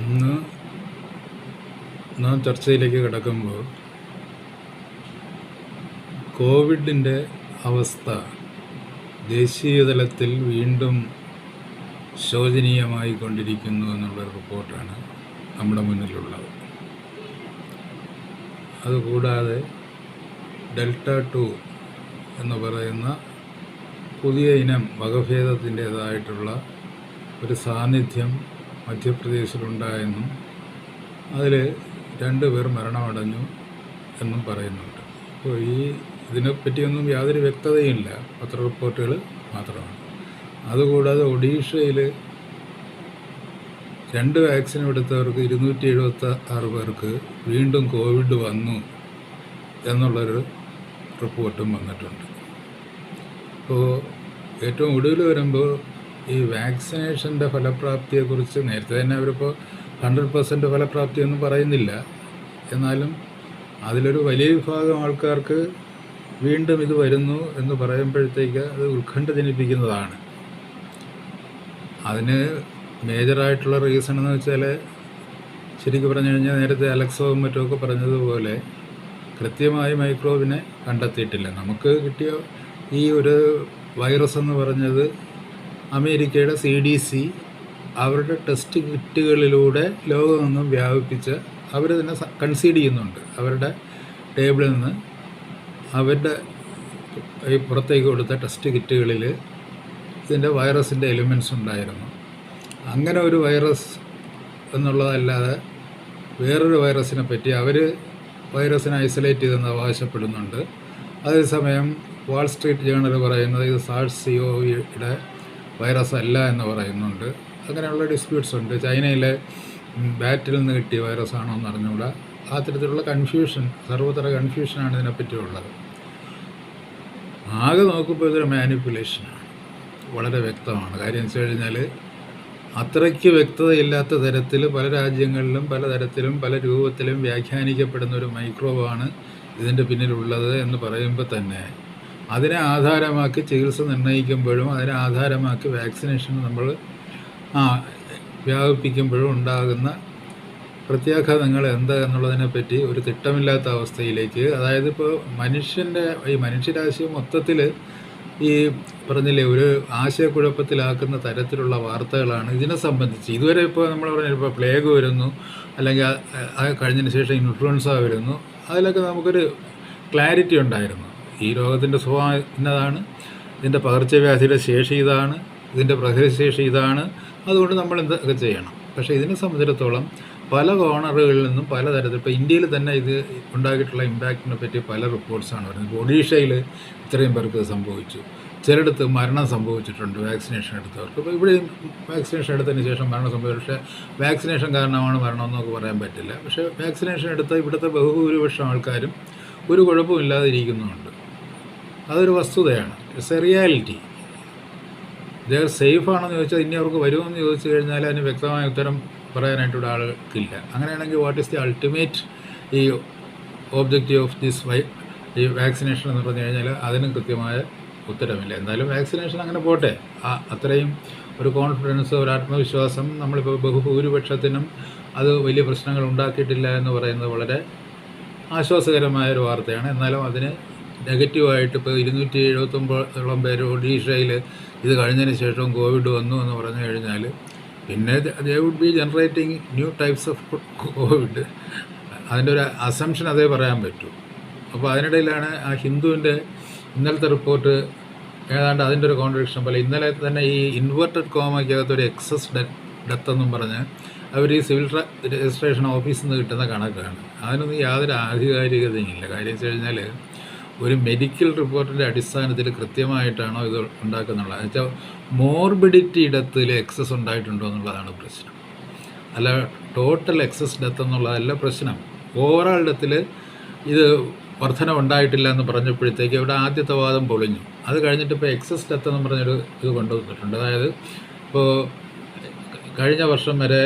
ഇന്ന് നാം ചർച്ചയിലേക്ക് കിടക്കുമ്പോൾ കോവിഡിൻ്റെ അവസ്ഥ ദേശീയ തലത്തിൽ വീണ്ടും ശോചനീയമായി കൊണ്ടിരിക്കുന്നു എന്നുള്ള റിപ്പോർട്ടാണ് നമ്മുടെ മുന്നിലുള്ളത്. അതുകൂടാതെ ഡെൽറ്റ 2 എന്ന് പറയുന്ന പുതിയ ഇനം വകഭേദത്തിൻ്റേതായിട്ടുള്ള ഒരു സാന്നിധ്യം മധ്യപ്രദേശിലുണ്ടായെന്നും അതിൽ 2 പേർ മരണമടഞ്ഞു എന്നും പറയുന്നുണ്ട്. അപ്പോൾ ഇതിനെപ്പറ്റിയൊന്നും യാതൊരു വ്യക്തതയുമില്ല, പത്ര റിപ്പോർട്ടുകൾ മാത്രമാണ്. അതുകൂടാതെ ഒഡീഷയിൽ 2 വാക്സിൻ എടുത്തവർക്ക് 276 പേർക്ക് വീണ്ടും കോവിഡ് വന്നു എന്നുള്ളൊരു റിപ്പോർട്ടും വന്നിട്ടുണ്ട്. അപ്പോൾ ഏറ്റവും ഒടുവിൽ വരുമ്പോൾ ഈ വാക്സിനേഷൻ്റെ ഫലപ്രാപ്തിയെക്കുറിച്ച് നേരത്തെ തന്നെ അവരിപ്പോൾ 100% ഫലപ്രാപ്തിയൊന്നും പറയുന്നില്ല. എന്നാലും അതിലൊരു വലിയ വിഭാഗം ആൾക്കാർക്ക് വീണ്ടും ഇത് വരുന്നു എന്ന് പറയുമ്പോഴത്തേക്ക് അത് ഉത്കണ്ഠ ജനിപ്പിക്കുന്നതാണ്. അതിന് മേജറായിട്ടുള്ള റീസൺ എന്ന് വെച്ചാൽ, ശരിക്കും പറഞ്ഞു കഴിഞ്ഞാൽ നേരത്തെ അലക്സോവും മറ്റുമൊക്കെ പറഞ്ഞതുപോലെ കൃത്യമായി മൈക്രോബിനെ കണ്ടെത്തിയിട്ടില്ല. നമുക്ക് കിട്ടിയ ഈ ഒരു വൈറസ് എന്ന് പറഞ്ഞത് അമേരിക്കയുടെ CDC അവരുടെ ടെസ്റ്റ് കിറ്റുകളിലൂടെ ലോകമെങ്ങും വ്യാപിപ്പിച്ച് അവർ തന്നെ കൺസീഡ് ചെയ്യുന്നുണ്ട്. അവരുടെ ടേബിളിൽ നിന്ന് അവരുടെ ഈ പുറത്തേക്ക് കൊടുത്ത ടെസ്റ്റ് കിറ്റുകളിൽ ഇതിൻ്റെ വൈറസിൻ്റെ എലിമെൻറ്റ്സ് ഉണ്ടായിരുന്നു. അങ്ങനെ ഒരു വൈറസ് എന്നുള്ളതല്ലാതെ വേറൊരു വൈറസിനെ പറ്റി അവർ വൈറസിനെ ഐസൊലേറ്റ് ചെയ്തെന്ന് അവകാശപ്പെടുന്നുണ്ട്. അതേസമയം വാൾ സ്ട്രീറ്റ് ജേണൽ പറയുന്നത് ഇത് SARS-CoV-യുടെ വൈറസ് അല്ല എന്ന് പറയുന്നുണ്ട്. അങ്ങനെയുള്ള ഡിസ്പ്യൂട്ട്സ് ഉണ്ട്. ചൈനയിലെ ബാറ്റിൽ നിന്ന് കിട്ടിയ വൈറസാണോ എന്ന് അറിഞ്ഞുകൂടാ. ആ തരത്തിലുള്ള കൺഫ്യൂഷൻ, സർവ്വതര കൺഫ്യൂഷനാണ് ഇതിനെപ്പറ്റിയുള്ളത്. ആകെ നോക്കുമ്പോൾ ഇതൊരു മാനിപ്പുലേഷനാണ്, വളരെ വ്യക്തമാണ്. കാര്യം എന്ന് വെച്ച് കഴിഞ്ഞാൽ അത്രയ്ക്ക് വ്യക്തതയില്ലാത്ത തരത്തിൽ പല രാജ്യങ്ങളിലും പലതരത്തിലും പല രൂപത്തിലും വ്യാഖ്യാനിക്കപ്പെടുന്ന ഒരു മൈക്രോബാണ് ഇതിൻ്റെ പിന്നിലുള്ളത് എന്ന് പറയുമ്പോൾ തന്നെ അതിനെ ആധാരമാക്കി ചികിത്സ നിർണ്ണയിക്കുമ്പോഴും അതിനെ ആധാരമാക്കി വാക്സിനേഷൻ നമ്മൾ വ്യാപിപ്പിക്കുമ്പോഴും ഉണ്ടാകുന്ന പ്രത്യാഘാതങ്ങൾ എന്താ എന്നുള്ളതിനെപ്പറ്റി ഒരു തിട്ടമില്ലാത്ത അവസ്ഥയിലേക്ക്, അതായത് ഇപ്പോൾ ഈ മനുഷ്യരാശി മൊത്തത്തിൽ ഈ പറഞ്ഞില്ലേ ഒരു ആശയക്കുഴപ്പത്തിലാക്കുന്ന തരത്തിലുള്ള വാർത്തകളാണ് ഇതിനെ സംബന്ധിച്ച്. ഇതുവരെ ഇപ്പോൾ നമ്മൾ ഇപ്പോൾ പ്ലേഗ് വരുന്നു, അല്ലെങ്കിൽ കഴിഞ്ഞതിന് ശേഷം ഇൻഫ്ലുവൻസ വരുന്നു, അതിലൊക്കെ നമുക്കൊരു ക്ലാരിറ്റി ഉണ്ടായിരുന്നു. ഈ രോഗത്തിൻ്റെ സ്വഭാവം ഇന്നതാണ്, ഇതിൻ്റെ പകർച്ചവ്യാധിയുടെ ശേഷി ഇതാണ്, ഇതിൻ്റെ പ്രഹരശേഷി ഇതാണ്, അതുകൊണ്ട് നമ്മൾ എന്തൊക്കെ ചെയ്യണം. പക്ഷേ ഇതിനെ സംബന്ധിച്ചിടത്തോളം പല കോണറുകളിൽ നിന്നും പലതരത്തിൽ, ഇപ്പോൾ ഇന്ത്യയിൽ തന്നെ ഇത് ഉണ്ടാക്കിയിട്ടുള്ള ഇമ്പാക്റ്റിനെ പറ്റി പല റിപ്പോർട്ട്സാണ് വരുന്നത്. ഒഡീഷയിൽ ഇത്രയും പേർക്ക് സംഭവിച്ചു, ചിലയിടത്ത് മരണം സംഭവിച്ചിട്ടുണ്ട് വാക്സിനേഷൻ എടുത്തവർക്ക്. ഇപ്പോൾ ഇവിടെ വാക്സിനേഷൻ എടുത്തതിന് ശേഷം മരണം സംഭവിച്ചു. പക്ഷേ വാക്സിനേഷൻ കാരണമാണ് മരണമെന്നൊക്കെ പറയാൻ പറ്റില്ല. പക്ഷേ വാക്സിനേഷൻ എടുത്ത ഇവിടുത്തെ ബഹുഭൂരിപക്ഷം ആൾക്കാരും ഒരു കുഴപ്പമില്ലാതെ ഇരിക്കുന്നുമുണ്ട്. അതൊരു വസ്തുതയാണ്. It's A reality. ഇത് സേഫാണെന്ന് ചോദിച്ചാൽ ഇനി അവർക്ക് വരുമെന്ന് ചോദിച്ചു കഴിഞ്ഞാൽ അതിന് വ്യക്തമായ ഉത്തരം പറയാനായിട്ടൊരു ആൾക്കില്ല. അങ്ങനെയാണെങ്കിൽ വാട്ട് ഈസ് ദി അൾട്ടിമേറ്റ് ഈ ഓബ്ജക്റ്റീവ് ഓഫ് ഈ വാക്സിനേഷൻ എന്ന് പറഞ്ഞു കഴിഞ്ഞാൽ അതിന് കൃത്യമായ ഉത്തരമില്ല. എന്തായാലും വാക്സിനേഷൻ അങ്ങനെ പോട്ടെ. അത്രയും ഒരു കോൺഫിഡൻസ്, ഒരു ആത്മവിശ്വാസം നമ്മളിപ്പോൾ ബഹുഭൂരിപക്ഷത്തിനും അത് വലിയ പ്രശ്നങ്ങൾ ഉണ്ടാക്കിയിട്ടില്ല എന്ന് പറയുന്നത് വളരെ ആശ്വാസകരമായൊരു വാർത്തയാണ്. എന്നാലും അതിന് നെഗറ്റീവായിട്ട് ഇപ്പോൾ 279 പേര് ഒഡീഷയിൽ ഇത് കഴിഞ്ഞതിന് ശേഷം കോവിഡ് വന്നു എന്ന് പറഞ്ഞു കഴിഞ്ഞാൽ പിന്നെ they would be generating new types of covid. അതിൻ്റെ ഒരു അസംഷൻ അതേ പറയാൻ പറ്റൂ. അപ്പോൾ അതിനിടയിലാണ് ആ ഹിന്ദുവിൻ്റെ ഇന്നലത്തെ റിപ്പോർട്ട് ഏതാണ്ട് അതിൻ്റെ ഒരു കോൺട്രഡിക്ഷൻ പോലെ. ഇന്നലെ തന്നെ ഈ ഇൻവെർട്ടഡ് കോമയ്ക്കകത്തൊരു എക്സസ് ഡെത്ത് എന്നും പറഞ്ഞ് അവർ ഈ സിവിൽ രജിസ്ട്രേഷൻ ഓഫീസിൽ നിന്ന് കിട്ടുന്ന കണക്കാണ്. അതിനൊന്നും യാതൊരു ആധികാരികതയില്ല. കാര്യം വെച്ച് കഴിഞ്ഞാൽ ഒരു മെഡിക്കൽ റിപ്പോർട്ടിൻ്റെ അടിസ്ഥാനത്തിൽ കൃത്യമായിട്ടാണോ ഇത് ഉണ്ടാക്കുന്നുള്ളത്. എന്നുവെച്ചാൽ മോർബിഡിറ്റി ഇടത്തിൽ എക്സസ് ഉണ്ടായിട്ടുണ്ടോ എന്നുള്ളതാണ് പ്രശ്നം, അല്ല ടോട്ടൽ എക്സസ് ഡെത്ത് എന്നുള്ളതല്ല പ്രശ്നം. ഓവറോൾ ഡെത്തിൽ ഇത് വർധന ഉണ്ടായിട്ടില്ല എന്ന് പറഞ്ഞപ്പോഴത്തേക്ക് ഇവിടെ ആദ്യത്തെ വാദം പൊളിഞ്ഞു. അത് കഴിഞ്ഞിട്ട് ഇപ്പോൾ എക്സസ് ഡെത്ത് എന്ന് പറഞ്ഞൊരു ഇത് കൊണ്ടുവന്നിട്ടുണ്ട്. അതായത് ഇപ്പോൾ കഴിഞ്ഞ വർഷം വരെ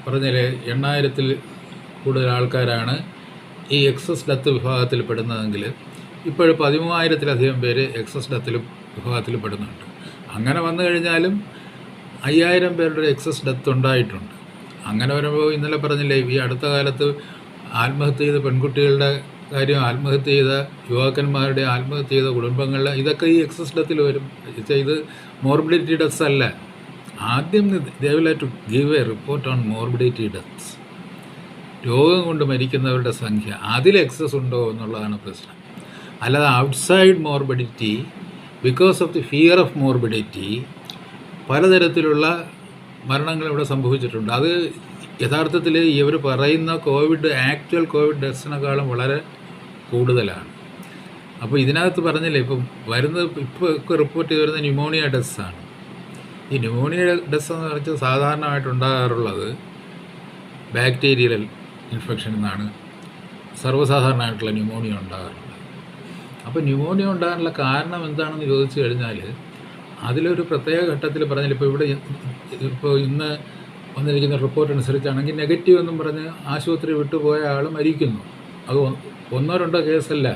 പറഞ്ഞാൽ 8000-ൽ കൂടുതൽ ആൾക്കാരാണ് ഈ എക്സസ് ഡെത്ത് വിഭാഗത്തിൽ പെടുന്നതെങ്കിൽ ഇപ്പോൾ 13,000-ലധികം പേര് എക്സസ് ഡെത്തിൽ വിഭാഗത്തിൽ പെടുന്നുണ്ട്. അങ്ങനെ വന്നു കഴിഞ്ഞാലും 5000 പേരുടെ എക്സസ് ഡെത്ത് ഉണ്ടായിട്ടുണ്ട്. അങ്ങനെ വരുമ്പോൾ ഇന്നലെ പറഞ്ഞില്ലേ, ഈ അടുത്ത കാലത്ത് ആത്മഹത്യ ചെയ്ത പെൺകുട്ടികളുടെ കാര്യം, ആത്മഹത്യ ചെയ്ത യുവാക്കന്മാരുടെ, ആത്മഹത്യ ചെയ്ത കുടുംബങ്ങളുടെ, ഇതൊക്കെ ഈ എക്സസ്ഡത്തിൽ വരും. ഇത് മോർബിഡിറ്റി ഡെത്ത്സ് അല്ല. ആദ്യം they will have to give a report on morbidity deaths. രോഗം കൊണ്ട് മരിക്കുന്നവരുടെ സംഖ്യ, അതിൽ എക്സസ് ഉണ്ടോ എന്നുള്ളതാണ് പ്രശ്നം. അല്ലാതെ outside morbidity, because of the fear of morbidity പലതരത്തിലുള്ള മരണങ്ങൾ ഇവിടെ സംഭവിച്ചിട്ടുണ്ട്. അത് യഥാർത്ഥത്തിൽ ഇവർ പറയുന്ന ആക്ച്വൽ കോവിഡ് ഡെത്ത്സിനേക്കാളും വളരെ കൂടുതലാണ്. അപ്പോൾ ഇതിനകത്ത് പറഞ്ഞില്ലേ, ഇപ്പോൾ റിപ്പോർട്ട് ചെയ്ത് വരുന്ന ന്യൂമോണിയ ഡെത്ത്സാണ്. ഈ ന്യൂമോണിയ ഡെത്ത്സ് എന്ന് പറഞ്ഞാൽ സാധാരണമായിട്ടുണ്ടാകാറുള്ളത് ബാക്ടീരിയൽ ഇൻഫെക്ഷനിൽ നിന്നാണ് സർവ്വസാധാരണമായിട്ടുള്ള ന്യൂമോണിയ ഉണ്ടാകാറുള്ളത്. അപ്പോൾ ന്യൂമോണിയ ഉണ്ടാകാനുള്ള കാരണം എന്താണെന്ന് ചോദിച്ചു കഴിഞ്ഞാൽ, അതിലൊരു പ്രത്യേക ഘട്ടത്തിൽ പറഞ്ഞില്ല, ഇപ്പോൾ ഇന്ന് വന്നിരിക്കുന്ന റിപ്പോർട്ട് അനുസരിച്ചാണെങ്കിൽ നെഗറ്റീവ് എന്നും പറഞ്ഞ് ആശുപത്രി വിട്ടുപോയ ആൾ മരിക്കുന്നു. അത് ഒന്നോ രണ്ടോ കേസല്ല,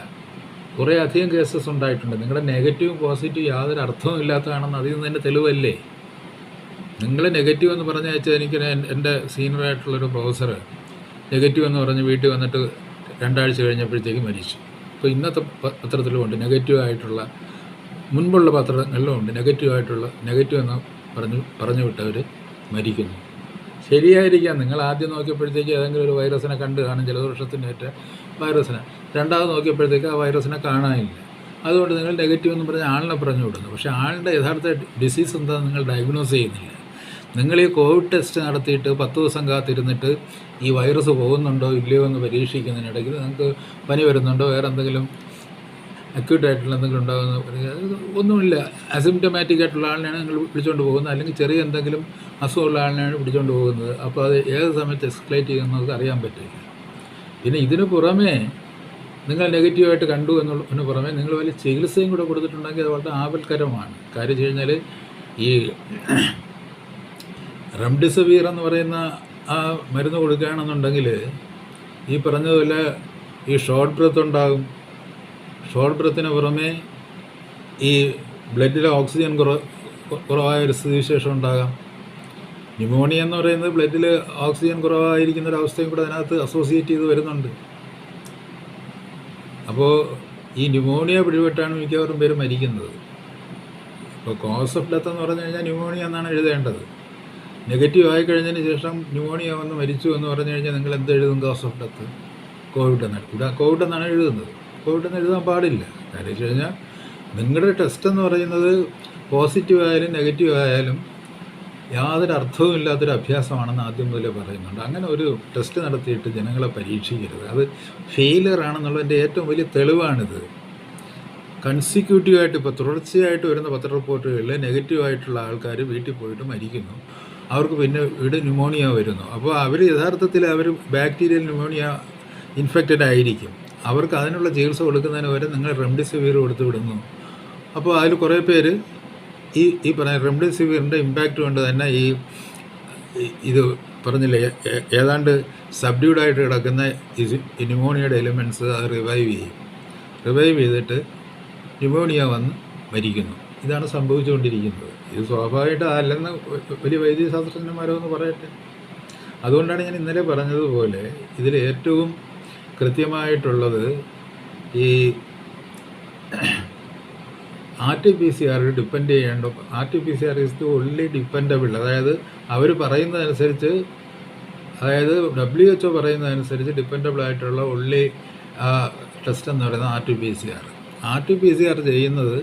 കുറേ അധികം കേസസ് ഉണ്ടായിട്ടുണ്ട്. നിങ്ങളുടെ നെഗറ്റീവും പോസിറ്റീവ് യാതൊരു അർത്ഥവും ഇല്ലാത്തതാണെന്ന് അതിൽ നിന്ന് തന്നെ തെളിവല്ലേ. നിങ്ങൾ നെഗറ്റീവ് എന്ന് പറഞ്ഞ് വെച്ചാൽ, എനിക്ക് എൻ്റെ സീനിയറായിട്ടുള്ളൊരു പ്രൊഫസർ നെഗറ്റീവ് എന്ന് പറഞ്ഞ് വീട്ടിൽ വന്നിട്ട് 2 ആഴ്ച കഴിഞ്ഞപ്പോഴത്തേക്ക് മരിച്ചു. ഇപ്പോൾ ഇന്നത്തെ പത്രത്തിലുമുണ്ട് നെഗറ്റീവായിട്ടുള്ള, മുൻപുള്ള പത്രങ്ങളിലും ഉണ്ട് നെഗറ്റീവ് എന്ന് പറഞ്ഞു വിട്ടവർ മരിക്കുന്നു. ശരിയായിരിക്കാം, നിങ്ങൾ ആദ്യം നോക്കിയപ്പോഴത്തേക്ക് ഏതെങ്കിലും ഒരു വൈറസിനെ കണ്ട് കാണും, ജലദോഷത്തിനേറ്റ വൈറസിനെ. രണ്ടാമത് നോക്കിയപ്പോഴത്തേക്ക് ആ വൈറസിനെ കാണാനില്ല. അതുകൊണ്ട് നിങ്ങൾ നെഗറ്റീവ് എന്ന് പറഞ്ഞാൽ ആളിനെ പറഞ്ഞു വിടുന്നു. പക്ഷേ ആളുടെ യഥാർത്ഥ ഡിസീസ് എന്താണെന്ന് നിങ്ങൾ ഡയഗ്നോസ് ചെയ്യുന്നില്ല. നിങ്ങൾ ഈ കോവിഡ് ടെസ്റ്റ് നടത്തിയിട്ട് 10 ദിവസം കാത്തിരുന്നിട്ട് ഈ വൈറസ് പോകുന്നുണ്ടോ ഇല്ലയോ എന്ന് പരീക്ഷിക്കുന്നതിനിടയ്ക്ക് നിങ്ങൾക്ക് പനി വരുന്നുണ്ടോ, വേറെ എന്തെങ്കിലും അക്യൂട്ടായിട്ടുള്ള എന്തെങ്കിലും ഉണ്ടാകുന്ന ഒന്നുമില്ല. അസിംറ്റമാറ്റിക് ആയിട്ടുള്ള ആളിനെയാണ് നിങ്ങൾ പിടിച്ചുകൊണ്ട് പോകുന്നത്, അല്ലെങ്കിൽ ചെറിയ എന്തെങ്കിലും അസുഖമുള്ള ആളിനെയാണ് പിടിച്ചുകൊണ്ട് പോകുന്നത്. അപ്പോൾ അത് ഏത് സമയത്ത് എസ്കലേറ്റ് ചെയ്യുന്നത് അറിയാൻ പറ്റില്ല. പിന്നെ ഇതിന് പുറമേ നിങ്ങൾ നെഗറ്റീവായിട്ട് കണ്ടു എന്നതിന് പുറമേ നിങ്ങൾ വലിയ ചികിത്സയും കൂടെ കൊടുത്തിട്ടുണ്ടെങ്കിൽ അത് വളരെ ആപൽക്കരമാണ്. കാര്യം വെച്ച് കഴിഞ്ഞാൽ, ഈ റെംഡെസിവിർ എന്ന് പറയുന്ന ആ മരുന്ന് കൊടുക്കുകയാണെന്നുണ്ടെങ്കിൽ ഈ പറഞ്ഞതുപോലെ ഈ ഷോർട്ട് ബ്രത്ത് ഉണ്ടാകും. ഷോർട്ട് ബ്രത്തിന് പുറമേ ഈ ബ്ലഡിലെ ഓക്സിജൻ കുറവായ ഒരു സ്ഥിതിവിശേഷം ഉണ്ടാകാം. ന്യൂമോണിയ എന്ന് പറയുന്നത് ബ്ലഡിൽ ഓക്സിജൻ കുറവായിരിക്കുന്ന ഒരു അവസ്ഥയും കൂടെ അതിനകത്ത് അസോസിയേറ്റ് ചെയ്ത് വരുന്നുണ്ട്. അപ്പോൾ ഈ ന്യൂമോണിയ പിടിപെട്ടാണ് മിക്കവാറും പേര് മരിക്കുന്നത്. ഇപ്പോൾ കോസ് ഓഫ് ഡെത്ത് എന്ന് പറഞ്ഞു കഴിഞ്ഞാൽ ന്യൂമോണിയ എന്നാണ് എഴുതേണ്ടത്. നെഗറ്റീവ് ആയിക്കഴിഞ്ഞതിന് ശേഷം ന്യൂമോണിയ വന്ന് മരിച്ചു എന്ന് പറഞ്ഞു കഴിഞ്ഞാൽ നിങ്ങൾ എന്ത് എഴുതും? കോസ് ഓഫ് ഡെത്ത് കോവിഡ് എന്നാണ്. ഇവിടെ കോവിഡ് എന്നാണ് എഴുതുന്നത്. കോവിഡ് എന്ന് എഴുതാൻ പാടില്ല. കാര്യം വെച്ച് കഴിഞ്ഞാൽ നിങ്ങളുടെ ടെസ്റ്റ് എന്ന് പറയുന്നത് പോസിറ്റീവ് ആയാലും നെഗറ്റീവ് ആയാലും യാതൊരു അർത്ഥവും ഇല്ലാത്തൊരു അഭ്യാസമാണെന്ന് ആദ്യം മുതലേ പറയുന്നുണ്ട്. അങ്ങനെ ഒരു ടെസ്റ്റ് നടത്തിയിട്ട് ജനങ്ങളെ പരീക്ഷിക്കരുത്. അത് ഫെയിലിയർ ആണെന്നുള്ളതിൻ്റെ ഏറ്റവും വലിയ തെളിവാണിത്. കൺസിക്യൂട്ടീവായിട്ട് ഇപ്പോൾ തുടർച്ചയായിട്ട് വരുന്ന പത്ര റിപ്പോർട്ടുകളിൽ നെഗറ്റീവായിട്ടുള്ള ആൾക്കാർ വീട്ടിൽ പോയിട്ട് മരിക്കുന്നു. അവർക്ക് പിന്നെ ഇവിടെ ന്യൂമോണിയ വരുന്നു. അപ്പോൾ അവർ യഥാർത്ഥത്തിൽ ബാക്ടീരിയൽ ന്യൂമോണിയ ഇൻഫെക്റ്റഡ് ആയിരിക്കും. അവർക്ക് അതിനുള്ള ചികിത്സ കൊടുക്കുന്നതിന് വരെ നിങ്ങൾ റെംഡെസിവിർ കൊടുത്ത് വിടുന്നു. അപ്പോൾ അതിൽ കുറേ പേര് ഈ പറഞ്ഞ റെംഡെസിവിറിൻ്റെ ഇമ്പാക്റ്റ് കൊണ്ട് തന്നെ ഇത് പറഞ്ഞില്ലേ, ഏതാണ്ട് സബ്ഡ്യൂഡായിട്ട് കിടക്കുന്ന ഈ ന്യൂമോണിയയുടെ എലിമെൻറ്റ്സ് അത് റിവൈവ് ചെയ്തിട്ട് ന്യൂമോണിയ വന്ന് മരിക്കുന്നു. ഇതാണ് സംഭവിച്ചുകൊണ്ടിരിക്കുന്നത്. ഇത് സ്വാഭാവികമായിട്ട് അല്ലെന്ന് വലിയ വൈദ്യശാസ്ത്രജ്ഞന്മാരോ എന്ന് പറയട്ടെ. അതുകൊണ്ടാണ് ഞാൻ ഇന്നലെ പറഞ്ഞതുപോലെ ഇതിൽ ഏറ്റവും കൃത്യമായിട്ടുള്ളത് ഈ RT-PCR ഡിപ്പെൻഡ് ചെയ്യേണ്ട. RT-PCR is the only dependable. അതായത് അവർ പറയുന്നതനുസരിച്ച്, അതായത് WHO പറയുന്നതനുസരിച്ച് ഡിപ്പെൻഡബിൾ ആയിട്ടുള്ള ഓൺലി ടെസ്റ്റ് എന്ന് പറയുന്നത് RT-PCR. RT-PCR ചെയ്യുന്നത്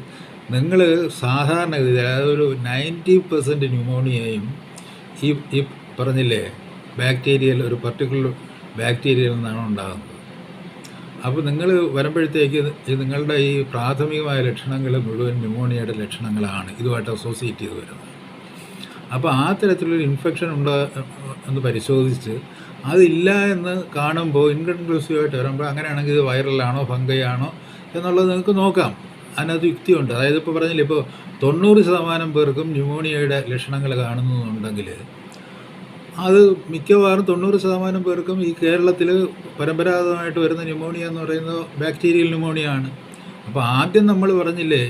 നിങ്ങൾ സാധാരണഗതിയിൽ, അതായത് ഒരു 90% ന്യൂമോണിയയും ഈ പറഞ്ഞില്ലേ ബാക്ടീരിയൽ, ഒരു പർട്ടിക്കുലർ ബാക്ടീരിയയിൽ നിന്നാണ് ഉണ്ടാകുന്നത്. അപ്പോൾ നിങ്ങൾ വരുമ്പോഴത്തേക്ക് നിങ്ങളുടെ ഈ പ്രാഥമികമായ ലക്ഷണങ്ങൾ മുഴുവൻ ന്യൂമോണിയയുടെ ലക്ഷണങ്ങളാണ് ഇതുമായിട്ട് അസോസിയേറ്റ് ചെയ്ത് വരുന്നത്. അപ്പോൾ ആ തരത്തിലൊരു ഇൻഫെക്ഷൻ ഉണ്ടോ എന്ന് പരിശോധിച്ച് അതില്ല എന്ന് കാണുമ്പോൾ ഇൻകൺക്ലൂസീവായിട്ട് വരുമ്പോൾ അങ്ങനെയാണെങ്കിൽ ഇത് വൈറലാണോ ഫംഗൈ ആണോ എന്നുള്ളത് നിങ്ങൾക്ക് നോക്കാം. അതിനകത്ത് യുക്തിയുണ്ട്. അതായത് ഇപ്പോൾ പറഞ്ഞില്ലേ, ഇപ്പോൾ 90% പേർക്കും ന്യൂമോണിയയുടെ ലക്ഷണങ്ങൾ കാണുന്നുണ്ടെങ്കിൽ അത് മിക്കവാറും 90% പേർക്കും ഈ കേരളത്തിൽ പരമ്പരാഗതമായിട്ട് വരുന്ന ന്യൂമോണിയ എന്ന് പറയുന്നത് ബാക്ടീരിയൽ ന്യൂമോണിയ ആണ്. അപ്പോൾ ആദ്യം നമ്മൾ പറഞ്ഞില്ലേ,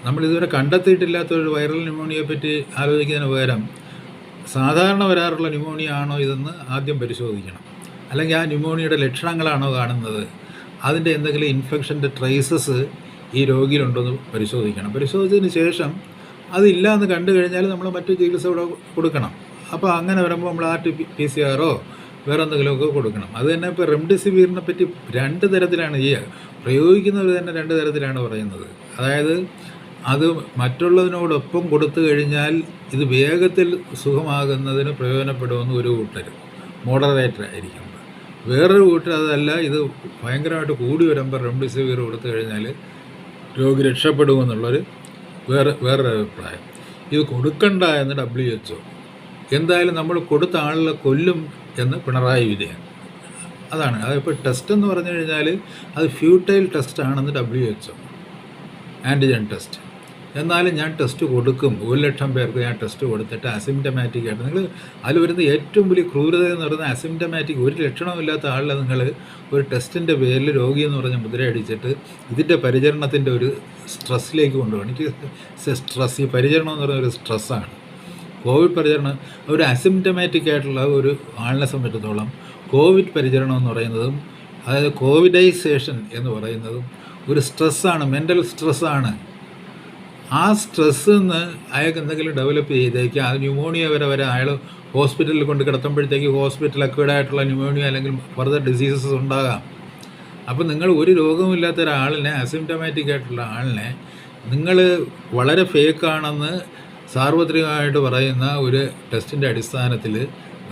നമ്മളിതുവരെ കണ്ടെത്തിയിട്ടില്ലാത്ത ഒരു വൈറൽ ന്യൂമോണിയയെ പറ്റി ആലോചിക്കുന്നതിന് പകരം സാധാരണ വരാറുള്ള ന്യൂമോണിയ ആണോ ഇതെന്ന് ആദ്യം പരിശോധിക്കണം. അല്ലെങ്കിൽ ആ ന്യൂമോണിയയുടെ ലക്ഷണങ്ങളാണോ കാണുന്നത്, അതിൻ്റെ എന്തെങ്കിലും ഇൻഫെക്ഷൻ്റെ ട്രേസസ് ഈ രോഗിയിലുണ്ടോയെന്ന് പരിശോധിക്കണം. പരിശോധിച്ചതിന് ശേഷം അതില്ല എന്ന് കണ്ടു കഴിഞ്ഞാൽ നമ്മൾ മറ്റു ചികിത്സ ഇവിടെ കൊടുക്കണം. അപ്പോൾ അങ്ങനെ വരുമ്പോൾ നമ്മൾ RT-PCR വേറെ എന്തെങ്കിലുമൊക്കെ കൊടുക്കണം. അത് തന്നെ ഇപ്പോൾ റെംഡെസിവിറിനെ പറ്റി 2 തരത്തിലാണ് പ്രയോഗിക്കുന്നവർ തന്നെ 2 തരത്തിലാണ് പറയുന്നത്. അതായത് അത് മറ്റുള്ളതിനോടൊപ്പം കൊടുത്തു കഴിഞ്ഞാൽ ഇത് വേഗത്തിൽ സുഖമാകുന്നതിന് പ്രയോജനപ്പെടുമെന്ന് ഒരു കൂട്ടർ മോഡറേറ്റർ ആയിരിക്കും. വേറൊരു കൂട്ടർ അതല്ല, ഇത് ഭയങ്കരമായിട്ട് കൂടി വരുമ്പോൾ റെംഡെസിവിർ കൊടുത്തു കഴിഞ്ഞാൽ രോഗി രക്ഷപ്പെടുമെന്നുള്ളൊരു വേറൊരു അഭിപ്രായം. ഇത് കൊടുക്കണ്ട എന്ന് WHO. എന്തായാലും നമ്മൾ കൊടുത്ത ആളിനെ കൊല്ലും എന്ന് പിണറായി വിജയൻ. അതാണ് അതിപ്പോൾ ടെസ്റ്റ് എന്ന് പറഞ്ഞു കഴിഞ്ഞാൽ അത് ഫ്യൂട്ടൈൽ ടെസ്റ്റാണെന്ന് WHO, ആൻറ്റിജൻ ടെസ്റ്റ്. എന്നാലും ഞാൻ ടെസ്റ്റ് കൊടുക്കും. 1,00,000 പേർക്ക് ഞാൻ ടെസ്റ്റ് കൊടുത്തിട്ട് അസിംറ്റമാറ്റിക് ആയിട്ട്, നിങ്ങൾ അതിൽ വരുന്ന ഏറ്റവും വലിയ ക്രൂരത എന്ന് പറയുന്നത് അസിംറ്റമാറ്റിക്, ഒരു ലക്ഷണമില്ലാത്ത ആളിനെ നിങ്ങൾ ഒരു ടെസ്റ്റിൻ്റെ പേരിൽ രോഗി എന്ന് പറഞ്ഞ് മുദ്രയടിച്ചിട്ട് ഇതിൻ്റെ പരിചരണത്തിൻ്റെ ഒരു സ്ട്രെസ്സിലേക്ക് കൊണ്ടുപോകണം. എനിക്ക് സ്ട്രെസ്, ഈ പരിചരണം എന്ന് പറയുന്ന ഒരു സ്ട്രെസ്സാണ്. കോവിഡ് പരിചരണം ഒരു അസിംറ്റമാറ്റിക് ആയിട്ടുള്ള ഒരു ആളിനെ സംബന്ധിച്ചിടത്തോളം കോവിഡ് പരിചരണം എന്ന് പറയുന്നതും അതായത് കോവിഡൈസേഷൻ എന്ന് പറയുന്നതും ഒരു സ്ട്രെസ്സാണ്, മെൻ്റൽ സ്ട്രെസ്സാണ്. ആ സ്ട്രെസ്സിൽ നിന്ന് അയാൾക്ക് എന്തെങ്കിലും ഡെവലപ്പ് ചെയ്തേക്ക് ആ ന്യൂമോണിയ വരെ അയാൾ ഹോസ്പിറ്റലിൽ കൊണ്ട് കിടത്തുമ്പോഴത്തേക്ക് ഹോസ്പിറ്റൽ അക്വേർഡായിട്ടുള്ള ന്യൂമോണിയ അല്ലെങ്കിൽ ഫർദർ ഡിസീസസ് ഉണ്ടാകാം. അപ്പോൾ നിങ്ങൾ ഒരു രോഗമില്ലാത്ത ഒരാളിനെ, അസിംറ്റമാറ്റിക് ആയിട്ടുള്ള ആളിനെ നിങ്ങൾ വളരെ ഫേക്കാണെന്ന് സാർവത്രികമായിട്ട് പറയുന്ന ഒരു ടെസ്റ്റിൻ്റെ അടിസ്ഥാനത്തിൽ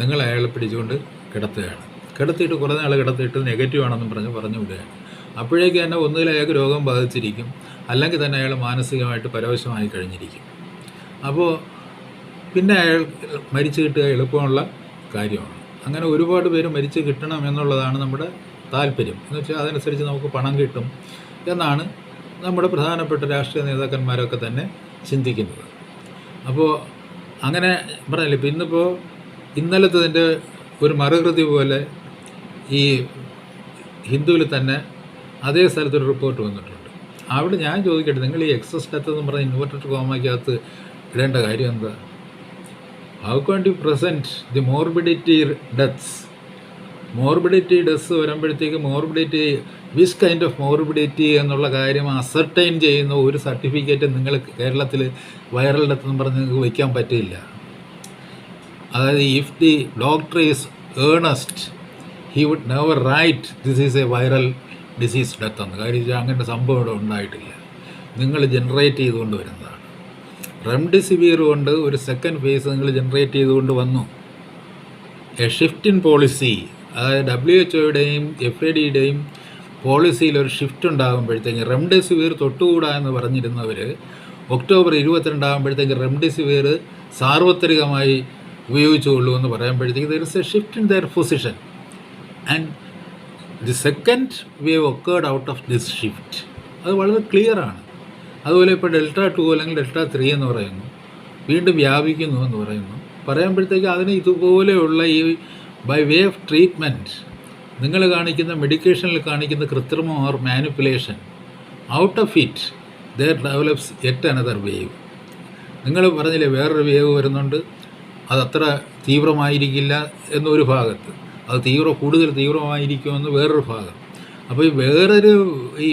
നിങ്ങൾ അയാളെ പിടിച്ചുകൊണ്ട് കിടത്തുകയാണ്. കിടത്തിയിട്ട് കുറേ നാൾ കിടത്തിയിട്ട് നെഗറ്റീവ് ആണെന്നും പറഞ്ഞു വിടുകയാണ്. അപ്പോഴേക്ക് തന്നെ ഒന്നുകിൽ അയാൾക്ക് രോഗം ബാധിച്ചിരിക്കും, അല്ലെങ്കിൽ തന്നെ അയാൾ മാനസികമായിട്ട് പരവശമായി കഴിഞ്ഞിരിക്കും. അപ്പോൾ പിന്നെ അയാൾ മരിച്ചു കിട്ടുക എളുപ്പമുള്ള കാര്യമാണ്. അങ്ങനെ ഒരുപാട് പേര് മരിച്ച് കിട്ടണം എന്നുള്ളതാണ് നമ്മുടെ താല്പര്യം. എന്ന് വെച്ചാൽ അതനുസരിച്ച് നമുക്ക് പണം കിട്ടും എന്നാണ് നമ്മുടെ പ്രധാനപ്പെട്ട രാഷ്ട്രീയ നേതാക്കന്മാരൊക്കെ തന്നെ ചിന്തിക്കുന്നത്. അപ്പോൾ അങ്ങനെ പറഞ്ഞില്ലേ, ഇപ്പം ഇന്നിപ്പോൾ ഇന്നലത്തതിൻ്റെ ഒരു മറുകൃതി പോലെ ഈ ഹിന്ദുവിൽ തന്നെ അതേ സ്ഥലത്തൊരു റിപ്പോർട്ട് വന്നിട്ടുണ്ട്. അവിടെ ഞാൻ ചോദിക്കട്ടെ, നിങ്ങൾ ഈ എക്സസ് ഡെത്ത് എന്ന് പറഞ്ഞ ഇൻവെർട്ടഡ് കോമയ്ക്കകത്ത് ഇടേണ്ട കാര്യം എന്താ? How can you present the morbidity deaths? Morbidity deaths വരുമ്പോഴത്തേക്ക് വിച്ച് കൈൻഡ് ഓഫ് മോർബിഡിറ്റി എന്നുള്ള കാര്യം അസർട്ടൈൻ ചെയ്യുന്ന ഒരു സർട്ടിഫിക്കറ്റ് നിങ്ങൾ കേരളത്തിൽ വൈറൽ ഡെത്ത് എന്ന് പറഞ്ഞ് നിങ്ങൾക്ക് വയ്ക്കാൻ പറ്റില്ല. അതായത് if the doctor is earnest he would never write this is a viral disease death എന്ന്. കാര്യം അങ്ങനത്തെ സംഭവം ഇവിടെ ഉണ്ടായിട്ടില്ല. നിങ്ങൾ ജനറേറ്റ് ചെയ്തുകൊണ്ട് വരുന്നതാണ്. റെംഡെസിവിർ കൊണ്ട് ഒരു സെക്കൻഡ് ഫേസ് നിങ്ങൾ ജനറേറ്റ് ചെയ്തുകൊണ്ട് വന്നു. എ ഷിഫ്റ്റ് ഇൻ പോളിസി, അതായത് WHO-യുടെയും FAD-യുടെയും പോളിസിയിൽ ഒരു ഷിഫ്റ്റ് ഉണ്ടാകുമ്പോഴത്തേക്ക് റെംഡെസിവിർ തൊട്ടുകൂടാ എന്ന് പറഞ്ഞിരുന്നവർ ഒക്ടോബർ 22 ആകുമ്പോഴത്തേക്ക് റെംഡെസിവിർ സാർവത്രികമായി ഉപയോഗിച്ചുകൊള്ളൂ എന്ന് പറയുമ്പോഴത്തേക്ക് there is A shift in there position and the second wave occurred out of this shift. അത് വളരെ ക്ലിയറാണ്. അതുപോലെ ഇപ്പോൾ Delta-2 അല്ലെങ്കിൽ Delta-3 എന്ന് പറയുന്നു, വീണ്ടും വ്യാപിക്കുന്നു എന്ന് പറയുമ്പോഴത്തേക്ക് അതിന് ഇതുപോലെയുള്ള ഈ ബൈ വേ ഓഫ് ട്രീറ്റ്മെൻറ്റ് നിങ്ങൾ കാണിക്കുന്ന മെഡിക്കേഷനിൽ കാണിക്കുന്ന കൃത്രിമം or manipulation, out of it there develops yet another wave. നിങ്ങൾ പറഞ്ഞില്ലേ വേറൊരു വേവ് വരുന്നുണ്ട്, അതത്ര തീവ്രമായിരിക്കില്ല എന്നൊരു ഭാഗത്ത്, അത് കൂടുതൽ തീവ്രമായിരിക്കുമെന്ന് വേറൊരു ഭാഗം. അപ്പോൾ ഈ വേറൊരു ഈ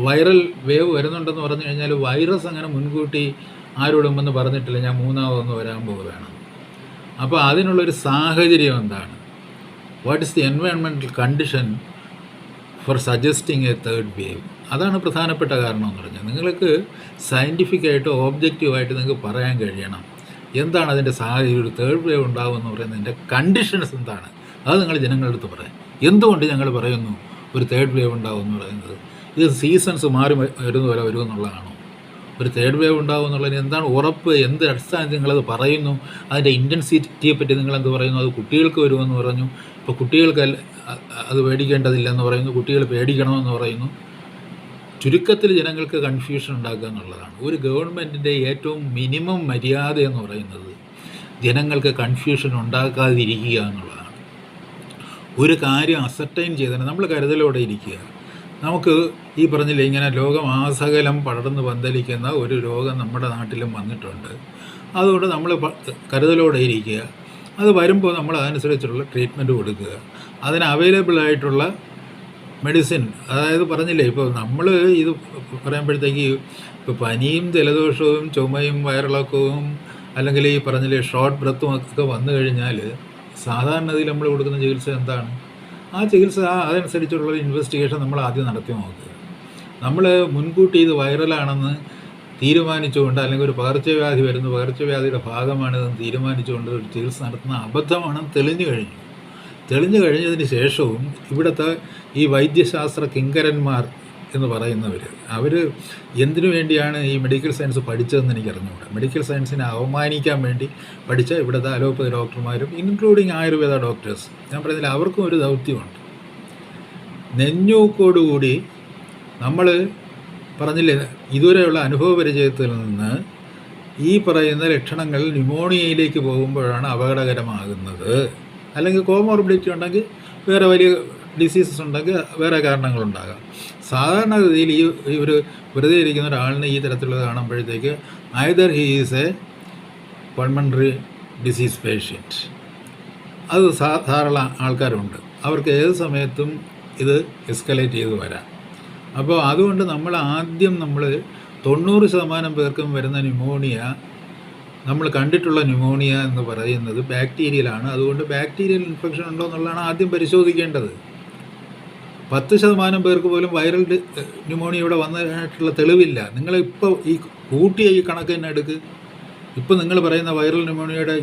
വൈറൽ വേവ് വരുന്നുണ്ടെന്ന് പറഞ്ഞു കഴിഞ്ഞാൽ വൈറസ് അങ്ങനെ മുൻകൂട്ടി ആരോടും വന്ന് പറഞ്ഞിട്ടില്ല ഞാൻ മൂന്നാമതൊന്ന് വരാൻ പോവുകയാണ്. അപ്പോൾ അതിനുള്ളൊരു സാഹചര്യം എന്താണ്? What is the environmental condition for suggesting A third wave? അതാണ് പ്രധാനപ്പെട്ട കാരണം എന്ന് പറഞ്ഞാൽ നിങ്ങൾക്ക് സയൻറ്റിഫിക്കായിട്ട് ഓബ്ജക്റ്റീവായിട്ട് നിങ്ങൾക്ക് പറയാൻ കഴിയണം എന്താണ് അതിൻ്റെ സാഹചര്യം. ഒരു തേർഡ് വേവ് ഉണ്ടാകുമെന്ന് പറയുന്നതിൻ്റെ കണ്ടീഷൻസ് എന്താണ്, അത് നിങ്ങൾ ജനങ്ങളുടെ അടുത്ത് പറയാം. എന്തുകൊണ്ട് ഞങ്ങൾ പറയുന്നു ഒരു തേർഡ് വേവ് ഉണ്ടാകുമെന്ന് പറയുന്നത്? ഇത് സീസൺസ് മാറി വരുമെന്നുള്ളതാണോ? ഒരു തേർഡ് വേവ് ഉണ്ടാകും എന്നുള്ളതിന് എന്താണ് ഉറപ്പ്? എന്ത് അടിസ്ഥാനത്തിൽ നിങ്ങളത് പറയുന്നു? അതിൻ്റെ ഇൻറ്റൻസിറ്റിയെ പറ്റി നിങ്ങളെന്ത് പറയുന്നു? അത് കുട്ടികൾക്ക് വരുമെന്ന് പറഞ്ഞു. ഇപ്പോൾ കുട്ടികൾക്ക് അത് പേടിക്കേണ്ടതില്ലെന്ന് പറയുന്നു, കുട്ടികൾ പേടിക്കണമെന്ന് പറയുന്നു. ചുരുക്കത്തിൽ ജനങ്ങൾക്ക് കൺഫ്യൂഷൻ ഉണ്ടാക്കുക എന്നുള്ളതാണ് ഒരു ഗവൺമെൻറ്റിൻ്റെ ഏറ്റവും മിനിമം മര്യാദ എന്ന് പറയുന്നത്. ജനങ്ങൾക്ക് കൺഫ്യൂഷൻ ഉണ്ടാക്കാതിരിക്കുക എന്നുള്ളതാണ്. ഒരു കാര്യം അസർട്ടൈൻ ചെയ്താൽ നമ്മൾ കരുതലോടെ ഇരിക്കുക. നമുക്ക് ഈ പറഞ്ഞില്ലേ ഇങ്ങനെ ലോകമാസകലം പടർന്ന് പന്തലിക്കുന്ന ഒരു രോഗം നമ്മുടെ നാട്ടിലും വന്നിട്ടുണ്ട്. അതുകൊണ്ട് നമ്മൾ കരുതലോടെ ഇരിക്കുക. അത് വരുമ്പോൾ നമ്മൾ അതനുസരിച്ചുള്ള ട്രീറ്റ്മെൻറ്റ് കൊടുക്കുക. അതിന് അവൈലബിൾ ആയിട്ടുള്ള മെഡിസിൻ, അതായത് പറഞ്ഞില്ലേ, ഇപ്പോൾ നമ്മൾ ഇത് പറയുമ്പോഴത്തേക്ക് ഇപ്പോൾ പനിയും ജലദോഷവും ചുമയും വയറിളക്കവും അല്ലെങ്കിൽ ഈ പറഞ്ഞില്ലേ ഷോർട്ട് ബ്രത്തും ഒക്കെ വന്നു കഴിഞ്ഞാൽ സാധാരണയിൽ നമ്മൾ കൊടുക്കുന്ന ചികിത്സ എന്താണ്? ആ ചികിത്സ അതനുസരിച്ചുള്ള ഇൻവെസ്റ്റിഗേഷൻ നമ്മൾ ആദ്യം നടത്തി നോക്കുക. നമ്മൾ മുൻകൂട്ടി ഇത് വൈറലാണെന്ന് തീരുമാനിച്ചുകൊണ്ട് അല്ലെങ്കിൽ ഒരു പകർച്ചവ്യാധി വരുന്നു, പകർച്ചവ്യാധിയുടെ ഭാഗമാണിതെന്ന് തീരുമാനിച്ചുകൊണ്ട് ഒരു ചികിത്സ നടത്തുന്ന അബദ്ധമാണെന്ന് തെളിഞ്ഞു കഴിഞ്ഞതിന് ശേഷവും ഇവിടുത്തെ ഈ വൈദ്യശാസ്ത്ര കിങ്കരന്മാർ എന്ന് പറയുന്നവർ, അവർ എന്തിനു വേണ്ടിയാണ് ഈ മെഡിക്കൽ സയൻസ് പഠിച്ചതെന്ന് എനിക്ക് അറിഞ്ഞുകൂടാ. മെഡിക്കൽ സയൻസിനെ അവമാനിക്കാൻ വേണ്ടി പഠിച്ച ഇവിടുത്തെ അലോപ്പതി ഡോക്ടർമാരും ഇൻക്ലൂഡിങ് ആയുർവേദ ഡോക്ടേഴ്സ്, ഞാൻ പറയുന്നില്ല, അവർക്കും ഒരു ദൗത്യമുണ്ട്. നെഞ്ഞൂക്കോടുകൂടി നമ്മൾ പറഞ്ഞില്ലേ ഇതുവരെയുള്ള അനുഭവ പരിചയത്തിൽ നിന്ന് ഈ പറയുന്ന ലക്ഷണങ്ങൾ ന്യൂമോണിയയിലേക്ക് പോകുമ്പോഴാണ് അപകടകരമാകുന്നത്. അല്ലെങ്കിൽ കോമോർബിഡിറ്റി ഉണ്ടെങ്കിൽ, വേറെ വലിയ ഡിസീസസ് ഉണ്ടെങ്കിൽ വേറെ കാരണങ്ങളുണ്ടാകാം. സാധാരണഗതിയിൽ ഈ ഒരു വെറുതെ ഇരിക്കുന്ന ഒരാളിന് ഈ തരത്തിലുള്ളത് കാണുമ്പോഴത്തേക്ക് either he is a pulmonary disease patient, അത് സാധാരണ ആൾക്കാരുണ്ട്, അവർക്ക് ഏത് സമയത്തും ഇത് എസ്കലേറ്റ് ചെയ്ത് വരാം. അപ്പോൾ അതുകൊണ്ട് നമ്മൾ 90% പേർക്കും വരുന്ന ന്യൂമോണിയ, നമ്മൾ കണ്ടിട്ടുള്ള ന്യൂമോണിയ എന്ന് പറയുന്നത് ബാക്ടീരിയലാണ്. അതുകൊണ്ട് ബാക്ടീരിയൽ ഇൻഫെക്ഷൻ ഉണ്ടോ എന്നുള്ളതാണ് ആദ്യം പരിശോധിക്കേണ്ടത്. 10% പേർക്ക് പോലും വൈറൽ ന്യൂമോണിയ ഇവിടെ വന്നതായിട്ടുള്ള തെളിവില്ല. നിങ്ങളിപ്പോൾ ഈ കൂട്ടിയ ഈ കണക്ക് തന്നെ എടുക്ക്. ഇപ്പോൾ നിങ്ങൾ പറയുന്ന വൈറൽ ന്യൂമോണിയയുടെ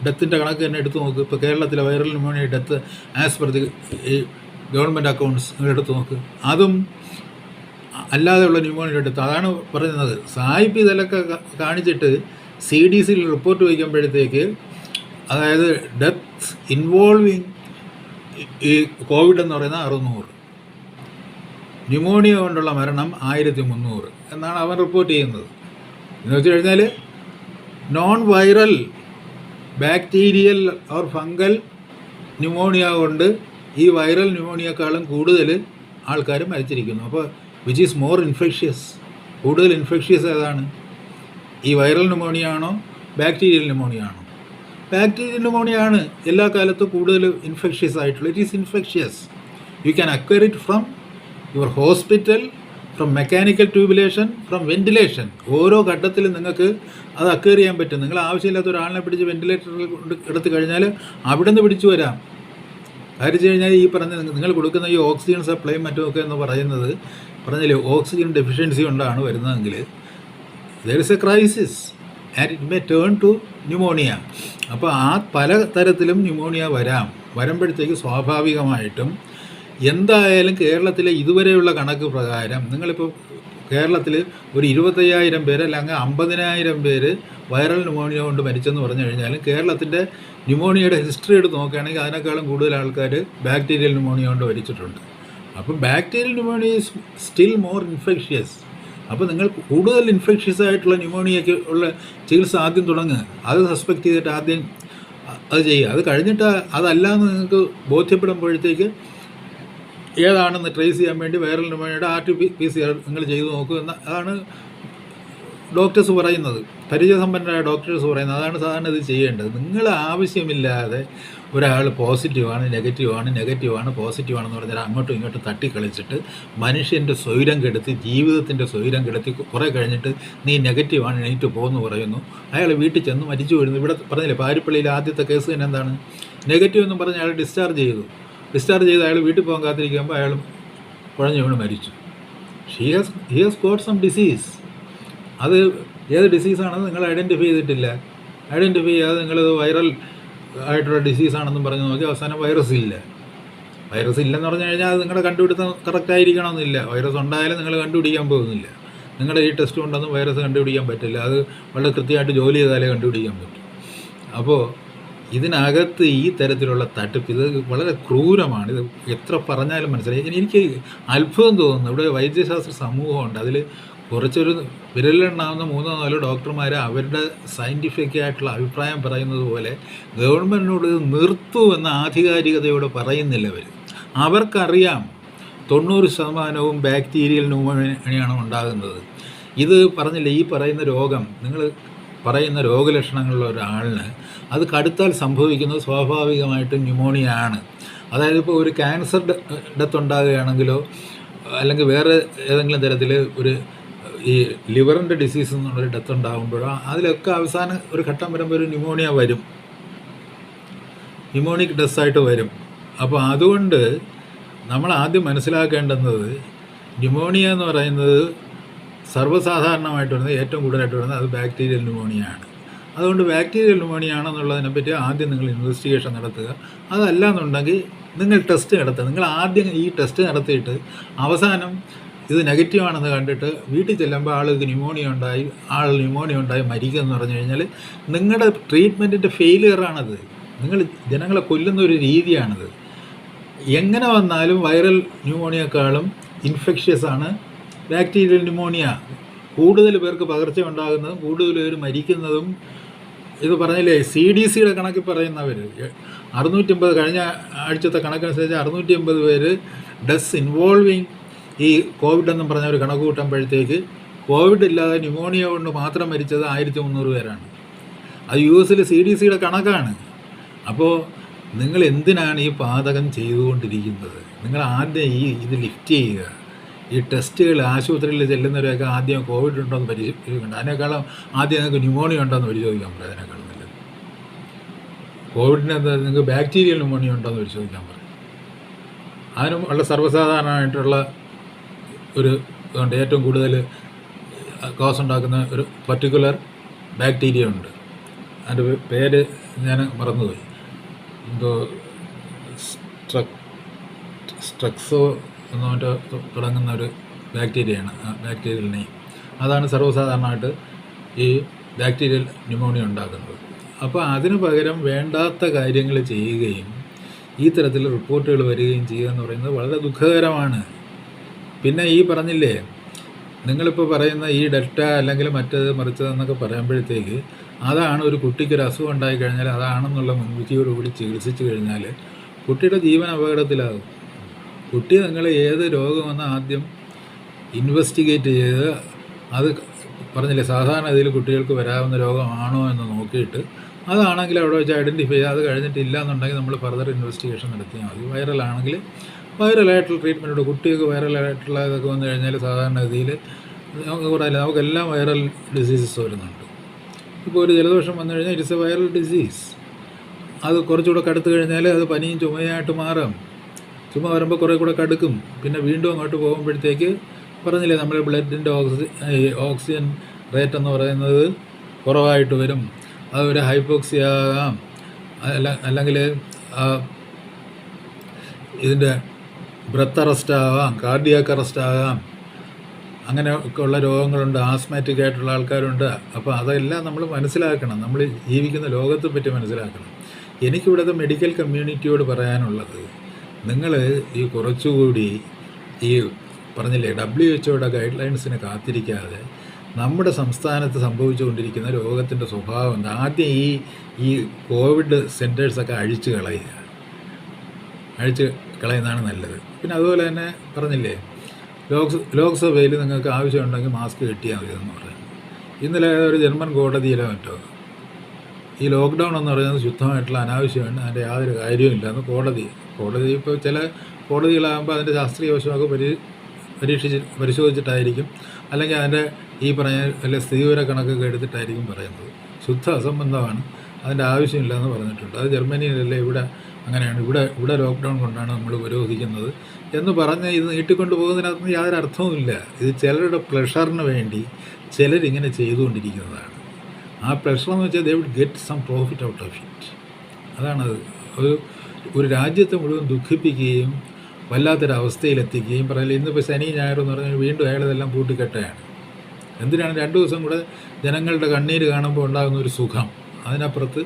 ഡെത്തിൻ്റെ കണക്ക് തന്നെ എടുത്ത് നോക്ക്. ഇപ്പോൾ കേരളത്തിലെ viral pneumonia death as per the ഈ ഗവൺമെൻറ് അക്കൗണ്ട്സ് നിങ്ങൾ എടുത്ത് നോക്ക്. അതും അല്ലാതെയുള്ള ന്യൂമോണിയ ഡെത്ത്, അതാണ് പറയുന്നത്. സായിപ്പ് ഇതിലൊക്കെ കാണിച്ചിട്ട് CDCയിൽ റിപ്പോർട്ട് വയ്ക്കുമ്പോഴത്തേക്ക്, അതായത് ഡെത്ത് ഇൻവോൾവിങ് ഈ കോവിഡ് എന്ന് പറയുന്നത് 600, ന്യൂമോണിയ കൊണ്ടുള്ള മരണം 1300 എന്നാണ് അവൻ റിപ്പോർട്ട് ചെയ്യുന്നത്. എന്ന് വെച്ച് കഴിഞ്ഞാൽ non viral bacterial or fungal pneumonia കൊണ്ട് ഈ വൈറൽ ന്യൂമോണിയക്കാളും കൂടുതൽ ആൾക്കാർ മരിച്ചിരിക്കുന്നു. അപ്പോൾ വിച്ച് ഈസ് മോർ ഇൻഫെക്ഷ്യസ്? കൂടുതൽ ഇൻഫെക്ഷ്യസ് ഏതാണ്? ഈ വൈറൽ ന്യൂമോണിയ ആണോ ബാക്ടീരിയൽ ന്യൂമോണിയ ആണോ? ബാക്ടീരിയൽ ന്യൂമോണിയ ആണ് എല്ലാ കാലത്തും കൂടുതൽ ഇൻഫെക്ഷ്യസ് ആയിട്ടുള്ള. It is infectious. You can acquire it from your hospital, from mechanical tubulation, from ventilation. ഓരോ ഘട്ടത്തിലും നിങ്ങൾക്ക് അത് അക്വയർ ചെയ്യാൻ പറ്റും. നിങ്ങൾ ആവശ്യമില്ലാത്ത ഒരാളിനെ പിടിച്ച് വെന്റിലേറ്ററിൽ എടുത്തു കഴിഞ്ഞാൽ അവിടെ നിന്ന് പിടിച്ചു വരാം. കാര്യം വെച്ച് കഴിഞ്ഞാൽ ഈ പറഞ്ഞ നിങ്ങൾ കൊടുക്കുന്ന ഈ ഓക്സിജൻ സപ്ലൈയും മറ്റുമൊക്കെ എന്ന് പറയുന്നത് പറഞ്ഞില്ലേ ഓക്സിജൻ ഡെഫിഷ്യൻസി കൊണ്ടാണ് വരുന്നതെങ്കിൽ there is a crisis and it may turn to pneumonia. അപ്പോൾ ആ പല തരത്തിലും ന്യൂമോണിയ വരുമ്പോഴത്തേക്ക് സ്വാഭാവികമായിട്ടും എന്തായാലും കേരളത്തിലെ ഇതുവരെയുള്ള കണക്ക് പ്രകാരം നിങ്ങളിപ്പോൾ കേരളത്തിൽ ഒരു 25,000 പേര് അല്ലെങ്കിൽ 50,000 പേര് വൈറൽ ന്യൂമോണിയ കൊണ്ട് മരിച്ചെന്ന് പറഞ്ഞു കഴിഞ്ഞാലും കേരളത്തിൻ്റെ ന്യൂമോണിയയുടെ ഹിസ്റ്ററി എടുത്ത് നോക്കുകയാണെങ്കിൽ അതിനേക്കാളും കൂടുതൽ ആൾക്കാർ ബാക്ടീരിയൽ ന്യൂമോണിയ കൊണ്ട് മരിച്ചിട്ടുണ്ട്. അപ്പം bacterial pneumonia is still more infectious. അപ്പോൾ നിങ്ങൾ കൂടുതൽ ഇൻഫെക്ഷ്യസ് ആയിട്ടുള്ള ന്യൂമോണിയയ്ക്ക് ഉള്ള ചികിത്സ ആദ്യം തുടങ്ങുക. അത് സസ്പെക്റ്റ് ചെയ്തിട്ട് ആദ്യം അത് ചെയ്യുക. അത് കഴിഞ്ഞിട്ട് അതല്ലാന്ന് നിങ്ങൾക്ക് ബോധ്യപ്പെടുമ്പോഴത്തേക്ക് ഏതാണെന്ന് ട്രേസ് ചെയ്യാൻ വേണ്ടി വൈറൽ ന്യൂമോണിയയുടെ RT-PCR നിങ്ങൾ ചെയ്തു നോക്കുക അതാണ് ഡോക്ടേഴ്സ് പറയുന്നത്, പരിചയസമ്പന്നരായ ഡോക്ടേഴ്സ് പറയുന്നത്. അതാണ് സാധാരണ ഇത് ചെയ്യേണ്ടത്. നിങ്ങൾ ആവശ്യമില്ലാതെ ഒരാൾ പോസിറ്റീവാണ് നെഗറ്റീവാണ് പോസിറ്റീവാണെന്ന് പറഞ്ഞാൽ അങ്ങോട്ടും ഇങ്ങോട്ടും തട്ടിക്കളിച്ചിട്ട് മനുഷ്യൻ്റെ സ്വൈരം കെടുത്തി, ജീവിതത്തിൻ്റെ സ്വൈരം കെടുത്തി കുറേ കഴിഞ്ഞിട്ട് നീ നെഗറ്റീവാണ് എണീറ്റ് പോകുന്നു പറയുന്നു. അയാൾ വീട്ടിൽ ചെന്ന് മരിച്ചു വീഴുന്നു. ഇവിടെ പറഞ്ഞില്ലേ പാരിപ്പള്ളിയിലെ ആദ്യത്തെ കേസ് തന്നെ എന്താണ്? നെഗറ്റീവ് എന്നും പറഞ്ഞ് അയാൾ ഡിസ്ചാർജ് ചെയ്ത് അയാൾ വീട്ടിൽ പോകാൻ കാത്തിരിക്കുമ്പോൾ അയാൾ കുഴഞ്ഞു വീണ് മരിച്ചു. He has got some disease. അത് ഏത് ഡിസീസാണെന്ന് നിങ്ങൾ ഐഡൻറ്റിഫൈ ചെയ്തിട്ടില്ല. ഐഡൻറ്റിഫൈ ചെയ്യാതെ നിങ്ങളത് വൈറൽ ആയിട്ടുള്ള ഡിസീസാണെന്നും പറഞ്ഞ് നോക്കി അവസാനം വൈറസ് ഇല്ലെന്ന് പറഞ്ഞു കഴിഞ്ഞാൽ അത് നിങ്ങളുടെ കണ്ടുപിടുത്തം കറക്റ്റായിരിക്കണമെന്നില്ല. വൈറസ് ഉണ്ടായാലും നിങ്ങൾ കണ്ടുപിടിക്കാൻ പോകുന്നില്ല. നിങ്ങളുടെ ഈ ടെസ്റ്റ് കൊണ്ടൊന്നും വൈറസ് കണ്ടുപിടിക്കാൻ പറ്റില്ല. അത് വളരെ കൃത്യമായിട്ട് ജോലി ചെയ്താലേ കണ്ടുപിടിക്കാൻ പറ്റും. അപ്പോൾ ഇതിനകത്ത് ഈ തരത്തിലുള്ള തട്ടിപ്പ് ഇത് വളരെ ക്രൂരമാണ്. ഇത് എത്ര പറഞ്ഞാലും മനസ്സിലായി. എനിക്ക് അത്ഭുതം തോന്നുന്നു. ഇവിടെ വൈദ്യശാസ്ത്ര സമൂഹമുണ്ട്. അതിൽ കുറച്ചൊരു വിരലിലെണ്ണാവുന്ന 3-4 ഡോക്ടർമാർ അവരുടെ സയൻറ്റിഫിക് ആയിട്ടുള്ള അഭിപ്രായം പറയുന്നത് പോലെ ഗവൺമെൻറ്റിനോട് നിർത്തൂ എന്ന ആധികാരികതയോടെ പറയുന്നില്ല. അവർക്കറിയാം 90% ബാക്ടീരിയൽ ന്യൂമോണിയാണ് ഉണ്ടാകുന്നത്. ഇത് പറഞ്ഞില്ല, ഈ പറയുന്ന രോഗം നിങ്ങൾ പറയുന്ന രോഗലക്ഷണങ്ങളുള്ള ഒരാളിന് അത് കടുത്താൽ സംഭവിക്കുന്നത് സ്വാഭാവികമായിട്ടും ന്യൂമോണിയ ആണ്. അതായത് ഇപ്പോൾ ഒരു ക്യാൻസർ ഡെത്ത് ഉണ്ടാകുകയാണെങ്കിലോ അല്ലെങ്കിൽ വേറെ ഏതെങ്കിലും തരത്തിൽ ഒരു ഈ ലിവറിൻ്റെ ഡിസീസ് എന്നുള്ളൊരു ഡെത്ത് ഉണ്ടാകുമ്പോഴോ അതിലൊക്കെ അവസാനം ഒരു ഘട്ടം വരുമ്പോൾ ഒരു ന്യൂമോണിയ വരും, ന്യൂമോണിക് ഡെസ്സായിട്ട് വരും. അപ്പോൾ അതുകൊണ്ട് നമ്മൾ ആദ്യം മനസ്സിലാക്കേണ്ടുന്നത് ന്യൂമോണിയ എന്ന് പറയുന്നത് സർവ്വസാധാരണമായിട്ട് വരുന്നത്, ഏറ്റവും കൂടുതലായിട്ട് വരുന്നത് അത് ബാക്ടീരിയൽ ന്യൂമോണിയ ആണ്. അതുകൊണ്ട് ബാക്ടീരിയൽ ന്യൂമോണിയ ആണെന്നുള്ളതിനെപ്പറ്റി ആദ്യം നിങ്ങൾ ഇൻവെസ്റ്റിഗേഷൻ നടത്തുക. അതല്ല എന്നുണ്ടെങ്കിൽ നിങ്ങൾ ടെസ്റ്റ് നടത്തുക. നിങ്ങൾ ആദ്യം ഈ ടെസ്റ്റ് നടത്തിയിട്ട് അവസാനം ഇത് നെഗറ്റീവ് ആണെന്ന് കണ്ടിട്ട് വീട്ടിൽ ചെല്ലുമ്പോൾ ആൾക്ക് ന്യൂമോണിയ ഉണ്ടായി മരിക്കുമെന്ന് പറഞ്ഞു കഴിഞ്ഞാൽ നിങ്ങളുടെ ട്രീറ്റ്മെൻറ്റിൻ്റെ ഫെയിലിയറാണത്. നിങ്ങൾ ജനങ്ങളെ കൊല്ലുന്ന ഒരു രീതിയാണത്. എങ്ങനെ വന്നാലും വൈറൽ ന്യൂമോണിയേക്കാളും ഇൻഫെക്ഷ്യസ് ആണ് ബാക്ടീരിയൽ ന്യൂമോണിയ. കൂടുതൽ പേർക്ക് പകർച്ച ഉണ്ടാകുന്നതും കൂടുതൽ പേർ മരിക്കുന്നതും ഇത് പറഞ്ഞില്ലേ, CDCയുടെ കണക്കിൽ പറയുന്നവർ 650 കഴിഞ്ഞ ആഴ്ചത്തെ കണക്കനുസരിച്ച് 650 പേര് ഡെസ് ഇൻവോൾവിങ് ഈ കോവിഡ് എന്നും പറഞ്ഞ ഒരു കണക്ക് കൂട്ടുമ്പോഴത്തേക്ക് കോവിഡ് ഇല്ലാതെ ന്യൂമോണിയ കൊണ്ട് മാത്രം മരിച്ചത് 1300 പേരാണ്. അത് US CDCയുടെ കണക്കാണ്. അപ്പോൾ നിങ്ങൾ എന്തിനാണ് ഈ പാതകം ചെയ്തുകൊണ്ടിരിക്കുന്നത്? നിങ്ങൾ ആദ്യം ഇത് ലിഫ്റ്റ് ചെയ്യുക. ഈ ടെസ്റ്റുകൾ ആശുപത്രിയിൽ ചെല്ലുന്നവരെയൊക്കെ ആദ്യം കോവിഡ് ഉണ്ടോ എന്ന് പരിശോധിക്കണ്ട. അതിനേക്കാളും ആദ്യം നിങ്ങൾക്ക് ന്യൂമോണിയ ഉണ്ടോ എന്ന് പരിശോധിക്കാൻ പറയും. അതിനേക്കാളും നല്ലത് കോവിഡിന് എന്താ നിങ്ങൾക്ക് ബാക്ടീരിയൽ ന്യൂമോണിയ ഉണ്ടോ എന്ന് പരിശോധിക്കാൻ പറയും. അതിനും വളരെ സർവ്വസാധാരണമായിട്ടുള്ള ഒരു ഇതുണ്ട്. ഏറ്റവും കൂടുതൽ കോസ് ഉണ്ടാക്കുന്ന ഒരു പർട്ടിക്കുലർ ബാക്ടീരിയ ഉണ്ട്. അതിൻ്റെ പേര് ഞാൻ മറന്നുപോയി. എന്തോ സ്ട്രക്സോ എന്നോ തുടങ്ങുന്ന ഒരു ബാക്ടീരിയയാണ് ആ ബാക്ടീരിയൽ നെയിം. അതാണ് സർവ്വസാധാരണമായിട്ട് ഈ ബാക്ടീരിയൽ ന്യൂമോണിയ ഉണ്ടാക്കുന്നത്. അപ്പോൾ അതിന് പകരം വേണ്ടാത്ത കാര്യങ്ങൾ ചെയ്യുകയും ഈ തരത്തിൽ റിപ്പോർട്ടുകൾ വരികയും ചെയ്യുക എന്ന് പറയുന്നത് വളരെ ദുഃഖകരമാണ്. പിന്നെ ഈ പറഞ്ഞില്ലേ, നിങ്ങളിപ്പോൾ പറയുന്ന ഈ ഡെൽറ്റ അല്ലെങ്കിൽ മറ്റേത് മറിച്ചതെന്നൊക്കെ പറയുമ്പോഴത്തേക്ക് അതാണ് ഒരു കുട്ടിക്കൊരു അസുഖം ഉണ്ടായിക്കഴിഞ്ഞാൽ അതാണെന്നുള്ള മുൻവിധിയോടുകൂടി ചികിത്സിച്ച് കഴിഞ്ഞാൽ കുട്ടിയുടെ ജീവൻ അപകടത്തിലാകും. കുട്ടി നിങ്ങൾ ഏത് രോഗമെന്ന് ആദ്യം ഇൻവെസ്റ്റിഗേറ്റ് ചെയ്ത് അത് പറഞ്ഞില്ലേ സാധാരണ ഇതിൽ കുട്ടികൾക്ക് വരാവുന്ന രോഗമാണോ എന്ന് നോക്കിയിട്ട് അതാണെങ്കിൽ അവിടെ വെച്ച് ഐഡൻറ്റിഫൈ ചെയ്യുക. അത് കഴിഞ്ഞിട്ടില്ല എന്നുണ്ടെങ്കിൽ നമ്മൾ ഫർദർ ഇൻവെസ്റ്റിഗേഷൻ നടത്തിയാൽ മതി. വൈറലാണെങ്കിൽ വൈറലായിട്ടുള്ള ട്രീറ്റ്മെൻറ്റോട് കുട്ടികൾക്ക് വൈറലായിട്ടുള്ള ഇതൊക്കെ വന്നു കഴിഞ്ഞാൽ സാധാരണ ഗതിയിൽ നമുക്കെല്ലാം വൈറൽ ഡിസീസസ് വരുന്നുണ്ട്. ഇപ്പോൾ ഒരു ജലദോഷം വന്നു കഴിഞ്ഞാൽ ഇറ്റ്സ് എ വൈറൽ ഡിസീസ്. അത് കുറച്ചുകൂടെ കടുത്തു കഴിഞ്ഞാൽ അത് പനിയും ചുമയായിട്ട് മാറാം. ചുമ വരുമ്പോൾ കുറേ കൂടെ കടുക്കും. പിന്നെ വീണ്ടും അങ്ങോട്ട് പോകുമ്പോഴത്തേക്ക് പറഞ്ഞില്ലേ നമ്മുടെ ബ്ലഡിൻ്റെ ഓക്സിജൻ റേറ്റ് എന്ന് പറയുന്നത് കുറവായിട്ട് വരും. അതൊരു ഹൈപ്പോക്സിയ ആകാം, അല്ലെങ്കിൽ ഇതിൻ്റെ ബ്രത്ത് അറസ്റ്റ് ആകാം, കാർഡിയാക്ക് അറസ്റ്റ് ആകാം. അങ്ങനെയൊക്കെ ഉള്ള രോഗങ്ങളുണ്ട്. ആസ്മാറ്റിക് ആയിട്ടുള്ള ആൾക്കാരുണ്ട്. അപ്പോൾ അതെല്ലാം നമ്മൾ മനസ്സിലാക്കണം. നമ്മൾ ജീവിക്കുന്ന ലോകത്തെ പറ്റി മനസ്സിലാക്കണം. എനിക്കിവിടുത്തെ മെഡിക്കൽ കമ്മ്യൂണിറ്റിയോട് പറയാനുള്ളത്, നിങ്ങൾ ഈ കുറച്ചുകൂടി ഈ പറഞ്ഞില്ലേ WHO ഗൈഡ് ലൈൻസിന് കാത്തിരിക്കാതെ നമ്മുടെ സംസ്ഥാനത്ത് സംഭവിച്ചുകൊണ്ടിരിക്കുന്ന രോഗത്തിൻ്റെ സ്വഭാവം എന്താ ആദ്യം ഈ കോവിഡ് സെൻറ്റേഴ്സൊക്കെ അഴിച്ചു കളയുന്നതാണ് നല്ലത്. പിന്നെ അതുപോലെ തന്നെ പറഞ്ഞില്ലേ ലോക്സഭയിൽ നിങ്ങൾക്ക് ആവശ്യമുണ്ടെങ്കിൽ മാസ്ക് കിട്ടിയാൽ മതി എന്ന് പറയുന്നത്. ഇന്നലെ ഒരു ജർമ്മൻ കോടതിയിലോ മറ്റോ ഈ ലോക്ക്ഡൗൺ എന്ന് പറയുന്നത് ശുദ്ധമായിട്ടുള്ള അനാവശ്യമാണ്, അതിൻ്റെ യാതൊരു കാര്യവുമില്ല എന്ന് കോടതി ഇപ്പോൾ ചില കോടതികളാകുമ്പോൾ അതിൻ്റെ ശാസ്ത്രീയ വശമൊക്കെ പരിശോധിച്ചിട്ടായിരിക്കും, അല്ലെങ്കിൽ അതിൻ്റെ ഈ പറഞ്ഞ വല്ല സ്ഥിതിവിവര കണക്കൊക്കെ എടുത്തിട്ടായിരിക്കും പറയുന്നത്. ശുദ്ധ അസംബന്ധമാണ്, അതിൻ്റെ ആവശ്യമില്ല എന്ന് പറഞ്ഞിട്ടുണ്ട്. അത് ജർമ്മനിയിലല്ലേ, ഇവിടെ അങ്ങനെയാണ്, ഇവിടെ ലോക്ക്ഡൗൺ കൊണ്ടാണ് നമ്മൾ വിരോധിക്കുന്നത് എന്ന് പറഞ്ഞ് ഇത് നീട്ടിക്കൊണ്ട് പോകുന്നതിനകത്ത് യാതൊരു അർത്ഥവുമില്ല. ഇത് ചിലരുടെ പ്ലഷറിന് വേണ്ടി ചിലരിങ്ങനെ ചെയ്തുകൊണ്ടിരിക്കുന്നതാണ്. ആ പ്ലഷർ എന്ന് വെച്ചാൽ they will get some profit out of it. അതാണത്. ഒരു രാജ്യത്തെ മുഴുവൻ ദുഃഖിപ്പിക്കുകയും വല്ലാത്തൊരവസ്ഥയിലെത്തിക്കുകയും പറയില്ല. ഇന്നിപ്പോൾ ശനി ഞായർ എന്ന് പറഞ്ഞാൽ വീണ്ടും അയാളതെല്ലാം പൂട്ടിക്കെട്ടുകയാണ്. എന്തിനാണ് 2 ദിവസം കൂടെ ജനങ്ങളുടെ കണ്ണീര് കാണുമ്പോൾ ഉണ്ടാകുന്ന ഒരു സുഖം. അതിനപ്പുറത്ത്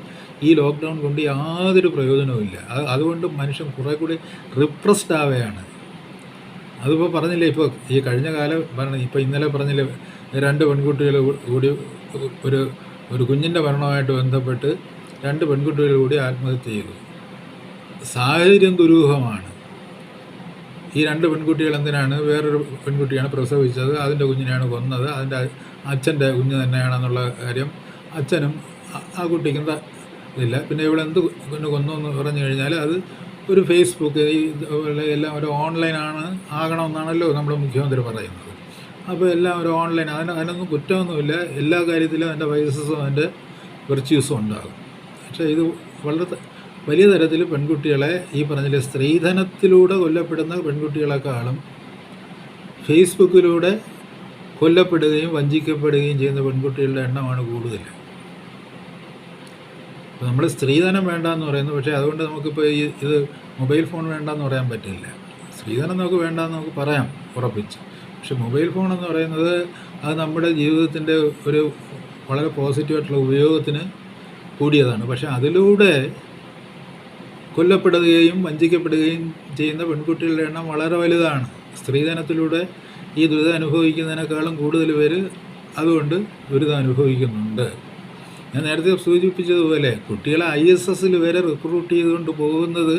ഈ ലോക്ക്ഡൗൺ കൊണ്ട് യാതൊരു പ്രയോജനവുമില്ല. അതുകൊണ്ട് മനുഷ്യൻ കുറേ കൂടി റിപ്രസ്ഡ് ആവുകയാണ്. അതിപ്പോൾ പറഞ്ഞില്ലേ, ഇപ്പോൾ ഈ കഴിഞ്ഞ കാലം ഇപ്പോൾ ഇന്നലെ പറഞ്ഞില്ലേ 2 പെൺകുട്ടികൾ കൂടി ഒരു കുഞ്ഞിൻ്റെ മരണവുമായിട്ട് ബന്ധപ്പെട്ട് 2 പെൺകുട്ടികൾ കൂടി ആത്മഹത്യ ചെയ്തു. സാഹചര്യം ദുരൂഹമാണ്. ഈ 2 പെൺകുട്ടികൾ എന്തിനാണ്, വേറൊരു പെൺകുട്ടിയാണ് പ്രസവിച്ചത്, അതിൻ്റെ കുഞ്ഞിനെയാണ് കൊന്നത്, അതിൻ്റെ അച്ഛൻ്റെ കുഞ്ഞ് തന്നെയാണെന്നുള്ള കാര്യം അച്ഛനും ആ കുട്ടിക്കും ഇതില്ല. പിന്നെ ഇവളെന്ത് കൊന്നു എന്ന് പറഞ്ഞു കഴിഞ്ഞാൽ അത് ഒരു ഫേസ്ബുക്ക് ഇതുപോലെ എല്ലാം ഒരു ഓൺലൈനാണ് ആകണമെന്നാണല്ലോ നമ്മുടെ മുഖ്യമന്ത്രി പറയുന്നത്. അപ്പോൾ എല്ലാം ഒരു ഓൺലൈൻ, അതിനൊന്നും കുറ്റമൊന്നുമില്ല. എല്ലാ കാര്യത്തിലും അതിൻ്റെ വൈസസും അതിൻ്റെ വെർച്യൂസും ഉണ്ടാകും. പക്ഷേ ഇത് വളരെ വലിയ തരത്തിൽ പെൺകുട്ടികളെ ഈ പറഞ്ഞില്ലേ സ്ത്രീധനത്തിലൂടെ കൊല്ലപ്പെടുന്ന പെൺകുട്ടികളെക്കാളും ഫേസ്ബുക്കിലൂടെ കൊല്ലപ്പെടുകയും വഞ്ചിക്കപ്പെടുകയും ചെയ്യുന്ന പെൺകുട്ടികളുടെ എണ്ണമാണ് കൂടുതൽ. അപ്പോൾ നമ്മൾ സ്ത്രീധനം വേണ്ടാന്ന് പറയുന്നു, പക്ഷേ അതുകൊണ്ട് നമുക്കിപ്പോൾ ഇത് മൊബൈൽ ഫോൺ വേണ്ടാന്ന് പറയാൻ പറ്റില്ല. സ്ത്രീധനം നമുക്ക് വേണ്ടാന്ന് നമുക്ക് പറയാം ഉറപ്പിച്ച്. പക്ഷെ മൊബൈൽ ഫോൺ എന്ന് പറയുന്നത് അത് നമ്മുടെ ജീവിതത്തിൻ്റെ ഒരു വളരെ പോസിറ്റീവായിട്ടുള്ള ഉപയോഗത്തിന് കൂടിയതാണ്. പക്ഷെ അതിലൂടെ കൊല്ലപ്പെടുകയും വഞ്ചിക്കപ്പെടുകയും ചെയ്യുന്ന പെൺകുട്ടികളുടെ എണ്ണം വളരെ വലുതാണ്. സ്ത്രീധനത്തിലൂടെ ഈ ദുരിതം അനുഭവിക്കുന്നതിനേക്കാളും കൂടുതൽ പേര് അതുകൊണ്ട് ദുരിതം അനുഭവിക്കുന്നുണ്ട്. ഞാൻ നേരത്തെ സൂചിപ്പിച്ചതുപോലെ കുട്ടികളെ ISSൽ വരെ റിക്രൂട്ട് ചെയ്തുകൊണ്ട് പോകുന്നത്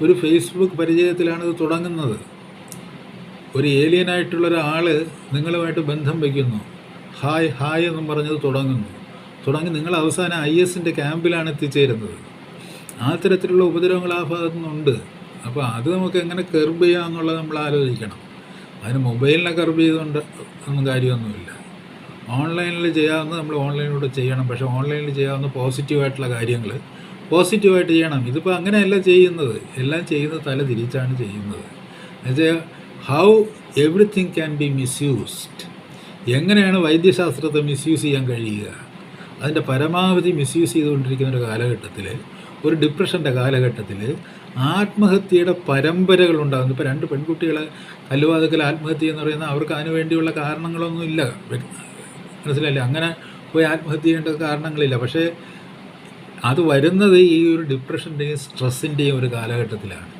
ഒരു ഫേസ്ബുക്ക് പരിചയത്തിലാണ് ഇത് തുടങ്ങുന്നത്. ഒരു ഏലിയനായിട്ടുള്ള ഒരാൾ നിങ്ങളുമായിട്ട് ബന്ധം വയ്ക്കുന്നു, ഹായ് ഹായ് എന്നും പറഞ്ഞത് തുടങ്ങി നിങ്ങൾ അവസാനം ISൻ്റെ ക്യാമ്പിലാണ് എത്തിച്ചേരുന്നത്. ആ തരത്തിലുള്ള ഉപദ്രവങ്ങൾ ആ ഭാഗത്തു നിന്നുണ്ട്. അപ്പോൾ അത് നമുക്ക് എങ്ങനെ കർബ് ചെയ്യാമെന്നുള്ളത് നമ്മൾ ആലോചിക്കണം. അതിന് മൊബൈലിനെ കർബ് ചെയ്തുകൊണ്ട് ഒന്നും കാര്യമൊന്നുമില്ല. ഓൺലൈനിൽ ചെയ്യാവുന്ന നമ്മൾ ഓൺലൈനിലൂടെ ചെയ്യണം. പക്ഷേ ഓൺലൈനിൽ ചെയ്യാവുന്ന പോസിറ്റീവായിട്ടുള്ള കാര്യങ്ങൾ പോസിറ്റീവായിട്ട് ചെയ്യണം. ഇതിപ്പോൾ അങ്ങനെയല്ല ചെയ്യുന്നത്. എല്ലാം ചെയ്യുന്നത് തല തിരിച്ചാണ് ചെയ്യുന്നത്. എന്നുവെച്ചാൽ how everything can be misused. എങ്ങനെയാണ് വൈദ്യശാസ്ത്രത്തെ മിസ്യൂസ് ചെയ്യാൻ കഴിയുക? അതിൻ്റെ പരമാവധി മിസ്യൂസ് ചെയ്തുകൊണ്ടിരിക്കുന്ന ഒരു കാലഘട്ടത്തിൽ, ഒരു ഡിപ്രഷൻ്റെ കാലഘട്ടത്തിൽ ആത്മഹത്യയുടെ പരമ്പരകളുണ്ടാകുന്നു. ഇപ്പോൾ 2 പെൺകുട്ടികൾ കല്ലുവാതുക്കൽ ആത്മഹത്യ എന്ന് പറയുന്നത് അവർക്ക് അതിനു വേണ്ടിയുള്ള കാരണങ്ങളൊന്നുമില്ല, മനസ്സിലായില്ലേ? അങ്ങനെ പോയി ആത്മഹത്യ ചെയ്യേണ്ട കാരണങ്ങളില്ല. പക്ഷേ അത് വരുന്നത് ഈ ഒരു ഡിപ്രഷൻ്റെയും സ്ട്രെസ്സിൻ്റെയും ഒരു കാലഘട്ടത്തിലാണ്.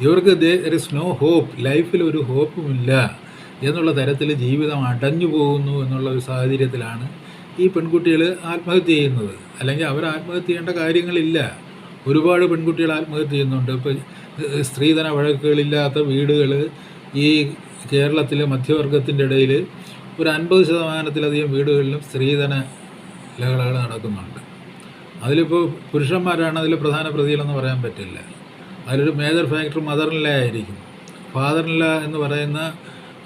ഇവർക്ക് ദെയർ ഇസ് നോ ഹോപ്പ്, ലൈഫിൽ ഒരു ഹോപ്പുമില്ല എന്നുള്ള തരത്തിൽ ജീവിതം അടഞ്ഞു പോകുന്നു എന്നുള്ള ഒരു സാഹചര്യത്തിലാണ് ഈ പെൺകുട്ടികൾ ആത്മഹത്യ ചെയ്യുന്നത്. അല്ലെങ്കിൽ അവർ ആത്മഹത്യ ചെയ്യേണ്ട കാര്യങ്ങളില്ല. ഒരുപാട് പെൺകുട്ടികൾ ആത്മഹത്യ ചെയ്യുന്നുണ്ട്. ഇപ്പോൾ സ്ത്രീധന വഴക്കുകളില്ലാത്ത വീടുകൾ ഈ കേരളത്തിലെ മധ്യവർഗത്തിൻ്റെ ഇടയിൽ ഒരു 50% വീടുകളിലും സ്ത്രീധന ലഹളകൾ നടക്കുന്നുണ്ട്. അതിലിപ്പോൾ പുരുഷന്മാരാണ് അതിൽ പ്രധാന പ്രതികളെന്ന് പറയാൻ പറ്റില്ല. അതിലൊരു major factor mother in law ആയിരിക്കും. ഫാദർ ഇൻ ലോ എന്ന് പറയുന്ന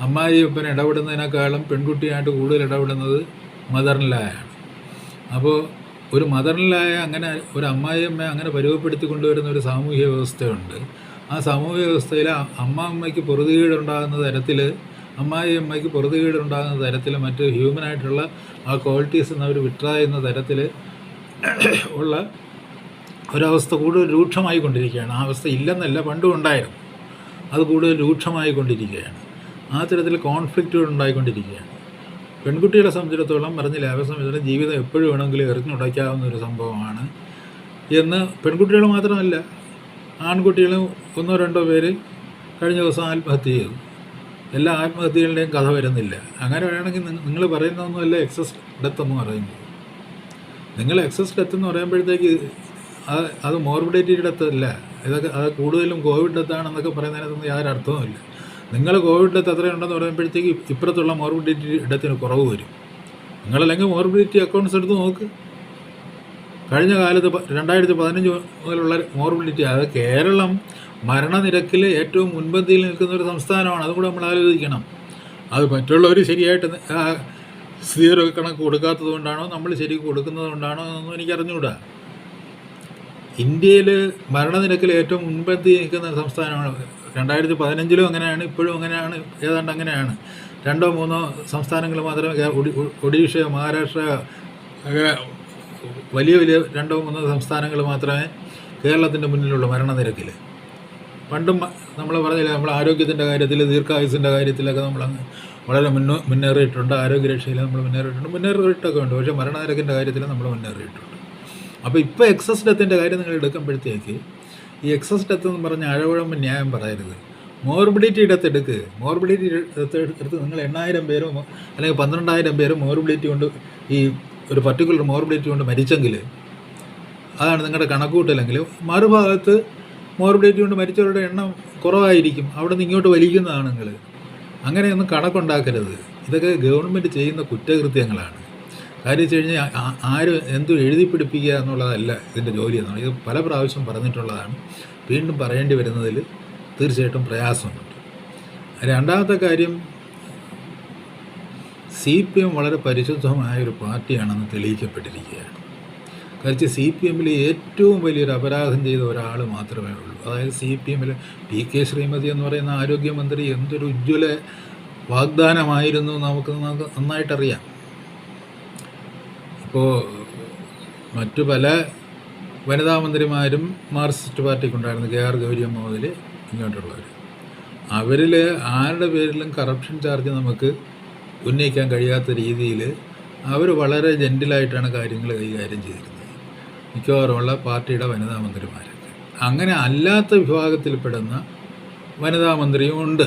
അമ്മായിയപ്പൻ ഇടപെടുന്നതിനേക്കാളും പെൺകുട്ടിയായിട്ട് കൂടുതൽ ഇടപെടുന്നത് മദർ ഇൻ ലോ ആണ്. അപ്പോൾ ഒരു മദർ ഇൻ ലോയെ അങ്ങനെ ഒരു അമ്മായിയമ്മയെ അങ്ങനെ പരുവപ്പെടുത്തി കൊണ്ടുവരുന്ന ഒരു സാമൂഹ്യ വ്യവസ്ഥയുണ്ട്. ആ സാമൂഹ്യ വ്യവസ്ഥയിൽ അമ്മയ്ക്ക് പൊറുതികേടുണ്ടാകുന്ന തരത്തിൽ, അമ്മായിയമ്മയ്ക്ക് പൊറുതികേടുണ്ടാകുന്ന തരത്തിൽ, മറ്റ് ഹ്യൂമനായിട്ടുള്ള ആ ക്വാളിറ്റീസ് അവർ വിട്രായുന്ന തരത്തിൽ ഉള്ള ഒരവസ്ഥ കൂടുതൽ രൂക്ഷമായിക്കൊണ്ടിരിക്കുകയാണ്. ആ അവസ്ഥ ഇല്ലെന്നല്ല, പണ്ടും ഉണ്ടായിരുന്നു. അത് കൂടുതൽ രൂക്ഷമായിക്കൊണ്ടിരിക്കുകയാണ്. ആ തരത്തിൽ കോൺഫ്ലിക്റ്റുകൾ ഉണ്ടായിക്കൊണ്ടിരിക്കുകയാണ്. പെൺകുട്ടികളെ സംബന്ധിച്ചിടത്തോളം പറഞ്ഞില്ല, അവരെ സംബന്ധിച്ചിടത്തോളം ജീവിതം എപ്പോഴും വേണമെങ്കിലും എറിഞ്ഞുടയ്ക്കാവുന്ന ഒരു സംഭവമാണ് എന്ന്. പെൺകുട്ടികൾ മാത്രമല്ല, ആൺകുട്ടികളും 1-2 പേര് കഴിഞ്ഞ ദിവസം ആത്മഹത്യ ചെയ്തു. എല്ലാ ആത്മഹത്യകളുടെയും കഥ വരുന്നില്ല. അങ്ങനെ വേണമെങ്കിൽ നിങ്ങൾ പറയുന്നതൊന്നുമല്ല എക്സസ് ഡെത്ത് എന്ന് പറയുന്നത്. നിങ്ങൾ എക്സസ് ഡെത്ത് എന്ന് പറയുമ്പോഴത്തേക്ക് അത് മോർബിഡിറ്റി ഡെത്ത് അല്ല. അത് കൂടുതലും കോവിഡ് ഡെത്താണെന്നൊക്കെ പറയുന്നതിനകത്തൊന്നും യാതൊരു അർത്ഥവുമില്ല. നിങ്ങൾ കോവിഡ് ഡെത്ത് എത്രയുണ്ടെന്ന് പറയുമ്പോഴത്തേക്ക് ഇപ്പുറത്തുള്ള മോർബിഡിറ്റി ഡെത്തിന് കുറവ് വരും. നിങ്ങളല്ലെങ്കിൽ മോർബിഡിറ്റി അക്കൗണ്ട്സ് എടുത്ത് നോക്ക്. കഴിഞ്ഞ കാലത്ത് 2015 മുതലുള്ള മോർബിഡിറ്റി, അത് കേരളം മരണനിരക്കിൽ ഏറ്റവും മുൻപന്തിയിൽ നിൽക്കുന്ന ഒരു സംസ്ഥാനമാണ്. അതും കൂടെ നമ്മൾ ആലോചിക്കണം. അത് മറ്റുള്ളവർ ശരിയായിട്ട് സീറോ കണക്ക് കൊടുക്കാത്തത് കൊണ്ടാണോ നമ്മൾ ശരിക്കും കൊടുക്കുന്നത് കൊണ്ടാണോ എന്നൊന്നും എനിക്കറിഞ്ഞുകൂടാ. ഇന്ത്യയിൽ മരണനിരക്കിൽ ഏറ്റവും മുൻപന്തി നിൽക്കുന്ന സംസ്ഥാനമാണ്. 2015 അങ്ങനെയാണ്, ഇപ്പോഴും അങ്ങനെയാണ്, ഏതാണ്ട് അങ്ങനെയാണ്. 2-3 സംസ്ഥാനങ്ങൾ മാത്രമേ, ഒഡീഷ, മഹാരാഷ്ട്ര, വലിയ 2-3 സംസ്ഥാനങ്ങൾ മാത്രമേ കേരളത്തിൻ്റെ മുന്നിലുള്ള മരണനിരക്കിൽ. പണ്ടും നമ്മൾ പറഞ്ഞില്ല, നമ്മൾ ആരോഗ്യത്തിൻ്റെ കാര്യത്തിൽ, ദീർഘായുസിൻ്റെ കാര്യത്തിലൊക്കെ നമ്മൾ വളരെ മുന്നേറിയിട്ടുണ്ട്. ആരോഗ്യരക്ഷയിൽ നമ്മൾ മുന്നേറിയിട്ടൊക്കെ ഉണ്ട്. പക്ഷേ മരണനിരക്കിൻ്റെ കാര്യത്തിൽ നമ്മൾ മുന്നേറിയിട്ടുണ്ട്. അപ്പോൾ ഇപ്പോൾ എക്സസ് ഡെത്തിൻ്റെ കാര്യം നിങ്ങൾ എടുക്കുമ്പോഴത്തേക്ക്, ഈ എക്സസ് ഡെത്ത് എന്ന് പറഞ്ഞ അഴകുഴമ്പ് ന്യായം പറയരുത്. മോർബിഡിറ്റി ഡെത്ത് എടുക്ക്. മോർബിഡിറ്റി ഡെത്ത് എടുത്ത് നിങ്ങൾ 8,000 പേരോ അല്ലെങ്കിൽ 12,000 പേരോ മോർബിഡിറ്റി കൊണ്ട്, ഈ ഒരു പർട്ടിക്കുലർ മോർബിഡിറ്റി കൊണ്ട് മരിച്ചെങ്കിൽ അതാണ് നിങ്ങളുടെ കണക്കൂട്ടലെങ്കിൽ, മറുഭാഗത്ത് മോർബിഡിറ്റി കൊണ്ട് മരിച്ചവരുടെ എണ്ണം കുറവായിരിക്കും. അവിടെ നിന്ന് ഇങ്ങോട്ട് വലിക്കുന്നതാണ് നിങ്ങൾ. അങ്ങനെയൊന്നും കണക്കുണ്ടാക്കരുത്. ഇതൊക്കെ ഗവൺമെൻറ് ചെയ്യുന്ന കുറ്റകൃത്യങ്ങളാണ്. കാര്യം വെച്ച് കഴിഞ്ഞാൽ ആരും എന്തും എഴുതി പിടിപ്പിക്കുക എന്നുള്ളതല്ല ഇതിൻ്റെ ജോലി എന്നാണ്. ഇത് പല പ്രാവശ്യം പറഞ്ഞിട്ടുള്ളതാണ്. വീണ്ടും പറയേണ്ടി വരുന്നതിൽ തീർച്ചയായിട്ടും പ്രയാസമുണ്ട്. രണ്ടാമത്തെ കാര്യം, CPM വളരെ പരിശുദ്ധമായൊരു പാർട്ടിയാണെന്ന് തെളിയിക്കപ്പെട്ടിരിക്കുകയാണ്. കാരണം CPMൽ ഏറ്റവും വലിയൊരു അപരാധം ചെയ്ത ഒരാൾ മാത്രമേ ഉള്ളൂ. അതായത് CPMൽ PK ശ്രീമതി എന്ന് പറയുന്ന ആരോഗ്യമന്ത്രി എന്തൊരു ഉജ്ജ്വല വാഗ്ദാനമായിരുന്നു നമുക്ക് നന്നായിട്ടറിയാം. ഇപ്പോൾ മറ്റു പല വനിതാ മന്ത്രിമാരും മാർക്സിസ്റ്റ് പാർട്ടിക്കുണ്ടായിരുന്നു, KR ഗൗരിയമ്മ മുതൽ ഇങ്ങോട്ടുള്ളവർ. അവരിൽ ആരുടെ പേരിലും കറപ്ഷൻ ചാർജ് നമുക്ക് ഉന്നയിക്കാൻ കഴിയാത്ത രീതിയിൽ അവർ വളരെ ജെൻറ്റിലായിട്ടാണ് കാര്യങ്ങൾ കൈകാര്യം ചെയ്തിരുന്നത്, മിക്കവാറുമുള്ള പാർട്ടിയുടെ വനിതാ മന്ത്രിമാരൊക്കെ. അങ്ങനെ അല്ലാത്ത വിഭാഗത്തിൽപ്പെടുന്ന വനിതാ മന്ത്രിയും ഉണ്ട്.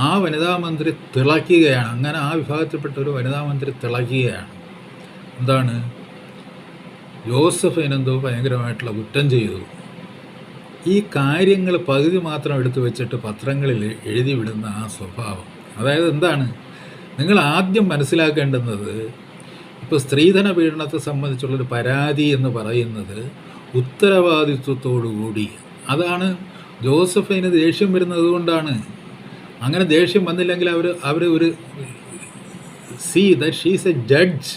ആ വനിതാ മന്ത്രി തിളയ്ക്കുകയാണ്. അങ്ങനെ ആ വിഭാഗത്തിൽപ്പെട്ട ഒരു വനിതാ മന്ത്രി തിളയ്ക്കുകയാണ്. എന്താണ്? ജോസഫൈനെന്തോ ഭയങ്കരമായിട്ടുള്ള കുറ്റം ചെയ്തു. ഈ കാര്യങ്ങൾ പകുതി മാത്രം എടുത്തു വെച്ചിട്ട് പത്രങ്ങളിൽ എഴുതി വിടുന്ന ആ സ്വഭാവം, അതായത് എന്താണ്, നിങ്ങൾ ആദ്യം മനസ്സിലാക്കേണ്ടുന്നത്, ഇപ്പോൾ സ്ത്രീധന പീഡനത്തെ സംബന്ധിച്ചുള്ളൊരു പരാതി എന്ന് പറയുന്നത് ഉത്തരവാദിത്വത്തോടുകൂടി, അതാണ് ജോസഫൈന് ദേഷ്യം വരുന്നത് കൊണ്ടാണ്. അങ്ങനെ ദേഷ്യം വന്നില്ലെങ്കിൽ അവർ ഒരു see that she's a judge,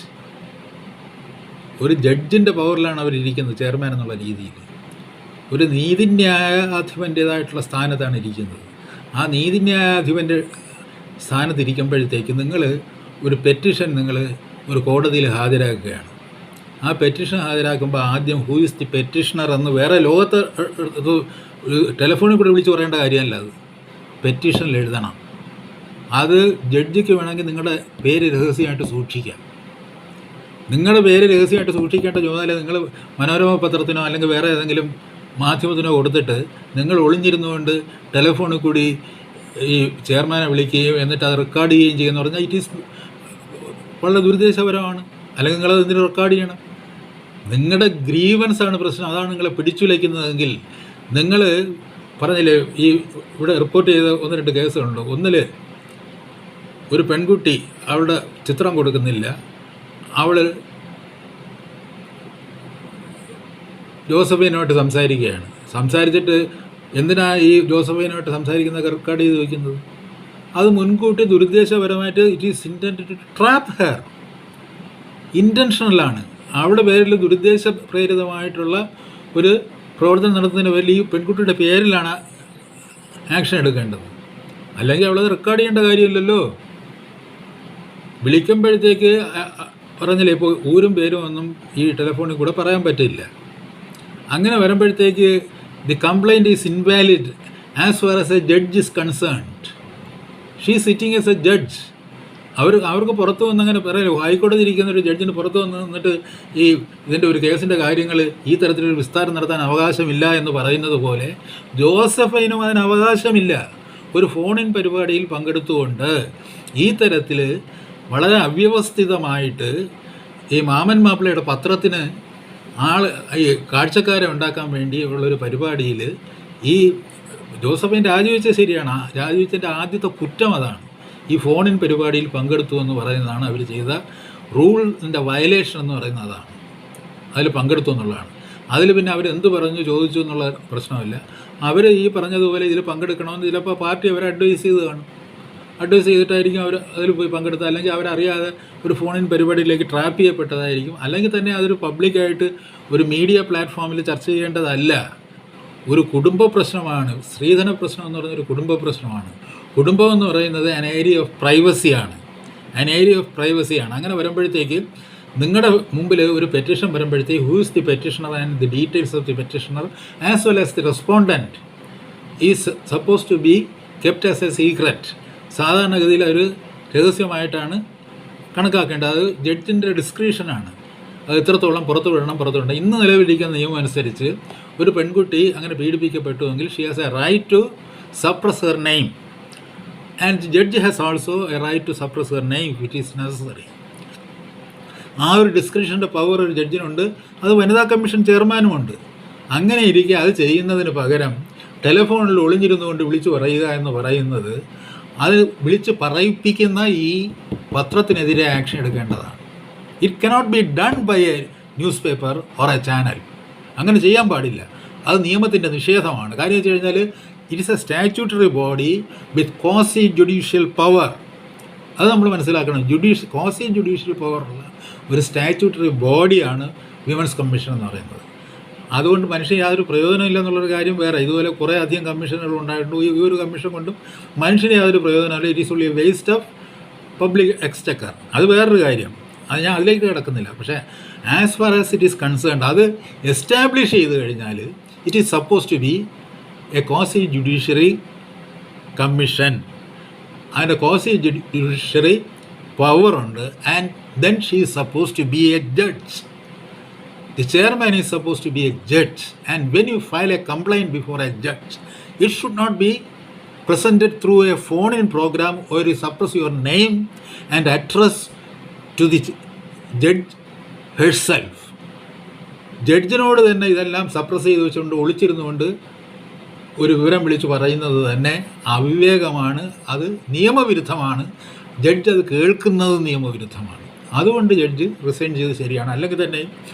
ഒരു ജഡ്ജിൻ്റെ പവറിലാണ് അവരിയ്ക്കുന്നത്, ചെയർമാൻ എന്നുള്ള രീതിയിൽ. ഒരു നീതിന്യായാധിപൻ്റേതായിട്ടുള്ള സ്ഥാനത്താണ് ഇരിക്കുന്നത്. ആ നീതിന്യായാധിപൻ്റെ സ്ഥാനത്തിരിക്കുമ്പോഴത്തേക്ക് നിങ്ങൾ ഒരു പെറ്റീഷൻ നിങ്ങൾ ഒരു കോടതിയിൽ ഹാജരാക്കുകയാണ്. ആ പെറ്റീഷൻ ഹാജരാക്കുമ്പോൾ ആദ്യം ഹൂ ഇസ് ദി പെറ്റീഷണർ എന്ന് വേറെ ലോകത്ത് ടെലിഫോണിൽ കൂടെ വിളിച്ച് പറയേണ്ട കാര്യമല്ല, അത് പെറ്റീഷനിൽ എഴുതണം. അത് ജഡ്ജിക്ക് വേണമെങ്കിൽ നിങ്ങളുടെ പേര് രഹസ്യമായിട്ട് സൂക്ഷിക്കാം. നിങ്ങളുടെ പേര് രഹസ്യമായിട്ട് സൂക്ഷിക്കേണ്ട ചുമതല നിങ്ങൾ മനോരമ പത്രത്തിനോ അല്ലെങ്കിൽ വേറെ ഏതെങ്കിലും മാധ്യമത്തിനോ കൊടുത്തിട്ട് നിങ്ങൾ ഒളിഞ്ഞിരുന്നുകൊണ്ട് ടെലിഫോണിൽ കൂടി ഈ ചെയർമാനെ വിളിക്കുകയും എന്നിട്ട് അത് റെക്കോർഡ് ചെയ്യുകയും ചെയ്യുമെന്ന് പറഞ്ഞാൽ ഇറ്റ് ഈസ് വളരെ ദുരുദ്ദേശപരമാണ്. അല്ലെങ്കിൽ നിങ്ങളത് എന്തിനു റെക്കോർഡ് ചെയ്യണം? നിങ്ങളുടെ ഗ്രീവൻസാണ് പ്രശ്നം, അതാണ് നിങ്ങളെ പിടിച്ചുലയ്ക്കുന്നതെങ്കിൽ. നിങ്ങൾ പറഞ്ഞില്ലേ, ഈ ഇവിടെ റിപ്പോർട്ട് ചെയ്ത 1-2 കേസുകളുണ്ട്. ഒന്നിൽ ഒരു പെൺകുട്ടി അവളുടെ ചിത്രം കൊടുക്കുന്നില്ല, അവൾ ജോസഫൈനുമായിട്ട് സംസാരിച്ചിട്ട് എന്തിനാ ഈ ജോസഫൈനുമായിട്ട് സംസാരിക്കുന്നതൊക്കെ റെക്കോർഡ് ചെയ്ത് വയ്ക്കുന്നത്? അത് മുൻകൂട്ടി ദുരുദ്ദേശപരമായിട്ട് it is intended to trap her, ഇൻറ്റൻഷണലാണ്. അവളുടെ പേരിൽ ദുരുദ്ദേശ പ്രേരിതമായിട്ടുള്ള ഒരു പ്രവർത്തനം നടത്തുന്നതിന് പേരിൽ ഈ പെൺകുട്ടിയുടെ പേരിലാണ് ആക്ഷൻ എടുക്കേണ്ടത്. അല്ലെങ്കിൽ അവളത് റെക്കോർഡ് ചെയ്യേണ്ട കാര്യമില്ലല്ലോ. വിളിക്കുമ്പോഴത്തേക്ക് പറഞ്ഞില്ലേ, ഇപ്പോൾ ഊരും പേരും ഒന്നും ഈ ടെലിഫോണിൽ കൂടെ പറയാൻ പറ്റില്ല. അങ്ങനെ വരുമ്പോഴത്തേക്ക് the complaint is invalid as far as A judge is concerned. She sitting as A judge. അവർക്ക് പുറത്ത് വന്ന് അങ്ങനെ പറയാമല്ലോ, ഹൈക്കോടതി ഇരിക്കുന്ന ഒരു ജഡ്ജിന് പുറത്ത് വന്ന് നിന്നിട്ട് ഈ ഇതിൻ്റെ ഒരു കേസിൻ്റെ കാര്യങ്ങൾ ഈ തരത്തിലൊരു വിസ്താരം നടത്താൻ അവകാശമില്ല എന്ന് പറയുന്നത് പോലെ ജോസഫൈനും അതിന് അവകാശമില്ല. ഒരു ഫോണിൻ പരിപാടിയിൽ പങ്കെടുത്തുകൊണ്ട് ഈ തരത്തിൽ വളരെ അവ്യവസ്ഥിതമായിട്ട് ഈ മാമൻ മാപ്പിളയുടെ പത്രത്തിന് ഈ കാഴ്ചക്കാരെ ഉണ്ടാക്കാൻ വേണ്ടി ഉള്ളൊരു പരിപാടിയിൽ ഈ ജോസഫൈൻ രാജിവെച്ചത് ശരിയാണ്. രാജിവെച്ചതിൻ്റെ ആദ്യത്തെ കുറ്റം അതാണ്. ഈ ഫോണിൻ പരിപാടിയിൽ പങ്കെടുത്തു എന്ന് പറയുന്നതാണ് അവർ ചെയ്ത റൂളിൻ്റെ വയലേഷൻ എന്ന് പറയുന്നത് അതാണ്. അതിൽ പങ്കെടുത്തു എന്നുള്ളതാണ്. അതിൽ പിന്നെ അവരെന്ത് പറഞ്ഞു ചോദിച്ചു എന്നുള്ള പ്രശ്നമില്ല. അവർ ഈ പറഞ്ഞതുപോലെ ഇതിൽ പങ്കെടുക്കണമെന്ന് ചിലപ്പോൾ പാർട്ടി അവരെ അഡ്വൈസ് ചെയ്ത് കാണും. അഡ്വൈസ് ചെയ്തിട്ടായിരിക്കും അവർ അതിൽ പോയി പങ്കെടുത്തത്. അല്ലെങ്കിൽ അവരറിയാതെ ഒരു ഫോണിൻ പരിപാടിയിലേക്ക് ട്രാപ്പ് ചെയ്യപ്പെട്ടതായിരിക്കും. അല്ലെങ്കിൽ തന്നെ അതൊരു പബ്ലിക്കായിട്ട് ഒരു മീഡിയ പ്ലാറ്റ്ഫോമിൽ ചർച്ച ചെയ്യേണ്ടതല്ല. ഒരു കുടുംബ പ്രശ്നമാണ്. സ്ത്രീധന പ്രശ്നം എന്ന് പറയുന്നൊരു കുടുംബ പ്രശ്നമാണ്. കുടുംബം എന്ന് പറയുന്നത് an area of privacy-ആണ്. അങ്ങനെ വരുമ്പോഴത്തേക്ക് നിങ്ങളുടെ മുമ്പിൽ ഒരു പെറ്റീഷൻ വരുമ്പോഴത്തേക്ക് who is the petitioner and the details of the petitioner as well as the respondent is suppose to be kept as a secret. സാധാരണഗതിയിൽ ഒരു രഹസ്യമായിട്ടാണ് കണക്കാക്കേണ്ടത്. അത് ജഡ്ജിൻ്റെ ഡിസ്ക്രിഷനാണ്. അത് എത്രത്തോളം പുറത്തു വിടണം. ഇന്ന് നിലവിലിരിക്കുന്ന നിയമം അനുസരിച്ച് ഒരു പെൺകുട്ടി അങ്ങനെ പീഡിപ്പിക്കപ്പെട്ടുവെങ്കിൽ she has a right to suppress her name and judge has also a right to suppress her name which is necessary. ആ ഒരു ഡിസ്ക്രിഷൻ്റെ പവർ ഒരു ജഡ്ജിനുണ്ട്. അത് വനിതാ കമ്മീഷൻ ചെയർമാനുമുണ്ട്. അങ്ങനെ ഇരിക്കെ അത് ചെയ്യുന്നതിന് പകരം ടെലിഫോണിൽ ഒളിഞ്ഞിരുന്നുകൊണ്ട് വിളിച്ചു പറയുക എന്ന് പറയുന്നത്, അത് വിളിച്ച് പറയിപ്പിക്കുന്ന ഈ പത്രത്തിനെതിരെ ആക്ഷൻ എടുക്കേണ്ടതാണ്. It cannot be done by a newspaper or a channel. അങ്ങനെ ചെയ്യാൻ പാടില്ല. അത് നിയമത്തിൻ്റെ നിഷേധമാണ്. കാര്യം വെച്ച് കഴിഞ്ഞാൽ it is a statutory body with quasi judicial power. അത് നമ്മൾ മനസ്സിലാക്കണം. ക്വാസി ജുഡീഷ്യൽ പവറുള്ള ഒരു സ്റ്റാറ്റ്യൂട്ടറി ബോഡിയാണ് വിമൻസ് കമ്മീഷൻ എന്ന് പറയുന്നത്. അതുകൊണ്ട് മനുഷ്യന് യാതൊരു പ്രയോജനമില്ല എന്നുള്ളൊരു കാര്യം വേറെ. ഇതുപോലെ കുറേ അധികം കമ്മീഷനുകൾ ഉണ്ടായിട്ടുണ്ട്. ഈ ഒരു കമ്മീഷൻ കൊണ്ടും മനുഷ്യന് യാതൊരു പ്രയോജനമില്ല. It is only a waste of public exchequer. അത് വേറൊരു കാര്യം. അത് ഞാൻ അതിലേക്ക് കിടക്കുന്നില്ല. പക്ഷേ as far as it is concerned, അത് എസ്റ്റാബ്ലിഷ് ചെയ്ത് കഴിഞ്ഞാൽ it is suppose to be a quasi judiciary commission. അതിൻ്റെ ക്വാസി ജുഡീഷ്യറി പവറുണ്ട്. And then she is suppose to be a judge. The chairman is supposed to be a judge, and when you file a complaint before a judge, it should not be presented through a phone-in program or you suppress your name and address to the judge herself. ജഡ്ജിനോട് തന്നെ ഇതെല്ലാം suppress ചെയ്ത് വെച്ചുകൊണ്ട് ഒളിച്ചിരുന്നുകൊണ്ട് ഒരു വിവരം വിളിച്ച് പറയുന്നത് തന്നെ അവിവേകമാണ്. അത് നിയമവിരുദ്ധമാണ്. ജഡ്ജ് അത് കേൾക്കുന്നത് നിയമവിരുദ്ധമാണ്. അതുകൊണ്ട് ജഡ്ജ് റിസൈൻ ചെയ്ത് ശരിയാണ്. അല്ലെങ്കിൽ തന്നെ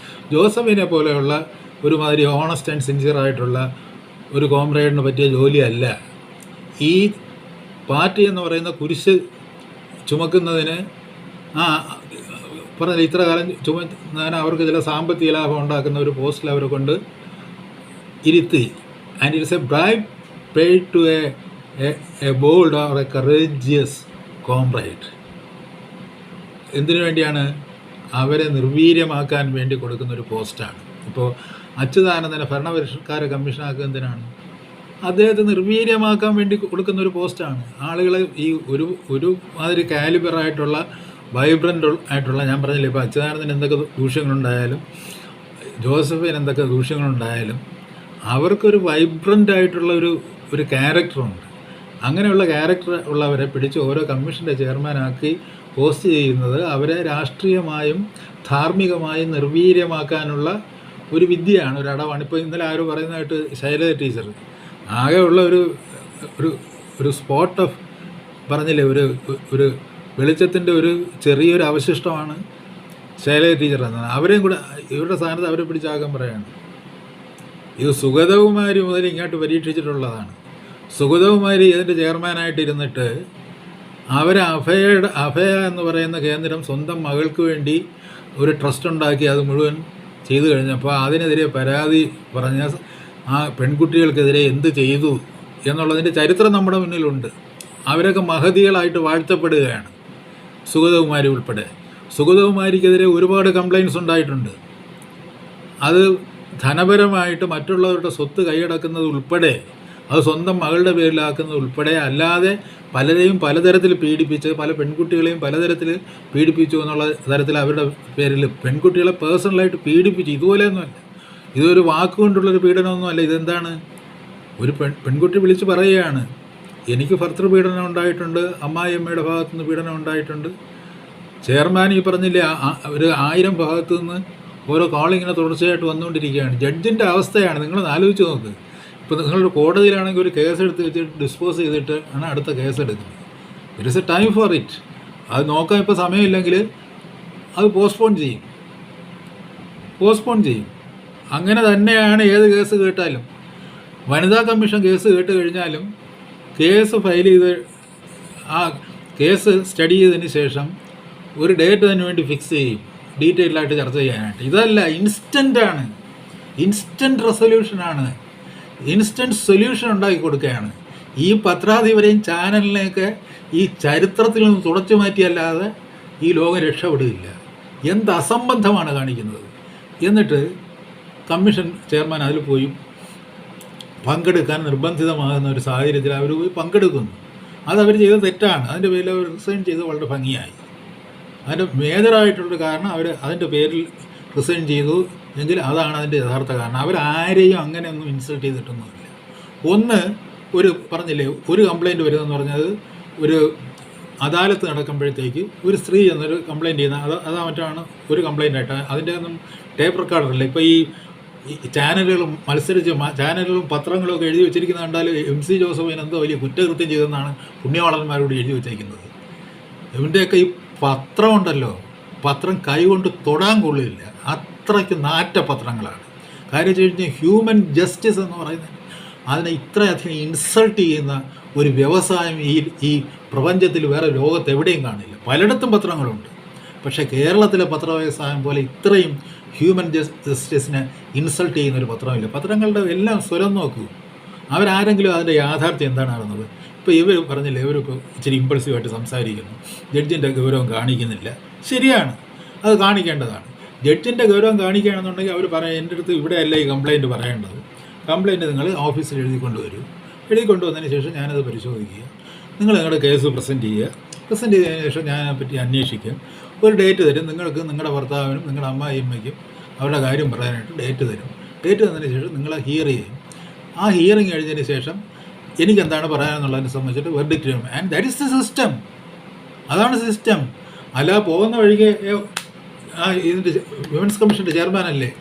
ജോസഫിനെ പോലെയുള്ള ഒരുമാതിരി ഓണസ്റ്റ് ആൻഡ് സിൻസിയർ ആയിട്ടുള്ള ഒരു കോമ്രേഡിന് പറ്റിയ ജോലിയല്ല ഈ പാർട്ടി എന്ന് പറയുന്ന കുരിശ് ചുമക്കുന്നതിന്. പറഞ്ഞില്ല, ഇത്ര കാലം ചുമന്നതിന് അവർക്ക് ചില സാമ്പത്തിക ലാഭം ഉണ്ടാക്കുന്ന ഒരു പോസ്റ്റിൽ അവരെ കൊണ്ട് ഇരുത്തി. And it's a bribe paid to a bold or a courageous comrade. എന്തിനു വേണ്ടിയാണ്? അവരെ നിർവീര്യമാക്കാൻ വേണ്ടി കൊടുക്കുന്നൊരു പോസ്റ്റാണ്. ഇപ്പോൾ അച്യുതാനന്ദനെ ഭരണപരിഷ്കാര കമ്മീഷനാക്കുക എന്തിനാണ്? അദ്ദേഹത്തെ നിർവീര്യമാക്കാൻ വേണ്ടി കൊടുക്കുന്നൊരു പോസ്റ്റാണ്. ആളുകളെ ഈ ഒരു മാതിരി കാലിബറായിട്ടുള്ള വൈബ്രൻ്റ് ആയിട്ടുള്ള, ഞാൻ പറഞ്ഞില്ലേ, ഇപ്പോൾ അച്യുതാനന്ദന് എന്തൊക്കെ ദൂഷ്യങ്ങളുണ്ടായാലും ജോസഫിന് എന്തൊക്കെ ദൂഷ്യങ്ങളുണ്ടായാലും അവർക്കൊരു വൈബ്രൻ്റ് ആയിട്ടുള്ള ഒരു ക്യാരക്ടറുണ്ട്. അങ്ങനെയുള്ള ക്യാരക്ടർ ഉള്ളവരെ പിടിച്ച് ഓരോ കമ്മീഷൻ്റെ ചെയർമാനാക്കി പോസ്റ്റ് ചെയ്യുന്നത് അവരെ രാഷ്ട്രീയമായും ധാർമ്മികമായും നിർവീര്യമാക്കാനുള്ള ഒരു വിദ്യയാണ്, ഒരു അടവാണ്. ഇപ്പോൾ ഇന്നലെ ആരും പറയുന്നതായിട്ട് ശൈലജ ടീച്ചർ ആകെ ഉള്ള ഒരു സ്പോട്ട് ഓഫ്, പറഞ്ഞില്ലേ, ഒരു വെളിച്ചത്തിൻ്റെ ഒരു ചെറിയൊരു അവശിഷ്ടമാണ് ശൈലജ ടീച്ചർ എന്നാണ്. അവരെയും കൂടെ ഇവരുടെ സ്ഥാനത്ത് അവരെ പിടിച്ചാക്കാൻ പറയാണ്. ഇത് സുഗതകുമാരി മുതൽ ഇങ്ങോട്ട് പരീക്ഷിച്ചിട്ടുള്ളതാണ്. സുഗതകുമാരി ഇതിൻ്റെ ചെയർമാനായിട്ടിരുന്നിട്ട് അവർ അഭയ എന്ന് പറയുന്ന കേന്ദ്രം സ്വന്തം മകൾക്ക് വേണ്ടി ഒരു ട്രസ്റ്റ് ഉണ്ടാക്കി അത് മുഴുവൻ ചെയ്തു കഴിഞ്ഞപ്പോൾ അതിനെതിരെ പരാതി പറഞ്ഞ ആ പെൺകുട്ടികൾക്കെതിരെ എന്ത് ചെയ്തു എന്നുള്ളതിൻ്റെ ചരിത്രം നമ്മുടെ മുന്നിലുണ്ട്. അവരൊക്കെ മഹതികളായിട്ട് വാഴ്ത്തപ്പെടുകയാണ്, സുഗതകുമാരി ഉൾപ്പെടെ. സുഗതകുമാരിക്കെതിരെ ഒരുപാട് കംപ്ലയിൻറ്റ്സ് ഉണ്ടായിട്ടുണ്ട്. അത് ധനപരമായിട്ട് മറ്റുള്ളവരുടെ സ്വത്ത് കൈയടക്കുന്നത് ഉൾപ്പെടെ, അത് സ്വന്തം മകളുടെ പേരിലാക്കുന്നത് ഉൾപ്പെടെ, അല്ലാതെ പലരെയും പലതരത്തിൽ പീഡിപ്പിച്ച്, പല പെൺകുട്ടികളെയും പലതരത്തിൽ പീഡിപ്പിച്ചു എന്നുള്ള തരത്തിൽ അവരുടെ പേരിൽ പെൺകുട്ടികളെ പേഴ്സണലായിട്ട് പീഡിപ്പിച്ചു. ഇതുപോലെയൊന്നുമല്ല, ഇതൊരു വാക്കുകൊണ്ടുള്ളൊരു പീഡനമൊന്നുമല്ല. ഇതെന്താണ്? ഒരു പെൺകുട്ടി വിളിച്ച് പറയുകയാണ്, എനിക്ക് ഭർത്തൃപീഡനം ഉണ്ടായിട്ടുണ്ട്, അമ്മായിയമ്മയുടെ ഭാഗത്തുനിന്ന് പീഡനം ഉണ്ടായിട്ടുണ്ട്. ചെയർമാൻ ഈ പറഞ്ഞില്ലേ, ഒരു 1000 ഭാഗത്തു നിന്ന് ഓരോ കോളിങ്ങനെ തുടർച്ചയായിട്ട് വന്നുകൊണ്ടിരിക്കുകയാണ്. ജഡ്ജിൻ്റെ അവസ്ഥയാണ് നിങ്ങളൊന്ന് ആലോചിച്ച് നോക്ക്. ഇപ്പോൾ നിങ്ങളുടെ കോടതിയിലാണെങ്കിൽ ഒരു കേസ് എടുത്ത് വെച്ചിട്ട് ഡിസ്പോസ് ചെയ്തിട്ട് ആണ് അടുത്ത കേസ് എടുക്കുന്നത്. It is A time for it. അത് നോക്കാൻ ഇപ്പോൾ സമയമില്ലെങ്കിൽ അത് പോസ്റ്റ്പോൺ ചെയ്യും. അങ്ങനെ തന്നെയാണ് ഏത് കേസ് കേട്ടാലും. വനിതാ കമ്മീഷൻ കേസ് കേട്ട് കഴിഞ്ഞാലും കേസ് ഫയൽ ചെയ്ത് ആ കേസ് സ്റ്റഡി ചെയ്തതിന് ശേഷം ഒരു ഡേറ്റ് അതിന് വേണ്ടി ഫിക്സ് ചെയ്യും, ഡീറ്റെയിൽഡായിട്ട് ചർച്ച ചെയ്യാനായിട്ട്. ഇതല്ല, ഇൻസ്റ്റൻ്റാണ്, ഇൻസ്റ്റൻറ്റ് റെസൊല്യൂഷനാണ്, ഇൻസ്റ്റൻറ്റ് സൊല്യൂഷൻ ഉണ്ടാക്കി കൊടുക്കുകയാണ്. ഈ പത്രാധിപരെയും ചാനലിനെയൊക്കെ ഈ ചരിത്രത്തിൽ നിന്ന് തുടച്ചു മാറ്റിയല്ലാതെ ഈ ലോകം രക്ഷപ്പെടുകയില്ല. എന്ത് അസംബന്ധമാണ് കാണിക്കുന്നത്. എന്നിട്ട് കമ്മീഷൻ ചെയർമാൻ അതിൽ പോയി പങ്കെടുക്കാൻ നിർബന്ധിതമാകുന്ന ഒരു സാഹചര്യത്തിൽ അവർ പോയി പങ്കെടുക്കുന്നു. അതവർ ചെയ്ത തെറ്റാണ്. അതിൻ്റെ പേരിൽ അവർ റിസൈൻ ചെയ്ത് വളരെ ഭംഗിയായി. അതിൻ്റെ മേജറായിട്ടുള്ളൊരു കാരണം അവർ അതിൻ്റെ പേരിൽ റിസൈൻ ചെയ്തു എങ്കിൽ അതാണ് അതിൻ്റെ യഥാർത്ഥ കാരണം. അവരാരെയും അങ്ങനെയൊന്നും ഇൻസൾട്ട് ചെയ്തിട്ടൊന്നുമില്ല. ഒന്ന്, പറഞ്ഞില്ലേ, ഒരു കംപ്ലയിൻറ്റ് വരുന്നതെന്ന് പറഞ്ഞത് ഒരു അദാലത്ത് നടക്കുമ്പോഴത്തേക്ക് ഒരു സ്ത്രീ എന്നൊരു കംപ്ലയിൻറ്റ് ചെയ്യുന്ന അതാ മറ്റാണ് ഒരു കംപ്ലയിൻ്റായിട്ട്. അതിൻ്റെ ഒന്നും ടേപ്പ് റെക്കോർഡറില്ല. ഇപ്പോൾ ഈ ചാനലുകളും ചാനലുകളും പത്രങ്ങളും ഒക്കെ എഴുതി വെച്ചിരിക്കുന്നത് കണ്ടാൽ MC ജോസഫിന് എന്തോ വലിയ കുറ്റകൃത്യം ചെയ്തെന്നാണ് പുണ്യവാളന്മാരോട് എഴുതി വെച്ചിരിക്കുന്നത്. ഇവൻ്റെയൊക്കെ ഈ പത്രമുണ്ടല്ലോ, പത്രം കൈകൊണ്ട് തൊടാൻ കൊള്ളില്ല, അത്രയ്ക്ക് നാറ്റ പത്രങ്ങളാണ്. കാര്യം വെച്ച് കഴിഞ്ഞാൽ ഹ്യൂമൻ ജസ്റ്റിസ് എന്ന് പറയുന്നത് അതിനെ ഇത്രയധികം ഇൻസൾട്ട് ചെയ്യുന്ന ഒരു വ്യവസായം ഈ പ്രപഞ്ചത്തിൽ വേറെ ലോകത്ത് എവിടെയും കാണില്ല. പലയിടത്തും പത്രങ്ങളുണ്ട്, പക്ഷേ കേരളത്തിലെ പത്രവ്യവസായം പോലെ ഇത്രയും ഹ്യൂമൻ ജസ്റ്റിസിനെ ഇൻസൾട്ട് ചെയ്യുന്നൊരു പത്രമില്ല. പത്രങ്ങളുടെ എല്ലാം സ്വരം നോക്കൂ, അവരാരെങ്കിലും അതിൻ്റെ യാഥാർത്ഥ്യം എന്താണ് അറിയുന്നത്? ഇപ്പോൾ ഇവർ പറഞ്ഞില്ലേ, ഇവരിപ്പോൾ ഇച്ചിരി ഇമ്പൾസീവായിട്ട് സംസാരിക്കുന്നു, ജഡ്ജിൻ്റെ ഗൗരവം കാണിക്കുന്നില്ല. ശരിയാണ്, അത് കാണിക്കേണ്ടതാണ്. ജഡ്ജിൻ്റെ ഗൗരവം കാണിക്കുകയാണെന്നുണ്ടെങ്കിൽ അവർ പറയാം, എൻ്റെ അടുത്ത് ഇവിടെയല്ല ഈ കംപ്ലയിൻറ്റ് പറയേണ്ടത്, കംപ്ലയിൻറ്റ് നിങ്ങൾ ഓഫീസിൽ എഴുതിക്കൊണ്ടുവരൂ, എഴുതിക്കൊണ്ടുവന്നതിന് ശേഷം ഞാനത് പരിശോധിക്കുക, നിങ്ങൾ നിങ്ങളുടെ കേസ് പ്രസൻറ്റ് ചെയ്യുക, പ്രസൻറ്റ് ചെയ്തതിന് ശേഷം ഞാൻ അതിനെപ്പറ്റി അന്വേഷിക്കും, ഒരു ഡേറ്റ് തരും നിങ്ങൾക്ക്, നിങ്ങളുടെ ഭർത്താവിനും നിങ്ങളുടെ അമ്മായിയമ്മയ്ക്കും അവരുടെ കാര്യം പറയാനായിട്ട് ഡേറ്റ് തരും. ഡേറ്റ് തന്നതിന് ശേഷം നിങ്ങളെ ഹിയർ ചെയ്യും. ആ ഹിയറിങ് കഴിഞ്ഞതിന് ശേഷം എനിക്കെന്താണ് പറയാനെന്നുള്ളതിനെ സംബന്ധിച്ചിട്ട് വെർഡിക്റ്റ് ചെയ്യും. And that is the system. അതാണ് സിസ്റ്റം. അല്ല പോകുന്ന വഴിക്ക് ഇതിൻ്റെ വിമൻസ് കമ്മീഷൻ്റെ ചെയർമാനല്ലേ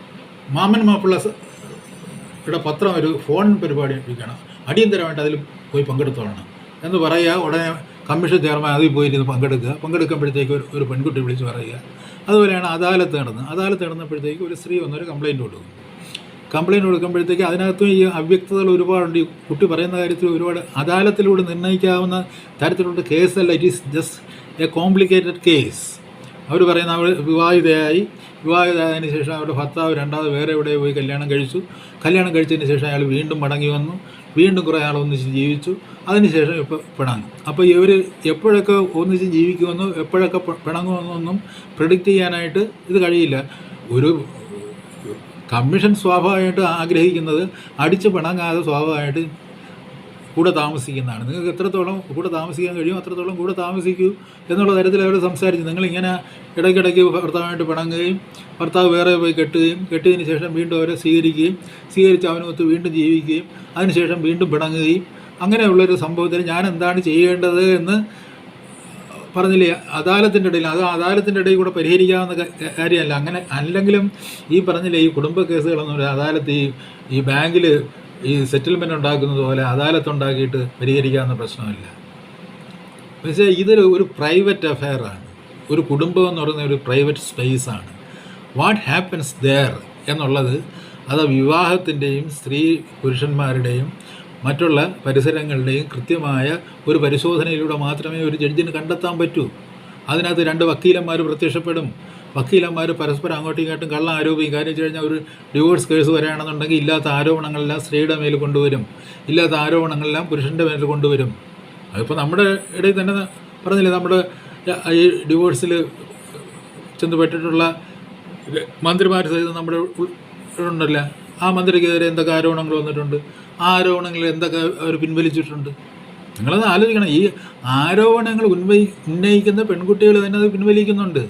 മാമൻ മാപ്പിള്ള ഇവിടെ പത്രം ഒരു ഫോൺ പരിപാടി ഇരിക്കണം, അടിയന്തരമായിട്ട് അതിൽ പോയി പങ്കെടുത്തോളണം എന്ന് പറയുക. ഉടനെ കമ്മീഷൻ ചെയർമാൻ അതിൽ പോയിരുന്ന് പങ്കെടുക്കുമ്പോഴത്തേക്ക് ഒരു പെൺകുട്ടി വിളിച്ച് പറയുക. അതുപോലെയാണ് അദാലത്ത് നടന്നപ്പോഴത്തേക്ക് ഒരു സ്ത്രീ വന്നൊരു കംപ്ലയിൻറ്റ് കൊടുക്കും. കംപ്ലയിൻറ്റ് കൊടുക്കുമ്പോഴത്തേക്ക് അതിനകത്തും ഈ അവ്യക്തതകൾ ഒരുപാടുണ്ട്. ഈ കുട്ടി പറയുന്ന കാര്യത്തിൽ ഒരുപാട് അദാലത്തിലൂടെ നിർണ്ണയിക്കാവുന്ന തരത്തിലുള്ള കേസല്ല. It is just a complicated case. അവർ പറയുന്ന അവർ വിവാഹിതയായതിനു ശേഷം അവരുടെ ഭർത്താവ് രണ്ടാമത് വേറെ എവിടെ പോയി കല്യാണം കഴിച്ചതിന് ശേഷം അയാൾ വീണ്ടും മടങ്ങി വന്നു, വീണ്ടും കുറേ ആൾ ഒന്നിച്ച് ജീവിച്ചു, അതിനുശേഷം ഇപ്പോൾ പിണങ്ങും. അപ്പോൾ ഇവർ എപ്പോഴൊക്കെ ഒന്നിച്ച് ജീവിക്കുമെന്നോ എപ്പോഴൊക്കെ പിണങ്ങുമെന്നൊന്നും പ്രെഡിക്റ്റ് ചെയ്യാനായിട്ട് ഇത് കഴിയില്ല. ഒരു കമ്മീഷൻ സ്വാഭാവികമായിട്ട് ആഗ്രഹിക്കുന്നത് അടിച്ച് പിണങ്ങാതെ സ്വാഭാവികമായിട്ട് കൂടെ താമസിക്കുന്നതാണ്. നിങ്ങൾക്ക് എത്രത്തോളം കൂടെ താമസിക്കാൻ കഴിയും അത്രത്തോളം കൂടെ താമസിക്കൂ എന്നുള്ള തരത്തിൽ അവർ സംസാരിച്ചു. നിങ്ങളിങ്ങനെ ഇടയ്ക്കിടയ്ക്ക് ഭർത്താവായിട്ട് പിണങ്ങുകയും ഭർത്താവ് വേറെ പോയി കെട്ടിയതിന് ശേഷം വീണ്ടും അവരെ സ്വീകരിച്ച് അവനൊത്ത് വീണ്ടും ജീവിക്കുകയും അതിനുശേഷം വീണ്ടും പിണങ്ങുകയും അങ്ങനെയുള്ളൊരു സംഭവത്തിൽ ഞാൻ എന്താണ് ചെയ്യേണ്ടത് എന്ന് പറഞ്ഞില്ലേ അദാലത്തിൻ്റെ ഇടയിൽ. അത് അദാലത്തിൻ്റെ ഇടയിൽ കൂടെ പരിഹരിക്കാവുന്ന കാര്യമല്ല. അങ്ങനെ അല്ലെങ്കിലും ഈ പറഞ്ഞില്ലേ ഈ കുടുംബ കേസുകളൊന്നും ഒരു അദാലത്ത് ഈ ബാങ്കിൽ ഈ സെറ്റിൽമെൻറ്റ് ഉണ്ടാക്കുന്നത് പോലെ അദാലത്ത് ഉണ്ടാക്കിയിട്ട് പരിഹരിക്കാവുന്ന പ്രശ്നമില്ല. പക്ഷേ ഇതൊരു പ്രൈവറ്റ് അഫെയറാണ്. ഒരു കുടുംബം എന്ന് പറയുന്ന ഒരു പ്രൈവറ്റ് സ്പേസാണ്. വാട്ട് ഹാപ്പൻസ് ദെയർ എന്നുള്ളത് അത് വിവാഹത്തിൻ്റെയും സ്ത്രീ പുരുഷന്മാരുടെയും മറ്റുള്ള പരിസരങ്ങളുടെയും കൃത്യമായ ഒരു പരിശോധനയിലൂടെ മാത്രമേ ഒരു ജഡ്ജിന് കണ്ടെത്താൻ പറ്റൂ. അതിനകത്ത് രണ്ട് വക്കീലന്മാർ പ്രത്യക്ഷപ്പെടും. വക്കീലന്മാർ പരസ്പരം അങ്ങോട്ടും ഇങ്ങോട്ടും കള്ളം ആരോപിക്കും. കാര്യം വെച്ച് കഴിഞ്ഞാൽ ഒരു ഡിവോഴ്സ് കേസ് വരികയാണെന്നുണ്ടെങ്കിൽ ഇല്ലാത്ത ആരോപണങ്ങളെല്ലാം സ്ത്രീയുടെ മേൽ കൊണ്ടുവരും, ഇല്ലാത്ത ആരോപണങ്ങളെല്ലാം പുരുഷൻ്റെ മേൽ കൊണ്ടുവരും. അതിപ്പോൾ നമ്മുടെ ഇടയിൽ തന്നെ പറഞ്ഞില്ലേ, നമ്മുടെ ഈ ഡിവോഴ്സിൽ ചെന്നുപെട്ടിട്ടുള്ള മന്ത്രിമാർ സഹിതം നമ്മുടെ ഉണ്ടല്ല, ആ മന്ത്രിക്കെതിരെ എന്തൊക്കെ ആരോപണങ്ങൾ വന്നിട്ടുണ്ട്, ആ ആരോപണങ്ങൾ എന്തൊക്കെ അവർ പിൻവലിച്ചിട്ടുണ്ട്. നിങ്ങളത് ആലോചിക്കണം. ഈ ആരോപണങ്ങൾ ഉന്നയിക്കുന്ന പെൺകുട്ടികൾ തന്നെ അത് പിൻവലിക്കുന്നുണ്ട്.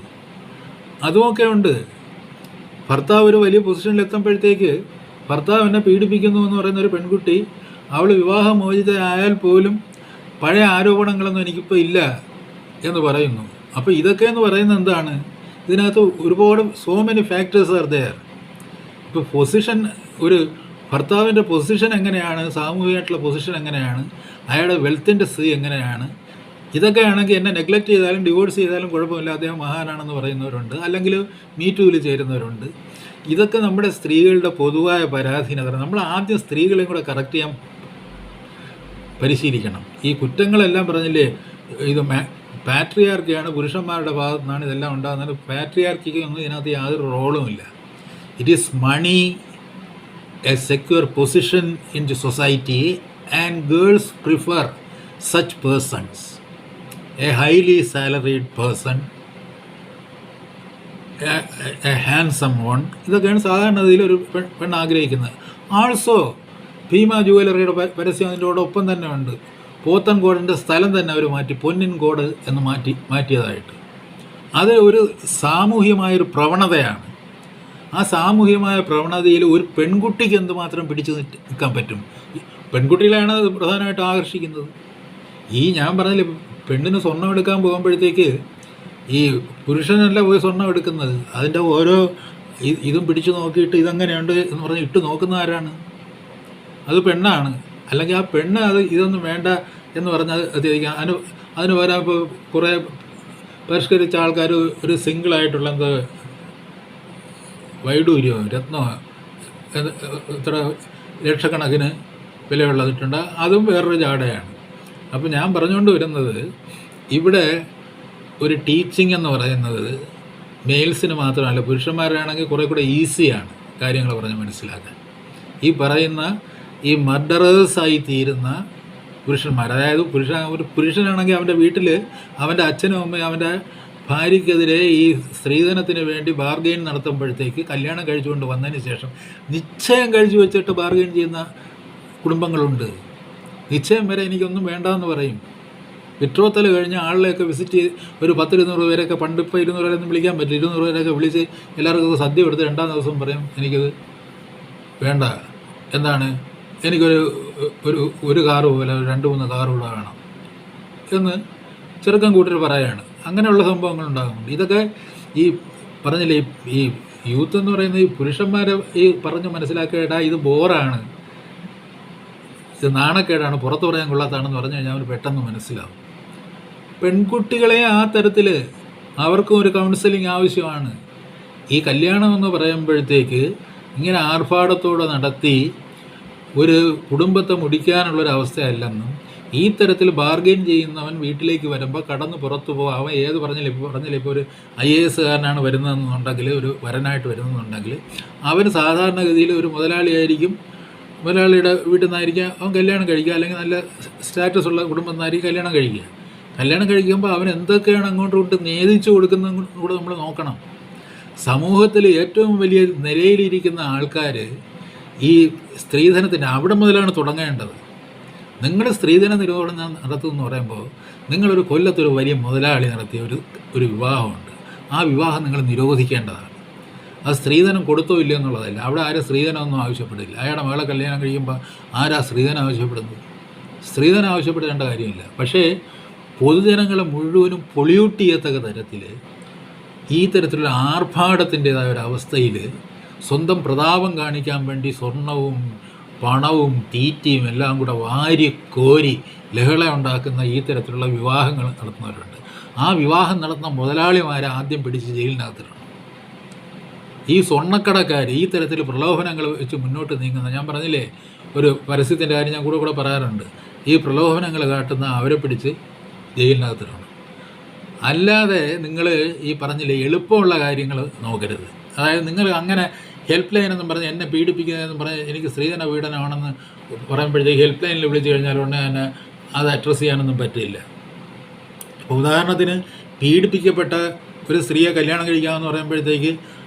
അതുമൊക്കെ ഉണ്ട്. ഭർത്താവ് ഒരു വലിയ പൊസിഷനിലെത്തുമ്പോഴത്തേക്ക് ഭർത്താവ് എന്നെ പീഡിപ്പിക്കുന്നു എന്ന് പറയുന്ന ഒരു പെൺകുട്ടി അവൾ വിവാഹമോചിതയായാൽ പോലും പഴയ ആരോപണങ്ങളൊന്നും എനിക്കിപ്പോൾ ഇല്ല എന്ന് പറയുന്നു. അപ്പോൾ ഇതൊക്കെ എന്ന് പറയുന്നത് എന്താണ്? ഇതിനകത്ത് ഒരുപാട് so many factors are there. ഇപ്പോൾ പൊസിഷൻ, ഒരു ഭർത്താവിൻ്റെ പൊസിഷൻ എങ്ങനെയാണ്, സാമൂഹികമായിട്ടുള്ള പൊസിഷൻ എങ്ങനെയാണ്, അയാളുടെ വെൽത്തിൻ്റെ സ്ഥിതി എങ്ങനെയാണ്, ഇതൊക്കെ ആണെങ്കിൽ എന്നെ നെഗ്ലക്റ്റ് ചെയ്താലും ഡിവോഴ്സ് ചെയ്താലും കുഴപ്പമില്ല, അദ്ദേഹം മഹാനാണെന്ന് പറയുന്നവരുണ്ട്, അല്ലെങ്കിൽ മീറ്റൂവിൽ ചേരുന്നവരുണ്ട്. ഇതൊക്കെ നമ്മുടെ സ്ത്രീകളുടെ പൊതുവായ പരാധീനത. നമ്മൾ ആദ്യം സ്ത്രീകളെയും കൂടെ കറക്റ്റ് ചെയ്യാൻ പരിശീലിക്കണം. ഈ കുറ്റങ്ങളെല്ലാം പറഞ്ഞില്ലേ, ഇത് പാട്രിയാർക്കിയാണ്, പുരുഷന്മാരുടെ ഭാഗത്തു നിന്നാണ് ഇതെല്ലാം ഉണ്ടാകുന്നത്. പാട്രിയാർക്കിക്ക് ഒന്നും ഇതിനകത്ത് യാതൊരു റോളുമില്ല. It is money, a secure position in the society, and girls prefer such persons, a highly salaried person, a handsome one. ഇതൊക്കെയാണ് സാധാരണ ഇതിലൊരു പെണ്ണ് ആഗ്രഹിക്കുന്നത്. ആൾസോ ഭീമ ജുവലറിയുടെ പരസ്യം അതിൻ്റെ ഒപ്പം തന്നെ ഉണ്ട്. പോത്തൻകോടിൻ്റെ സ്ഥലം തന്നെ അവർ മാറ്റി പൊന്നിൻകോട് എന്ന് മാറ്റിയതായിട്ട്. അത് ഒരു സാമൂഹ്യമായൊരു പ്രവണതയാണ്. ആ സാമൂഹ്യമായ പ്രവണതയിൽ ഒരു പെൺകുട്ടിക്ക് എന്തുമാത്രം പിടിച്ചു നിൽക്കാൻ പറ്റും? പെൺകുട്ടികളെയാണ് അത് പ്രധാനമായിട്ട് ആകർഷിക്കുന്നത്. ഈ ഞാൻ പറഞ്ഞില്ലേ, പെണ്ണിന് സ്വർണ്ണം എടുക്കാൻ പോകുമ്പോഴത്തേക്ക് ഈ പുരുഷനല്ല പോയി സ്വർണ്ണം എടുക്കുന്നത്. അതിൻ്റെ ഓരോ ഇതും പിടിച്ചു നോക്കിയിട്ട് ഇതെങ്ങനെയുണ്ട് എന്ന് പറഞ്ഞ് ഇട്ട് നോക്കുന്ന ആരാണ്? അത് പെണ്ണാണ്. അല്ലെങ്കിൽ ആ പെണ്ണ് ഇതൊന്നും വേണ്ട എന്ന് പറഞ്ഞാൽ അതിന് പകരം ഇപ്പോൾ കുറേ പരിഷ്കരിച്ച ആൾക്കാർ ഒരു സിംഗിളായിട്ടുള്ള എന്താ വൈഡൂര്യമോ രത്നമോ ഇത്ര ലക്ഷക്കണക്കിന് വിലയുള്ളതിട്ടുണ്ട്, അതും വേറൊരു ജാടയാണ്. അപ്പോൾ ഞാൻ പറഞ്ഞുകൊണ്ട് വരുന്നത്, ഇവിടെ ഒരു ടീച്ചിങ് എന്ന് പറയുന്നത് മെയിൽസിന് മാത്രമല്ല, പുരുഷന്മാരാണെങ്കിൽ കുറേ കൂടെ ഈസിയാണ് കാര്യങ്ങൾ പറഞ്ഞ് മനസ്സിലാക്കാൻ. ഈ പറയുന്ന ഈ മർഡറേഴ്സായി തീരുന്ന പുരുഷന്മാർ, അതായത് ഒരു പുരുഷനാണെങ്കിൽ അവൻ്റെ വീട്ടിൽ അവൻ്റെ അച്ഛനും അമ്മയും അവൻ്റെ ഭാര്യയ്ക്കെതിരെ ഈ സ്ത്രീധനത്തിന് വേണ്ടി ബാർഗെയിൻ നടത്തുമ്പോഴത്തേക്ക് കല്യാണം കഴിച്ചുകൊണ്ട് വന്നതിന് ശേഷം നിശ്ചയം കഴിച്ചു വെച്ചിട്ട് ബാർഗെയിൻ ചെയ്യുന്ന കുടുംബങ്ങളുണ്ട്. നിശ്ചയം വരെ എനിക്കൊന്നും വേണ്ടാന്ന് പറയും. വിട്രോത്തൽ കഴിഞ്ഞ് ആളിലെയൊക്കെ വിസിറ്റ് ചെയ്ത് ഒരു 10-200 പേരൊക്കെ, പണ്ട് ഇപ്പോൾ 200 പേരൊന്നും വിളിക്കാൻ പറ്റില്ല, 200 പേരൊക്കെ വിളിച്ച് എല്ലാവർക്കും സദ്യ കൊടുത്ത് 2-ാം ദിവസം പറയും എനിക്കത് വേണ്ട, എന്താണ് എനിക്കൊരു കാറ് പോലെ 2-3 കാറ് കൂടെ വേണം എന്ന് ചെറുക്കൻ കൂട്ടർ പറയാണ്. അങ്ങനെയുള്ള സംഭവങ്ങളുണ്ടാകുന്നുണ്ട്. ഇതൊക്കെ ഈ പറഞ്ഞില്ലേ, ഈ യൂത്ത് എന്ന് പറയുന്ന ഈ പുരുഷന്മാരെ ഈ പറഞ്ഞ് മനസ്സിലാക്കേടാ ഇത് ബോറാണ്, ഇത് നാണക്കേടാണ്, പുറത്ത് പറയാൻ കൊള്ളാത്താണെന്ന് പറഞ്ഞു കഴിഞ്ഞാൽ അവർ പെട്ടെന്ന് മനസ്സിലാവും. പെൺകുട്ടികളെ ആ തരത്തിൽ അവർക്കും ഒരു കൗൺസിലിംഗ് ആവശ്യമാണ്. ഈ കല്യാണം എന്ന് പറയുമ്പോഴത്തേക്ക് ഇങ്ങനെ ആർഭാടത്തോടെ നടത്തി ഒരു കുടുംബത്തെ മുടിക്കാനുള്ളൊരവസ്ഥയല്ലെന്നും, ഈ തരത്തിൽ ബാർഗെയിൻ ചെയ്യുന്നവൻ വീട്ടിലേക്ക് വരുമ്പോൾ കടന്ന് പുറത്തു പോകും. അവൻ ഏത് പറഞ്ഞില്ല ഇപ്പോൾ ഒരു IAS കാരനാണ് വരുന്നതെന്നുണ്ടെങ്കിൽ, ഒരു വരനായിട്ട് വരുന്നതെന്നുണ്ടെങ്കിൽ, അവൻ സാധാരണഗതിയിൽ ഒരു മുതലാളിയായിരിക്കും, മുതലാളിയുടെ വീട്ടിൽ നിന്നായിരിക്കും അവൻ കല്യാണം കഴിക്കുക, അല്ലെങ്കിൽ നല്ല സ്റ്റാറ്റസ് ഉള്ള കുടുംബം നിന്നായിരിക്കും കല്യാണം കഴിക്കുക. കല്യാണം കഴിക്കുമ്പോൾ അവൻ എന്തൊക്കെയാണ് അങ്ങോട്ട് കൊണ്ട് നേദിച്ചു കൊടുക്കുന്നതും കൂടെ നമ്മൾ നോക്കണം. സമൂഹത്തിൽ ഏറ്റവും വലിയ നിലയിലിരിക്കുന്ന ആൾക്കാർ ഈ സ്ത്രീധനത്തിന് അവിടെ മുതലാണ് തുടങ്ങേണ്ടത്. നിങ്ങൾ സ്ത്രീധന നിരോധനം നടത്തുമെന്ന് പറയുമ്പോൾ, നിങ്ങളൊരു കൊല്ലത്തൊരു വലിയ മുതലാളി നടത്തിയ ഒരു വിവാഹമുണ്ട്. ആ വിവാഹം നിങ്ങൾ നിരോധിക്കേണ്ടതാണ്. അത് സ്ത്രീധനം കൊടുത്തോ ഇല്ലയോ എന്നുള്ളതല്ല. അവിടെ ആരും സ്ത്രീധനമൊന്നും ആവശ്യപ്പെടില്ല. അയാളുടെ മകളെ കല്യാണം കഴിയുമ്പോൾ ആരാ സ്ത്രീധനം ആവശ്യപ്പെടുന്നത്? സ്ത്രീധനം ആവശ്യപ്പെടേണ്ട കാര്യമില്ല. പക്ഷേ പൊതുജനങ്ങളെ മുഴുവനും പൊളിയൂട്ട് ചെയ്യത്തക്ക തരത്തിൽ ഈ തരത്തിലുള്ള ആർഭാടത്തിൻ്റേതായ ഒരു അവസ്ഥയിൽ സ്വന്തം പ്രതാപം കാണിക്കാൻ വേണ്ടി സ്വർണവും പണവും തീറ്റയും എല്ലാം കൂടെ വാരി കോരി ലഹള ഉണ്ടാക്കുന്ന ഈ തരത്തിലുള്ള വിവാഹങ്ങൾ നടത്തുന്നവരുണ്ട്. ആ വിവാഹം നടത്തുന്ന മുതലാളിമാരെ ആദ്യം പിടിച്ച് ജയിലിനകത്തിടണം. ഈ സ്വർണ്ണക്കടക്കാർ ഈ തരത്തിൽ പ്രലോഭനങ്ങൾ വെച്ച് മുന്നോട്ട് നീങ്ങുന്ന, ഞാൻ പറഞ്ഞില്ലേ ഒരു പരസ്യത്തിൻ്റെ കാര്യം ഞാൻ കൂടെ പറയാറുണ്ട്, ഈ പ്രലോഭനങ്ങൾ കാട്ടുന്ന അവരെ പിടിച്ച് ജയിലിനകത്തിടണം. അല്ലാതെ നിങ്ങൾ ഈ പറഞ്ഞില്ലേ എളുപ്പമുള്ള കാര്യങ്ങൾ നോക്കരുത്. അതായത് നിങ്ങൾ അങ്ങനെ ഹെൽപ്പ് ലൈൻ എന്നും പറഞ്ഞ് എന്നെ പീഡിപ്പിക്കുന്നതെന്നും പറഞ്ഞ് എനിക്ക് സ്ത്രീധന പീഡനമാണെന്ന് പറയുമ്പോഴത്തേക്ക് ഹെൽപ്പ് ലൈനിൽ വിളിച്ച് കഴിഞ്ഞാൽ ഉടനെ തന്നെ അത് അഡ്രസ്സ് ചെയ്യാനൊന്നും പറ്റില്ല. ഉദാഹരണത്തിന് പീഡിപ്പിക്കപ്പെട്ട ഒരു സ്ത്രീയെ കല്യാണം കഴിക്കാമെന്ന് പറയുമ്പോഴത്തേക്ക്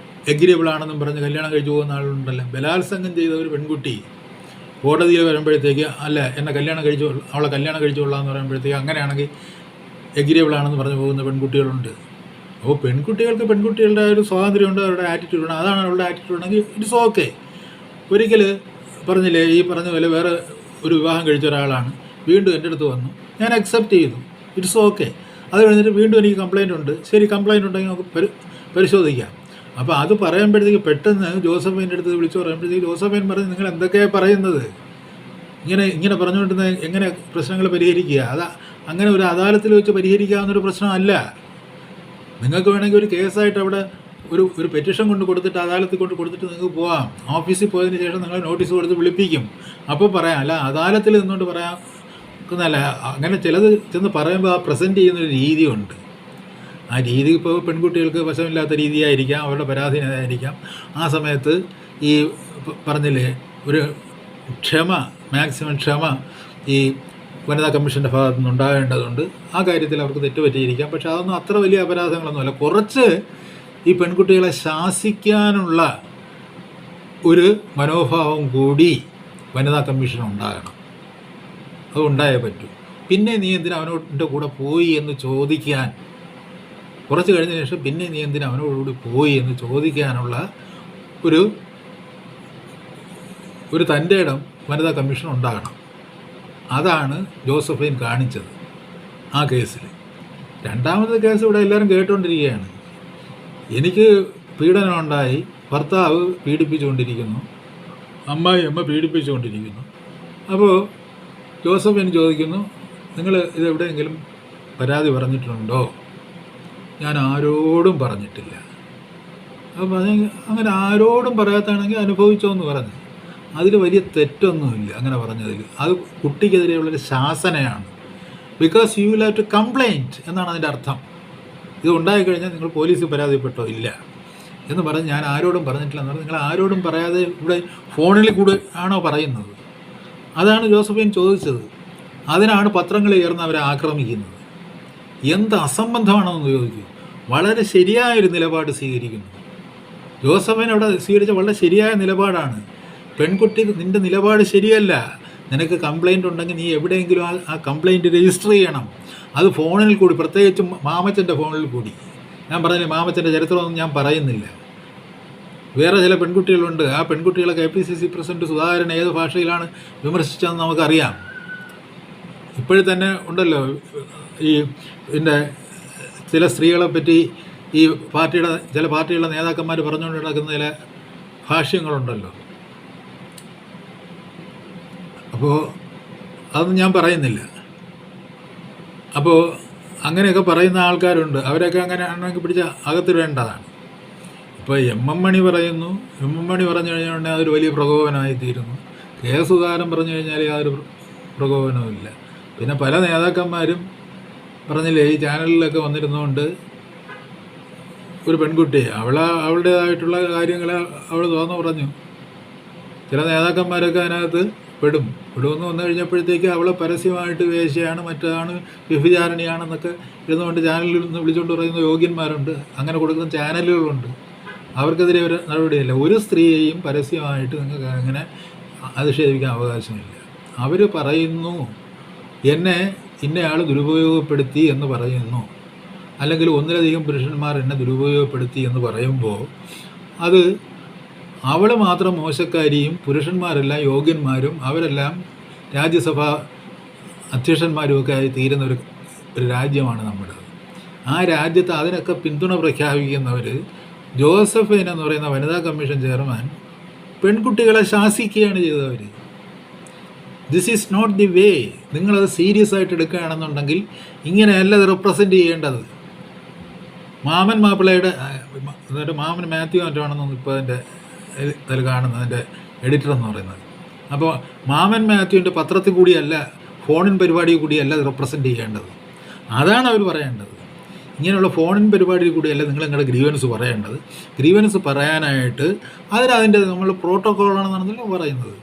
എഗ്രിയബിൾ ആണെന്നും പറഞ്ഞ് കല്യാണം കഴിച്ചു പോകുന്ന ആളുണ്ടല്ലോ. ബലാത്സംഗം ചെയ്ത ഒരു പെൺകുട്ടി കോടതിയിൽ വരുമ്പോഴത്തേക്ക് അല്ല എന്നെ അവളെ കല്യാണം കഴിച്ചുകൊള്ളാമെന്ന് പറയുമ്പോഴത്തേക്ക് അങ്ങനെയാണെങ്കിൽ എഗ്രിയബിൾ ആണെന്ന് പറഞ്ഞു പോകുന്ന പെൺകുട്ടികളുണ്ട്. അപ്പോൾ പെൺകുട്ടികളുടെ ഒരു സ്വാതന്ത്ര്യമുണ്ട്, അവരുടെ ആറ്റിറ്റ്യൂഡുണ്ട്. അതാണ് അവരുടെ ആറ്റിറ്റ്യൂഡെങ്കിൽ ഇറ്റ്സ് ഓക്കെ. ഒരിക്കൽ പറഞ്ഞില്ലേ ഈ പറഞ്ഞ പോലെ വേറെ ഒരു വിവാഹം കഴിച്ച ഒരാളാണ്, വീണ്ടും എൻ്റെ അടുത്ത് വന്നു, ഞാൻ അക്സെപ്റ്റ് ചെയ്തു, ഇറ്റ്സ് ഓക്കെ. അത് കഴിഞ്ഞിട്ട് വീണ്ടും എനിക്ക് കംപ്ലയിൻ്റ് ഉണ്ട്. ശരി, കംപ്ലയിൻ്റ് ഉണ്ടെങ്കിൽ നമുക്ക് പരിശോധിക്കാം. അപ്പോൾ അത് പറയുമ്പോഴത്തേക്ക് പെട്ടെന്ന് ജോസഫൈൻ്റെ അടുത്ത് വിളിച്ചു പറയുമ്പോഴത്തേക്ക് ജോസഫൈൻ പറഞ്ഞ് നിങ്ങൾ എന്തൊക്കെയാണ് പറയുന്നത്, ഇങ്ങനെ പറഞ്ഞുകൊണ്ടിരുന്ന എങ്ങനെ പ്രശ്നങ്ങൾ പരിഹരിക്കുക? അങ്ങനെ ഒരു അദാലത്തിൽ വെച്ച് പരിഹരിക്കാവുന്നൊരു പ്രശ്നമല്ല. നിങ്ങൾക്ക് വേണമെങ്കിൽ ഒരു കേസായിട്ട് അവിടെ ഒരു പെറ്റീഷൻ കൊടുത്തിട്ട് അദാലത്തിൽ കൊടുത്തിട്ട് നിങ്ങൾക്ക് പോകാം. ഓഫീസിൽ പോയതിന് ശേഷം നിങ്ങൾ നോട്ടീസ് കൊടുത്ത് വിളിപ്പിക്കും, അപ്പോൾ പറയാം. അല്ല അദാലത്തിൽ നിന്നുകൊണ്ട് പറയാമെന്നല്ല. അങ്ങനെ ചിലത് ചെന്ന് പറയുമ്പോൾ ആ പ്രസൻറ്റ് ചെയ്യുന്നൊരു രീതിയുണ്ട്. ആ രീതി ഇപ്പോൾ പെൺകുട്ടികൾക്ക് വശമില്ലാത്ത രീതിയായിരിക്കാം, അവരുടെ പരാധീനതയായിരിക്കാം. ആ സമയത്ത് ഈ പറഞ്ഞില്ലേ ഒരു മാക്സിമം ക്ഷമ ഈ വനിതാ കമ്മീഷൻ്റെ ഭാഗത്തു നിന്നുണ്ടാകേണ്ടതുണ്ട്. ആ കാര്യത്തിൽ അവർക്ക് തെറ്റുപറ്റിയിരിക്കാം. പക്ഷെ അതൊന്നും അത്ര വലിയ അപരാധങ്ങളൊന്നുമല്ല. കുറച്ച് ഈ പെൺകുട്ടികളെ ശാസിക്കാനുള്ള ഒരു മനോഭാവം കൂടി വനിതാ കമ്മീഷൻ ഉണ്ടാകണം. അത് ഉണ്ടായേ പറ്റൂ. പിന്നെ നീ എന്തിനാ അവനോട് കൂടെ പോയി എന്ന് ചോദിക്കാൻ, കുറച്ച് കഴിഞ്ഞ ശേഷം പിന്നെ നീ എന്തിനാ അവനോടുകൂടി പോയി എന്ന് ചോദിക്കാനുള്ള ഒരു തൻ്റെ ഇടം വനിതാ കമ്മീഷൻ ഉണ്ടാകണം. അതാണ് ജോസഫൈൻ കാണിച്ചത് ആ കേസിൽ. രണ്ടാമത്തെ കേസ് ഇവിടെ എല്ലാവരും കേട്ടുകൊണ്ടിരിക്കുകയാണ്. എനിക്ക് പീഡനമുണ്ടായി, ഭർത്താവ് പീഡിപ്പിച്ചുകൊണ്ടിരിക്കുന്നു, അമ്മ പീഡിപ്പിച്ചുകൊണ്ടിരിക്കുന്നു. അപ്പോൾ ജോസഫൈൻ ചോദിക്കുന്നു, നിങ്ങൾ ഇതെവിടെയെങ്കിലും പരാതി പറഞ്ഞിട്ടുണ്ടോ? ഞാൻ ആരോടും പറഞ്ഞിട്ടില്ല. അപ്പോൾ അങ്ങനെ ആരോടും പറയാത്താണെങ്കിൽ അനുഭവിച്ചോ എന്ന് പറഞ്ഞു. അതിൽ വലിയ തെറ്റൊന്നുമില്ല അങ്ങനെ പറഞ്ഞതിൽ. അത് കുട്ടിക്കെതിരെയുള്ളൊരു ശാസനയാണ്. Because you will have to complaint എന്നാണ് അതിൻ്റെ അർത്ഥം. ഇത് ഉണ്ടായിക്കഴിഞ്ഞാൽ നിങ്ങൾ പോലീസിൽ പരാതിപ്പെട്ടോ ഇല്ല എന്ന് പറഞ്ഞ് ഞാൻ ആരോടും പറഞ്ഞിട്ടില്ല എന്ന് പറഞ്ഞാൽ നിങ്ങൾ ആരോടും പറയാതെ ഇവിടെ ഫോണിൽ കൂടെ ആണോ പറയുന്നത്? അതാണ് ജോസഫൈൻ ചോദിച്ചത്. അതിനാണ് പത്രങ്ങൾ ചേർന്ന് അവരെ ആക്രമിക്കുന്നത്. എന്ത് അസംബന്ധമാണെന്ന് ചോദിക്കും. വളരെ ശരിയായൊരു നിലപാട് സ്വീകരിക്കുന്നു. ജോസഫൈൻ അവിടെ സ്വീകരിച്ച വളരെ ശരിയായ നിലപാടാണ്. പെൺകുട്ടി, നിൻ്റെ നിലപാട് ശരിയല്ല. നിനക്ക് കംപ്ലൈൻറ്റ് ഉണ്ടെങ്കിൽ നീ എവിടെയെങ്കിലും ആ കംപ്ലൈൻറ്റ് രജിസ്റ്റർ ചെയ്യണം. അത് ഫോണിൽ കൂടി, പ്രത്യേകിച്ചും മാമച്ചൻ്റെ ഫോണിൽ കൂടി. ഞാൻ പറഞ്ഞില്ല, മാമച്ചൻ്റെ ചരിത്രമൊന്നും ഞാൻ പറയുന്നില്ല. വേറെ ചില പെൺകുട്ടികളുണ്ട്. ആ പെൺകുട്ടികളെ KPCC പ്രസിഡന്റ് സുധാകരൻ ഏത് ഭാഷയിലാണ് വിമർശിച്ചതെന്ന് നമുക്കറിയാം. ഇപ്പോഴും ഉണ്ടല്ലോ ഈ പിന്നെ ചില സ്ത്രീകളെ പറ്റി ഈ ചില പാർട്ടികളുടെ നേതാക്കന്മാർ പറഞ്ഞുകൊണ്ട് നടക്കുന്ന ചില ഭാഷ്യങ്ങളുണ്ടല്ലോ. അപ്പോൾ അതൊന്നും ഞാൻ പറയുന്നില്ല. അപ്പോൾ അങ്ങനെയൊക്കെ പറയുന്ന ആൾക്കാരുണ്ട്. അവരൊക്കെ അങ്ങനെ ആണെങ്കിൽ പിടിച്ച അകത്തിടേണ്ടതാണ്. ഇപ്പോൾ MM മണി പറയുന്നു. MM മണി പറഞ്ഞു കഴിഞ്ഞാൽ അതൊരു വലിയ പ്രകോപനമായിത്തീരുന്നു. സുധാകരൻ പറഞ്ഞു കഴിഞ്ഞാൽ യാതൊരു പ്രകോപനവുമില്ല. പിന്നെ പല നേതാക്കന്മാരും പറഞ്ഞില്ലേ, ഈ ചാനലിലൊക്കെ വന്നിരുന്നുകൊണ്ട് ഒരു പെൺകുട്ടി അവളുടേതായിട്ടുള്ള കാര്യങ്ങൾ അവൾ തുറന്നു പറഞ്ഞു. ചില നേതാക്കന്മാരൊക്കെ അതിനകത്ത് പെടുമെന്ന് വന്നു കഴിഞ്ഞപ്പോഴത്തേക്ക് അവളെ പരസ്യമായിട്ട് വേശ്യയാണ്, മറ്റാണ്, വ്യഭിചാരണിയാണെന്നൊക്കെ ഇരുന്നുകൊണ്ട് ചാനലിൽ നിന്ന് വിളിച്ചുകൊണ്ട് പറയുന്ന യോഗ്യന്മാരുണ്ട്. അങ്ങനെ കൊടുക്കുന്ന ചാനലുകളുണ്ട്. അവർക്കെതിരെ ഒരു നടപടിയില്ല. ഒരു സ്ത്രീയെയും പരസ്യമായിട്ട് നിങ്ങൾക്ക് അങ്ങനെ അധിക്ഷേപിക്കാൻ അവകാശമില്ല. അവർ പറയുന്നു എന്നെ ഇന്നയാൾ ദുരുപയോഗപ്പെടുത്തി എന്ന് പറയുന്നു, അല്ലെങ്കിൽ ഒന്നിലധികം പുരുഷന്മാർ എന്നെ ദുരുപയോഗപ്പെടുത്തി എന്ന് പറയുമ്പോൾ അത് അവൾ മാത്രം മോശക്കാരിയും പുരുഷന്മാരെല്ലാം യോഗ്യന്മാരും അവരെല്ലാം രാജ്യസഭാ അധ്യക്ഷന്മാരുമൊക്കെ ആയി തീരുന്ന ഒരു രാജ്യമാണ് നമ്മുടെ. ആ രാജ്യത്ത് അതിനൊക്കെ പിന്തുണ പ്രഖ്യാപിക്കുന്നവർ, ജോസഫൈൻ എന്ന് പറയുന്ന വനിതാ കമ്മീഷൻ ചെയർമാൻ പെൺകുട്ടികളെ ശാസിക്കുകയാണ് ചെയ്തവർ. This is not the way. നിങ്ങളത് സീരിയസ് ആയിട്ട് എടുക്കുകയാണെന്നുണ്ടെങ്കിൽ ഇങ്ങനെയല്ല അത് റെപ്രസെൻ്റ് ചെയ്യേണ്ടത്. മാമൻ മാപ്പിളയുടെ മാമൻ മാത്യു മറ്റാണെന്നൊന്നും ഇപ്പോൾ അതിൽ കാണുന്നത്, അതിൻ്റെ എഡിറ്റർ എന്ന് പറയുന്നത്. അപ്പോൾ മാമൻ മാത്യുവിൻ്റെ പത്രത്തിൽ കൂടിയല്ല, ഫോണിൻ പരിപാടി കൂടിയല്ല അത് റെപ്രസെൻ്റ് ചെയ്യേണ്ടത്. അതാണ് അവർ പറയേണ്ടത്. ഇങ്ങനെയുള്ള ഫോണിൻ പരിപാടിയിൽ കൂടിയല്ല നിങ്ങൾ നിങ്ങളുടെ ഗ്രീവൻസ് പറയേണ്ടത്. ഗ്രീവൻസ് പറയാനായിട്ട് അതിൻ്റെ നമ്മൾ പ്രോട്ടോക്കോളാണെന്നാണല്ലോ പറയുന്നത്.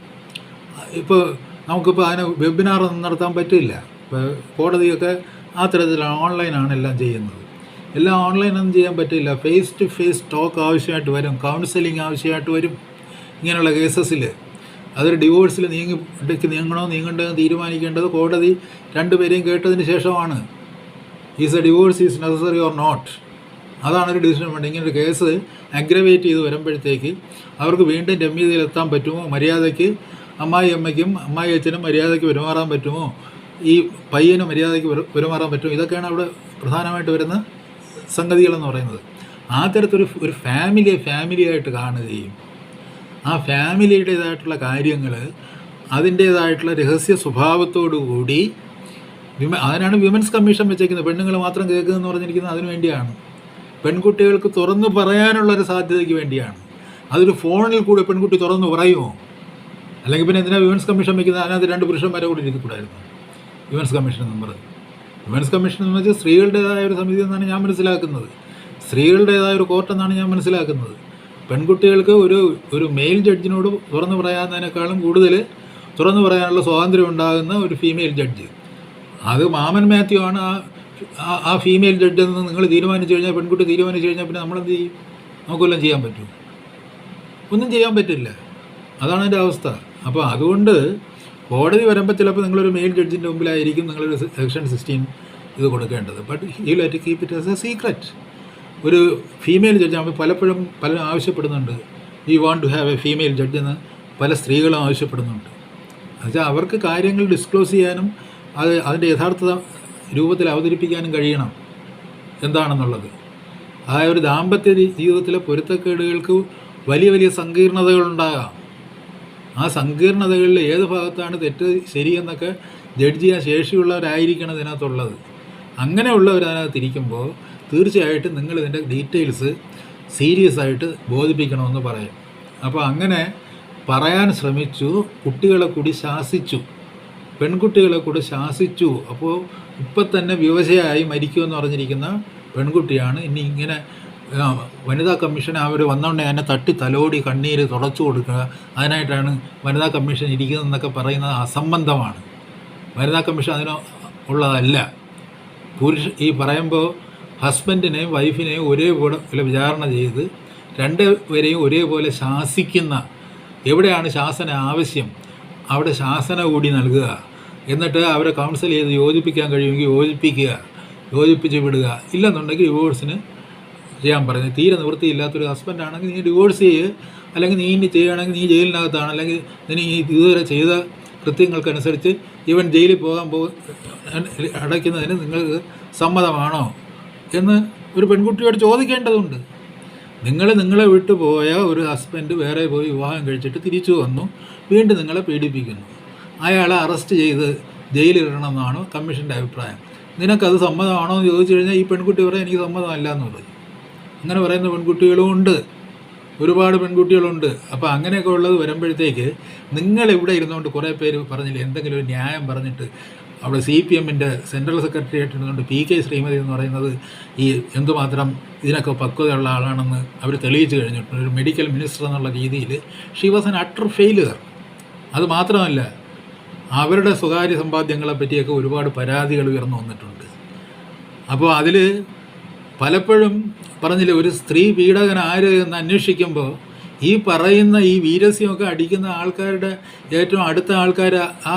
ഇപ്പോൾ നമുക്കിപ്പോൾ അതിന് വെബിനാർ നടത്താൻ പറ്റില്ല. ഇപ്പോൾ കോടതിയൊക്കെ ആ തരത്തിലാണ്, ഓൺലൈനാണ് എല്ലാം ചെയ്യുന്നത്. എല്ലാം ഓൺലൈനൊന്നും ചെയ്യാൻ പറ്റില്ല. ഫേസ് ടു ഫേസ് ടോക്ക് ആവശ്യമായിട്ട് വരും, കൗൺസിലിംഗ് ആവശ്യമായിട്ട് വരും. ഇങ്ങനെയുള്ള കേസസിൽ അതൊരു ഡിവോഴ്സിൽ നീങ്ങണ്ടതെന്ന് തീരുമാനിക്കേണ്ടത് കോടതി രണ്ടുപേരെയും കേട്ടതിന് ശേഷമാണ്. Is a divorce is necessary or not, അതാണൊരു ഡിസിഷൻ വേണ്ടത്. ഇങ്ങനൊരു കേസ് അഗ്രവേറ്റ് ചെയ്ത് വരുമ്പോഴത്തേക്ക് അവർക്ക് വീണ്ടും രമ്യതയിലെത്താൻ പറ്റുമോ, മര്യാദയ്ക്ക് അമ്മായി അമ്മയ്ക്കും അമ്മായി അച്ഛനും മര്യാദയ്ക്ക് പെരുമാറാൻ പറ്റുമോ, ഈ പയ്യനും മര്യാദയ്ക്ക് പെരുമാറാൻ പറ്റുമോ, ഇതൊക്കെയാണ് അവിടെ പ്രധാനമായിട്ട് വരുന്ന സംഗതികളെന്ന് പറയുന്നത്. ആ തരത്തിലൊരു ഫാമിലിയായിട്ട് കാണുകയും ആ ഫാമിലിയുടേതായിട്ടുള്ള കാര്യങ്ങൾ അതിൻ്റേതായിട്ടുള്ള രഹസ്യ സ്വഭാവത്തോടു കൂടി അതിനാണ് വിമൻസ് കമ്മീഷൻ വെച്ചേക്കുന്നത്. പെണ്ണുങ്ങൾ മാത്രം കേൾക്കുന്നതെന്ന് പറഞ്ഞിരിക്കുന്നത് അതിനു വേണ്ടിയാണ്. പെൺകുട്ടികൾക്ക് തുറന്നു പറയാനുള്ളൊരു സാധ്യതയ്ക്ക് വേണ്ടിയാണ്. അതൊരു ഫോണിൽ കൂടി പെൺകുട്ടി തുറന്നു പറയുമോ? അല്ലെങ്കിൽ പിന്നെ എന്തിനാണ് വിമൻസ് കമ്മീഷൻ വയ്ക്കുന്നത്? അതിനകത്ത് 2 പുരുഷന്മാരെ കൂടി ഇരിക്കൂടായിരുന്നു വിമൻസ് കമ്മീഷൻ എന്ന് പറഞ്ഞത്. വിമൻസ് കമ്മീഷൻ എന്ന് വെച്ചാൽ സ്ത്രീകളുടേതായ ഒരു സമിതി എന്നാണ് ഞാൻ മനസ്സിലാക്കുന്നത്. സ്ത്രീകളുടേതായ ഒരു കോർട്ടെന്നാണ് ഞാൻ മനസ്സിലാക്കുന്നത്. പെൺകുട്ടികൾക്ക് ഒരു മെയിൽ ജഡ്ജിനോട് തുറന്നു പറയാവുന്നതിനേക്കാളും കൂടുതൽ തുറന്നു പറയാനുള്ള സ്വാതന്ത്ര്യം ഉണ്ടാകുന്ന ഒരു ഫീമെയിൽ ജഡ്ജ്. അത് മാമൻ മാത്യു ആണ് ആ ഫീമെയിൽ ജഡ്ജ് എന്ന് നിങ്ങൾ തീരുമാനിച്ചു കഴിഞ്ഞാൽ, പെൺകുട്ടി തീരുമാനിച്ചു കഴിഞ്ഞാൽ പിന്നെ നമ്മളെന്ത് ചെയ്യും? നമുക്കെല്ലാം ചെയ്യാൻ പറ്റും? ഒന്നും ചെയ്യാൻ പറ്റില്ല. അതാണ് അതിൻ്റെ അവസ്ഥ. അപ്പോൾ അതുകൊണ്ട് കോടതി വരുമ്പോൾ ചിലപ്പോൾ നിങ്ങളൊരു മെയിൽ ജഡ്ജിൻ്റെ മുമ്പിലായിരിക്കും നിങ്ങളൊരു സെക്ഷൻ 16 ഇത് കൊടുക്കേണ്ടത്. But you let keep it as a secret. ഒരു ഫീമെയിൽ ജഡ്ജ് ആകുമ്പോൾ പലപ്പോഴും പലരും ആവശ്യപ്പെടുന്നുണ്ട്, we want to have a female judge എന്ന് പല സ്ത്രീകളും ആവശ്യപ്പെടുന്നുണ്ട്. എന്നുവെച്ചാൽ അവർക്ക് കാര്യങ്ങൾ ഡിസ്ക്ലോസ് ചെയ്യാനും അതിൻ്റെ യഥാർത്ഥ രൂപത്തിൽ അവതരിപ്പിക്കാനും കഴിയണം എന്താണെന്നുള്ളത്. അതായത് ഒരു ദാമ്പത്യ ജീവിതത്തിലെ പൊരുത്തക്കേടുകൾക്ക് വലിയ വലിയ സങ്കീർണതകളുണ്ടാകാം. ആ സങ്കീർണതകളിൽ ഏത് ഭാഗത്താണ് തെറ്റ് ശരിയെന്നൊക്കെ ജഡ്ജ് ചെയ്യാൻ ശേഷിയുള്ളവരായിരിക്കണം ഇതിനകത്തുള്ളത്. അങ്ങനെയുള്ളവർ അതിനകത്തിരിക്കുമ്പോൾ തീർച്ചയായിട്ടും നിങ്ങൾ ഇതിൻ്റെ ഡീറ്റെയിൽസ് സീരിയസ് ആയിട്ട് ബോധിപ്പിക്കണമെന്ന് പറയും. അപ്പോൾ അങ്ങനെ പറയാൻ ശ്രമിച്ചു, കുട്ടികളെ കൂടി ശാസിച്ചു, പെൺകുട്ടികളെ കൂടി ശാസിച്ചു. അപ്പോൾ ഇപ്പം തന്നെ വിവശയായി മരിക്കുമെന്ന് പറഞ്ഞിരിക്കുന്ന പെൺകുട്ടിയാണ്. ഇനി ഇങ്ങനെ വനിതാ കമ്മീഷൻ അവർ വന്നുകൊണ്ട് എന്നെ തട്ടി തലോടി കണ്ണീര് തുടച്ചു കൊടുക്കുക, അതിനായിട്ടാണ് വനിതാ കമ്മീഷൻ ഇരിക്കുന്നതെന്നൊക്കെ പറയുന്നത് അസംബന്ധമാണ്. വനിതാ കമ്മീഷൻ അതിന് ഉള്ളതല്ല. ഈ പറയുമ്പോൾ ഹസ്ബൻഡിനെയും വൈഫിനെയും ഒരേപോലെ വിചാരണ ചെയ്ത് രണ്ടുപേരെയും ഒരേപോലെ ശാസിക്കുന്ന, എവിടെയാണ് ശാസന ആവശ്യം അവിടെ ശാസന കൂടി നൽകുക, എന്നിട്ട് അവരെ കൗൺസിൽ ചെയ്ത് യോജിപ്പിക്കാൻ കഴിയുമെങ്കിൽ യോജിപ്പിച്ച് വിടുക. ഇല്ലെന്നുണ്ടെങ്കിൽ ഡിവോഴ്സിന് ചെയ്യാൻ പറയുന്നത്. തീരെ നിവൃത്തിയില്ലാത്തൊരു ഹസ്ബൻഡാണെങ്കിൽ നീ ഡിവോഴ്സ് ചെയ്യുക, അല്ലെങ്കിൽ നീ ഇനി ചെയ്യുകയാണെങ്കിൽ നീ ജയിലിനകത്താണ്, അല്ലെങ്കിൽ നീ ഇതുവരെ ചെയ്ത കൃത്യങ്ങൾക്കനുസരിച്ച് ഇവൻ ജയിലിൽ അടയ്ക്കുന്നതിന് നിങ്ങൾക്ക് സമ്മതമാണോ എന്ന് ഒരു പെൺകുട്ടിയോട് ചോദിക്കേണ്ടതുണ്ട്. നിങ്ങളെ വിട്ടു പോയ ഒരു ഹസ്ബൻഡ് വേറെ പോയി വിവാഹം കഴിച്ചിട്ട് തിരിച്ചു വന്നു, വീണ്ടും നിങ്ങളെ പീഡിപ്പിക്കുന്നു, അയാളെ അറസ്റ്റ് ചെയ്ത് ജയിലിലിടണമെന്നാണ് കമ്മീഷൻ്റെ അഭിപ്രായം. നിനക്കത് സമ്മതമാണോ എന്ന് ചോദിച്ചു കഴിഞ്ഞാൽ ഈ പെൺകുട്ടി പറയാം എനിക്ക് സമ്മതമല്ല എന്ന് പറയും. അങ്ങനെ പറയുന്ന പെൺകുട്ടികളും ഉണ്ട്, ഒരുപാട് പെൺകുട്ടികളുണ്ട്. അപ്പോൾ അങ്ങനെയൊക്കെ ഉള്ളത് വരുമ്പോഴത്തേക്ക് നിങ്ങളിവിടെ ഇരുന്നുകൊണ്ട് കുറേ പേര് പറഞ്ഞില്ലേ എന്തെങ്കിലും ഒരു ന്യായം പറഞ്ഞിട്ട്, അവിടെ CPMൻ്റെ സെൻട്രൽ സെക്രട്ടറി ആയിട്ടിരുന്നുകൊണ്ട് PK ശ്രീമതി എന്ന് പറയുന്നത് ഈ എന്തുമാത്രം ഇതിനൊക്കെ പക്വതയുള്ള ആളാണെന്ന് അവർ തെളിയിച്ചു കഴിഞ്ഞിട്ടുണ്ട്. ഒരു മെഡിക്കൽ മിനിസ്റ്റർ എന്നുള്ള രീതിയിൽ she was an utter failure. അത് മാത്രമല്ല, അവരുടെ സ്വകാര്യ സമ്പാദ്യങ്ങളെ പറ്റിയൊക്കെ ഒരുപാട് പരാതികൾ ഉയർന്നു വന്നിട്ടുണ്ട്. അപ്പോൾ അതിൽ പലപ്പോഴും പറഞ്ഞില്ലേ, ഒരു സ്ത്രീ പീഡകൻ ആര് എന്ന് അന്വേഷിക്കുമ്പോൾ ഈ പറയുന്ന ഈ വീരസ്യമൊക്കെ അടിക്കുന്ന ആൾക്കാരുടെ ഏറ്റവും അടുത്ത ആൾക്കാർ ആ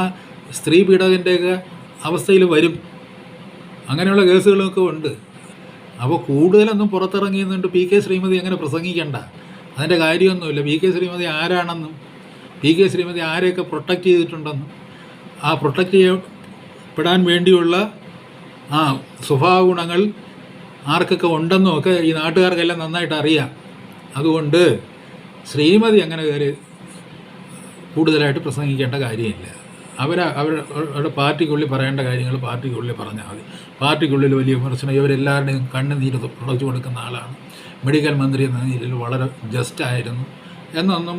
സ്ത്രീ പീഡകൻ്റെയൊക്കെ അവസ്ഥയിൽ വരും. അങ്ങനെയുള്ള കേസുകളൊക്കെ ഉണ്ട്. അപ്പോൾ കൂടുതലൊന്നും പുറത്തിറങ്ങിയെന്നുണ്ട് PK ശ്രീമതി അങ്ങനെ പ്രസംഗിക്കേണ്ട, അതിൻ്റെ കാര്യമൊന്നുമില്ല. PK ശ്രീമതി ആരാണെന്നും PK ശ്രീമതി ആരെയൊക്കെ പ്രൊട്ടക്റ്റ് ചെയ്തിട്ടുണ്ടെന്നും ആ പ്രൊട്ടക്റ്റ് ചെയ്യപ്പെടാൻ വേണ്ടിയുള്ള ആ സ്വഭാവ ഗുണങ്ങൾ ആർക്കൊക്കെ ഉണ്ടെന്നും ഒക്കെ ഈ നാട്ടുകാർക്കെല്ലാം നന്നായിട്ട് അറിയാം. അതുകൊണ്ട് ശ്രീമതി അങ്ങനെ കയറി കൂടുതലായിട്ട് പ്രസംഗിക്കേണ്ട കാര്യമില്ല. അവരുടെ പാർട്ടിക്കുള്ളിൽ പറയേണ്ട കാര്യങ്ങൾ പാർട്ടിക്കുള്ളിൽ പറഞ്ഞാൽ മതി. പാർട്ടിക്കുള്ളിൽ വലിയ വിമർശനം, ഇവരെല്ലാവരുടെയും കണ്ണുനീര് തുടച്ചു കൊടുക്കുന്ന ആളാണ്, മെഡിക്കൽ മന്ത്രി എന്ന രീതിയിൽ വളരെ ജസ്റ്റായിരുന്നു എന്നൊന്നും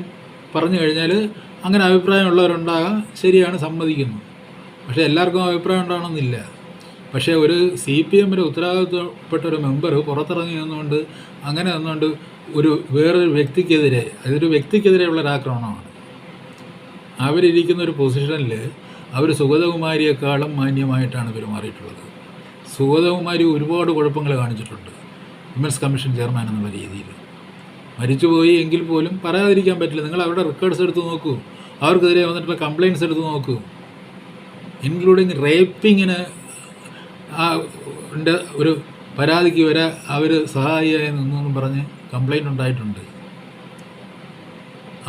പറഞ്ഞു കഴിഞ്ഞാൽ അങ്ങനെ അഭിപ്രായമുള്ളവരുണ്ടാകാം, ശരിയാണ്, സമ്മതിക്കുന്നു. പക്ഷേ എല്ലാവർക്കും അഭിപ്രായം ഉണ്ടാകണമെന്നില്ല. പക്ഷേ ഒരു CPMൻ്റെ ഉത്തരവാദിത്വപ്പെട്ട ഒരു മെമ്പർ പുറത്തിറങ്ങി നിന്നുകൊണ്ട് അങ്ങനെ നിന്നുകൊണ്ട് വേറൊരു വ്യക്തിക്കെതിരെ, അതൊരു വ്യക്തിക്കെതിരെയുള്ള ഒരാക്രമണമാണ്. അവരിരിക്കുന്ന ഒരു പൊസിഷനിൽ അവർ സുഗതകുമാരിയെക്കാളും മാന്യമായിട്ടാണ് പെരുമാറിയിട്ടുള്ളത്. സുഗതകുമാരി ഒരുപാട് കുഴപ്പങ്ങൾ കാണിച്ചിട്ടുണ്ട് വിമൻസ് കമ്മീഷൻ ചെയർമാൻ എന്നുള്ള രീതിയിൽ. മരിച്ചുപോയി എങ്കിൽ പോലും പറയാതിരിക്കാൻ പറ്റില്ല. നിങ്ങൾ അവരുടെ റെക്കോർഡ്സ് എടുത്ത് നോക്കൂ, അവർക്കെതിരെ വന്നിട്ടുള്ള കംപ്ലയിൻറ്റ്സ് എടുത്ത് നോക്കൂ, ഇൻക്ലൂഡിങ് റേപ്പിങ്ങിന് ഒരു പരാതിക്ക് വരെ അവർ സഹായിയായി നിന്നെന്നും പറഞ്ഞ് കംപ്ലയിൻ്റ് ഉണ്ടായിട്ടുണ്ട്.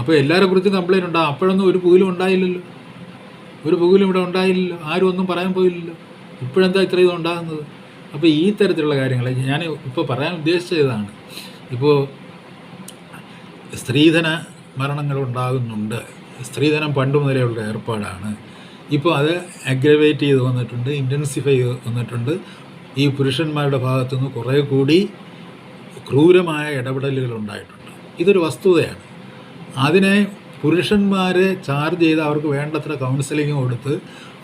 അപ്പോൾ എല്ലാവരെ കുറിച്ചും കംപ്ലയിൻ്റ് ഉണ്ടാകും. അപ്പോഴൊന്നും ഒരു പുകിലും ഉണ്ടായില്ലല്ലോ, ഒരു പുകിലും ഇവിടെ ഉണ്ടായില്ലല്ലോ, ആരും ഒന്നും പറയാൻ പോയില്ലല്ലോ. ഇപ്പോഴെന്താ ഇത്രയും ഉണ്ടാകുന്നത്? അപ്പോൾ ഈ തരത്തിലുള്ള കാര്യങ്ങൾ ഞാൻ ഇപ്പോൾ പറയാൻ ഉദ്ദേശിച്ചതാണ്. ഇപ്പോൾ സ്ത്രീധന മരണങ്ങളുണ്ടാകുന്നുണ്ട്. സ്ത്രീധനം പണ്ട് മുതലേ ഉള്ള ഏർപ്പാടാണ്. ഇപ്പോൾ അത് അഗ്രവേറ്റ് ചെയ്ത് വന്നിട്ടുണ്ട്, ഇൻറ്റൻസിഫൈ ചെയ്ത് വന്നിട്ടുണ്ട്. ഈ പുരുഷന്മാരുടെ ഭാഗത്തുനിന്ന് കുറേ കൂടി ക്രൂരമായ ഇടപെടലുകൾ ഉണ്ടായിട്ടുണ്ട്. ഇതൊരു വസ്തുതയാണ്. അതിനെ പുരുഷന്മാരെ ചാർജ് ചെയ്ത് അവർക്ക് വേണ്ടത്ര കൗൺസിലിംഗ് കൊടുത്ത്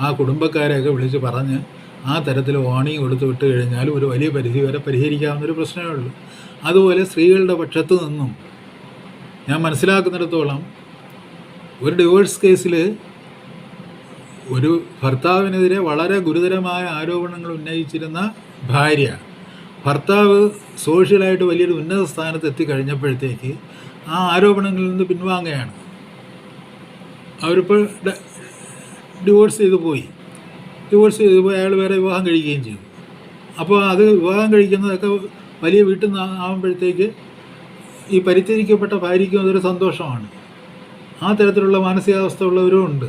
ആ കുടുംബക്കാരെയൊക്കെ വിളിച്ച് പറഞ്ഞ് ആ തരത്തിൽ വാർണിംഗ് കൊടുത്ത് വിട്ട് കഴിഞ്ഞാൽ ഒരു വലിയ പരിധി വരെ പരിഹരിക്കാവുന്നൊരു പ്രശ്നമേ ഉള്ളൂ. അതുപോലെ സ്ത്രീകളുടെ പക്ഷത്തു നിന്നും ഞാൻ മനസ്സിലാക്കുന്നിടത്തോളം ഒരു ഡിവോഴ്സ് കേസിൽ ഒരു ഭർത്താവിനെതിരെ വളരെ ഗുരുതരമായ ആരോപണങ്ങൾ ഉന്നയിച്ചിരുന്ന ഭാര്യ, ഭർത്താവ് സോഷ്യലായിട്ട് വലിയൊരു ഉന്നത സ്ഥാനത്ത് എത്തിക്കഴിഞ്ഞപ്പോഴത്തേക്ക് ആ ആരോപണങ്ങളിൽ നിന്ന് പിൻവാങ്ങുകയാണ്. അവരിപ്പോൾ ഡിവോഴ്സ് ചെയ്തു പോയി അയാൾ വേറെ വിവാഹം കഴിക്കുകയും ചെയ്തു. അപ്പോൾ അത് വിവാഹം കഴിക്കുന്നതൊക്കെ വലിയ വീട്ടിൽ നിന്ന് ആകുമ്പോഴത്തേക്ക് ഈ പരിത്യജിക്കപ്പെട്ട ഭാര്യയ്ക്കും അതൊരു സന്തോഷമാണ്. ആ തരത്തിലുള്ള മാനസികാവസ്ഥ ഉള്ളവരും ഉണ്ട്.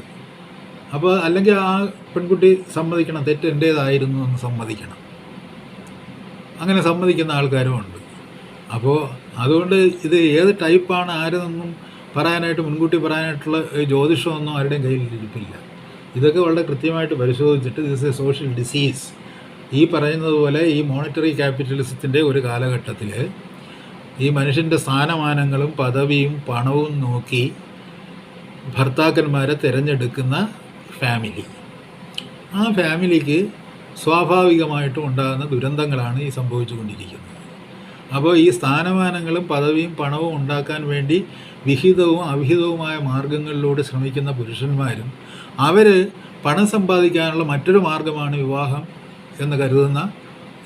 അപ്പോൾ അല്ലെങ്കിൽ ആ പെൺകുട്ടി സമ്മതിക്കണം, തെറ്റ് എൻ്റേതായിരുന്നു എന്ന് സമ്മതിക്കണം. അങ്ങനെ സമ്മതിക്കുന്ന ആൾക്കാരും ഉണ്ട്. അപ്പോൾ അതുകൊണ്ട് ഇത് ഏത് ടൈപ്പാണ് ആരെന്നൊന്നും പറയാനായിട്ട് മുൻകൂട്ടി പറയാനായിട്ടുള്ള ജ്യോതിഷമൊന്നും ആരുടെയും കയ്യിൽ ഇരിപ്പില്ല. ഇതൊക്കെ വളരെ കൃത്യമായിട്ട് പരിശോധിച്ചിട്ട് ദിസ് എ സോഷ്യൽ ഡിസീസ്. ഈ പറയുന്നത് പോലെ ഈ മോണിറ്ററി ക്യാപിറ്റലിസത്തിൻ്റെ ഒരു കാലഘട്ടത്തിൽ ഈ മനുഷ്യൻ്റെ സ്ഥാനമാനങ്ങളും പദവിയും പണവും നോക്കി ഭർത്താക്കന്മാരെ തിരഞ്ഞെടുക്കുന്ന ഫാമിലി, ആ ഫാമിലിക്ക് സ്വാഭാവികമായിട്ടും ഉണ്ടാകുന്ന ദുരന്തങ്ങളാണ് ഈ സംഭവിച്ചുകൊണ്ടിരിക്കുന്നത്. അപ്പോൾ ഈ സ്ഥാനമാനങ്ങളും പദവിയും പണവും ഉണ്ടാക്കാൻ വേണ്ടി വിഹിതവും അവിഹിതവുമായ മാർഗങ്ങളിലൂടെ ശ്രമിക്കുന്ന പുരുഷന്മാരും അവർ പണം സമ്പാദിക്കാനുള്ള മറ്റൊരു മാർഗമാണ് വിവാഹം എന്ന് കരുതുന്ന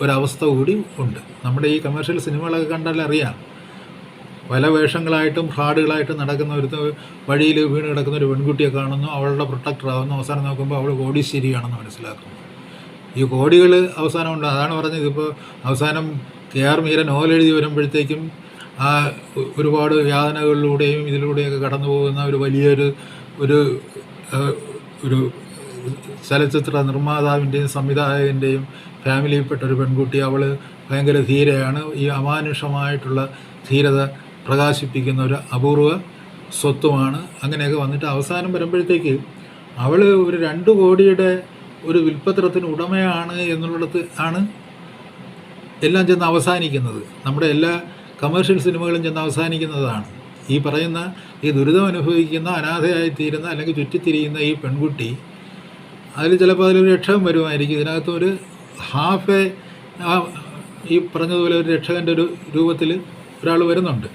ഒരവസ്ഥ കൂടി ഉണ്ട്. നമ്മുടെ ഈ കമേഴ്ഷ്യൽ സിനിമകളൊക്കെ കണ്ടാൽ അറിയാം, പല വേഷങ്ങളായിട്ടും ഫ്രാഡുകളായിട്ടും നടക്കുന്ന ഒരു വഴിയിൽ വീണ് കിടക്കുന്ന ഒരു പെൺകുട്ടിയെ കാണുന്നു, അവളുടെ പ്രൊട്ടക്ടറാകുന്നു, അവസാനം നോക്കുമ്പോൾ അവൾ കോടീശ്വരിയാണെന്ന് മനസ്സിലാക്കുന്നു. ഈ കോടികൾ അവസാനം ഉണ്ട്. അതാണ് പറഞ്ഞത്, ഇപ്പോൾ അവസാനം KR മീര നോവൽ എഴുതി വരുമ്പോഴത്തേക്കും ആ ഒരുപാട് യാതനകളിലൂടെയും ഇതിലൂടെയൊക്കെ കടന്നു പോകുന്ന ഒരു വലിയൊരു ഒരു ഒരു ചലച്ചിത്ര നിർമ്മാതാവിൻ്റെയും സംവിധായകൻ്റെയും ഫാമിലിയിൽപ്പെട്ട ഒരു പെൺകുട്ടി, അവൾ ഭയങ്കര ധീരയാണ്, ഈ അമാനുഷമായിട്ടുള്ള ധീരത പ്രകാശിപ്പിക്കുന്ന ഒരു അപൂർവ സ്വത്വമാണ്. അങ്ങനെയൊക്കെ വന്നിട്ട് അവസാനം വരുമ്പോഴത്തേക്ക് അവൾ ഒരു 2 കോടിയുടെ ഒരു വിൽപ്പത്രത്തിന് ഉടമയാണ് എന്നുള്ളിടത്ത് ആണ് എല്ലാം ചെന്ന് അവസാനിക്കുന്നത്. നമ്മുടെ എല്ലാ കമേഴ്ഷ്യൽ സിനിമകളും ചെന്ന് അവസാനിക്കുന്നതാണ്. ഈ പറയുന്ന ഈ ദുരിതം അനുഭവിക്കുന്ന അനാഥയായിത്തീരുന്ന അല്ലെങ്കിൽ ചുറ്റിത്തിരിയുന്ന ഈ പെൺകുട്ടി, അതിൽ ചിലപ്പോൾ അതിലൊരു രക്ഷകൻ വരുമായിരിക്കും. ഇതിനകത്ത് ഒരു ഹാഫ് ഈ പറഞ്ഞതുപോലെ ഒരു രക്ഷകൻ്റെ ഒരു രൂപത്തിൽ ഒരാൾ വരുന്നുണ്ട്.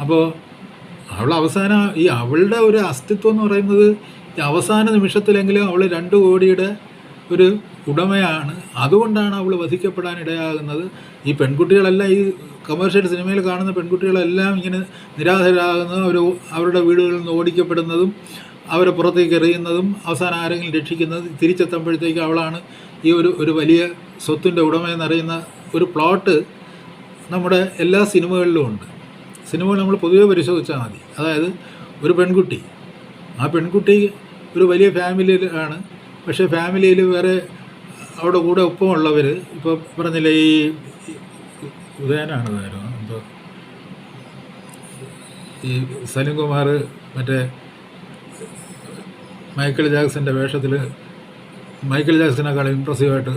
അപ്പോൾ അവൾ അവസാനം ഈ അവളുടെ ഒരു അസ്തിത്വം എന്ന് പറയുന്നത് ഈ അവസാന നിമിഷത്തിലെങ്കിലും അവൾ 2 കോടിയുടെ ഒരു ഉടമയാണ്. അതുകൊണ്ടാണ് അവൾ വധിക്കപ്പെടാനിടയാകുന്നത്. ഈ പെൺകുട്ടികളെല്ലാം ഈ കമേഴ്ഷ്യൽ സിനിമയിൽ കാണുന്ന പെൺകുട്ടികളെല്ലാം ഇങ്ങനെ നിരാശരാകുന്നതും അവരുടെ വീടുകളിൽ നിന്ന് ഓടിക്കപ്പെടുന്നതും അവരെ പുറത്തേക്ക് എറിയുന്നതും അവസാനം ആരെങ്കിലും രക്ഷിക്കുന്നത് തിരിച്ചെത്തുമ്പോഴത്തേക്ക് അവളാണ് ഈ ഒരു വലിയ സ്വത്തിൻ്റെ ഉടമയെന്നറിയുന്ന ഒരു പ്ലോട്ട് നമ്മുടെ എല്ലാ സിനിമകളിലും ഉണ്ട്. സിനിമകൾ നമ്മൾ പൊതുവെ പരിശോധിച്ചാൽ മതി. അതായത് ഒരു പെൺകുട്ടി, ആ പെൺകുട്ടി ഒരു വലിയ ഫാമിലിയിലാണ്, പക്ഷേ ഫാമിലിയിൽ വേറെ അവിടെ കൂടെ ഒപ്പമുള്ളവർ, ഇപ്പോൾ പറഞ്ഞില്ലേ ഈ ഉദയനാണ് എന്തോ ഈ സലിം കുമാർ മറ്റേ മൈക്കിൾ ജാക്സൻ്റെ വേഷത്തിൽ മൈക്കിൾ ജാക്സനേക്കാൾ ഇമ്പ്രസീവായിട്ട്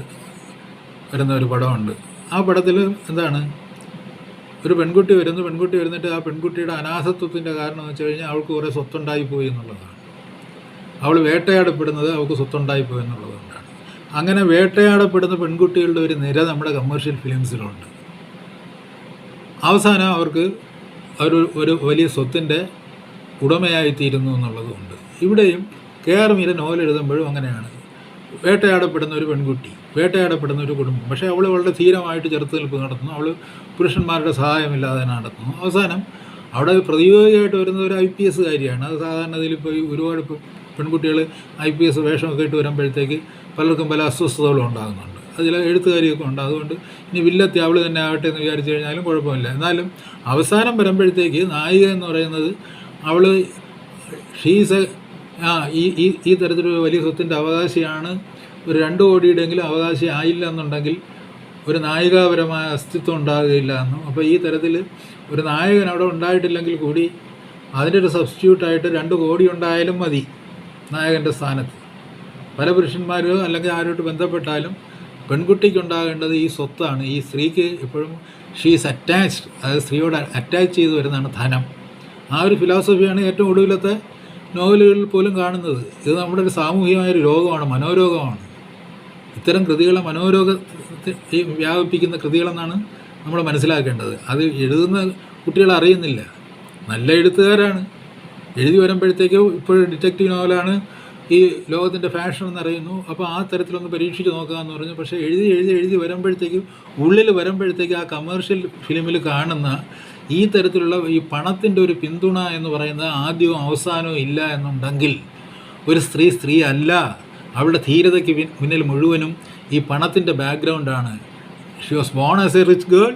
വരുന്ന ഒരു പടമുണ്ട്. ആ പടത്തിൽ എന്താണ്, ഒരു പെൺകുട്ടി വരുന്നിട്ട് ആ പെൺകുട്ടിയുടെ അനാഥത്വത്തിൻ്റെ കാരണം എന്ന് വെച്ച് കഴിഞ്ഞാൽ അവൾക്ക് കുറേ സ്വത്തുണ്ടായിപ്പോയി എന്നുള്ളതാണ്. അവൾ വേട്ടയാടപ്പെടുന്നത് അവൾക്ക് സ്വത്തുണ്ടായിപ്പോയി എന്നുള്ളതുകൊണ്ടാണ്. അങ്ങനെ വേട്ടയാടപ്പെടുന്ന പെൺകുട്ടികളുടെ ഒരു നിര നമ്മുടെ കമേഴ്ഷ്യൽ ഫിലിംസിലുണ്ട്. അവസാനം അവർക്ക് ഒരു വലിയ സ്വത്തിൻ്റെ ഉടമയായിത്തീരുന്നു എന്നുള്ളതുകൊണ്ട്. ഇവിടെയും KR മീര നോവൽ എഴുതുമ്പോഴും അങ്ങനെയാണ്. വേട്ടയാടപ്പെടുന്ന ഒരു പെൺകുട്ടി, വേട്ടയാടപ്പെടുന്ന ഒരു കുടുംബം, പക്ഷേ അവൾ വളരെ ധീരമായിട്ട് ചെറുത്തുനിൽപ്പ് നടത്തുന്നു, അവൾ പുരുഷന്മാരുടെ സഹായമില്ലാതെ നടത്തുന്നു. അവസാനം അവിടെ പ്രതിയോഗിയായിട്ട് വരുന്നത് ഒരു IPS കാര്യമാണ്. അത് സാധാരണ ഇതിലിപ്പോൾ ഒരുപാട് പെൺകുട്ടികൾ IPS വേഷമൊക്കെ ഇട്ട് വരുമ്പോഴത്തേക്ക് പലർക്കും പല അസ്വസ്ഥതകളും ഉണ്ടാകുന്നുണ്ട്. അതിൽ എഴുത്തുകാരിയൊക്കെ ഉണ്ട്. അതുകൊണ്ട് ഇനി വില്ലത്തി അവൾ തന്നെ ആവട്ടെ എന്ന് വിചാരിച്ചു കഴിഞ്ഞാലും കുഴപ്പമില്ല. എന്നാലും അവസാനം വരുമ്പോഴത്തേക്ക് നായിക എന്ന് പറയുന്നത് അവൾ ഷീസ് ഈ തരത്തിലൊരു വലിയ സ്വത്തിൻ്റെ അവകാശിയാണ്, ഒരു 2 കോടിയുടെയെങ്കിലും അവകാശി ആയില്ല എന്നുണ്ടെങ്കിൽ ഒരു നായികാപരമായ അസ്തിത്വം ഉണ്ടാകുകയില്ല എന്നും. അപ്പോൾ ഈ തരത്തിൽ ഒരു നായകൻ അവിടെ ഉണ്ടായിട്ടില്ലെങ്കിൽ കൂടി അതിൻ്റെ ഒരു സബ്സ്റ്റിറ്റ്യൂട്ടായിട്ട് 2 കോടി ഉണ്ടായാലും മതി നായകൻ്റെ സ്ഥാനത്ത്. പല പുരുഷന്മാരോ അല്ലെങ്കിൽ ആരോട്ട് ബന്ധപ്പെട്ടാലും പെൺകുട്ടിക്കുണ്ടാകേണ്ടത് ഈ സ്വത്താണ്. ഈ സ്ത്രീക്ക് എപ്പോഴും ഷീസ് അറ്റാച്ച്ഡ്, അതായത് സ്ത്രീയോട് അറ്റാച്ച് ചെയ്ത് വരുന്നതാണ് ധനം. ആ ഒരു ഫിലോസഫിയാണ് ഏറ്റവും ഒടുവിലത്തെ നോവലുകളിൽ പോലും കാണുന്നത്. ഇത് നമ്മുടെ ഒരു സാമൂഹികമായൊരു രോഗമാണ്, മനോരോഗമാണ്. ഇത്തരം കൃതികളെ മനോരോഗത്തെ വ്യാപിപ്പിക്കുന്ന കൃതികളെന്നാണ് നമ്മൾ മനസ്സിലാക്കേണ്ടത്. അത് എഴുതുന്ന കുട്ടികൾ അറിയുന്നില്ല. നല്ല എഴുത്തുകാരാണ്, എഴുതി വരുമ്പോഴത്തേക്കും ഇപ്പോഴും ഡിറ്റക്റ്റീവ് നോവലാണ് ഈ ലോകത്തിൻ്റെ ഫാഷൻ എന്നറിയുന്നു. അപ്പോൾ ആ തരത്തിലൊന്ന് പരീക്ഷിച്ച് നോക്കാമെന്ന് പറഞ്ഞു. പക്ഷേ എഴുതി വരുമ്പോഴത്തേക്കും ഉള്ളിൽ വരുമ്പോഴത്തേക്കും ആ കമേഴ്ഷ്യൽ ഫിലിമിൽ കാണുന്ന ഈ തരത്തിലുള്ള ഈ പണത്തിൻ്റെ ഒരു പിന്തുണ എന്ന് പറയുന്നത് ആദ്യവും അവസാനവും ഇല്ല എന്നുണ്ടെങ്കിൽ ഒരു സ്ത്രീ അല്ല. അവളുടെ ധീരതയ്ക്ക് മുന്നിൽ മുഴുവനും ഈ പണത്തിൻ്റെ ബാക്ക്ഗ്രൗണ്ടാണ്. She was born as a rich girl,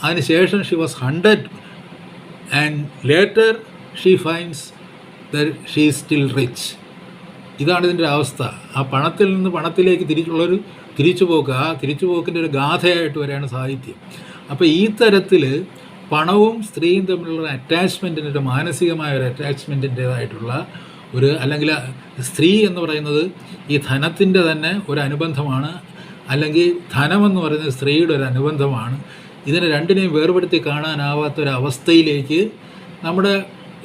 അതിനുശേഷം she was hunted and later she finds that she is still rich. ഇതാണ് ഇതിൻ്റെ അവസ്ഥ. ആ പണത്തിൽ നിന്ന് പണത്തിലേക്ക് തിരിച്ചുള്ളൊരു തിരിച്ചുപോക്ക്, ആ തിരിച്ചുപോക്കിൻ്റെ ഒരു ഗാഥയായിട്ട് വരെയാണ് സാഹിത്യം. അപ്പോൾ ഈ തരത്തിൽ പണവും സ്ത്രീയും തമ്മിലുള്ള അറ്റാച്ച്മെൻറ്റിൻ്റെ ഒരു മാനസികമായ ഒരു അറ്റാച്ച്മെൻറ്റിൻ്റേതായിട്ടുള്ള ഒരു, അല്ലെങ്കിൽ സ്ത്രീ എന്ന് പറയുന്നത് ഈ ധനത്തിൻ്റെ തന്നെ ഒരു അനുബന്ധമാണ്. അല്ലെങ്കിൽ ധനമെന്ന് പറയുന്നത് സ്ത്രീയുടെ ഒരു അനുബന്ധമാണ്. ഇതിനെ രണ്ടിനെയും വേർപെടുത്തി കാണാനാവാത്തൊരവസ്ഥയിലേക്ക് നമ്മുടെ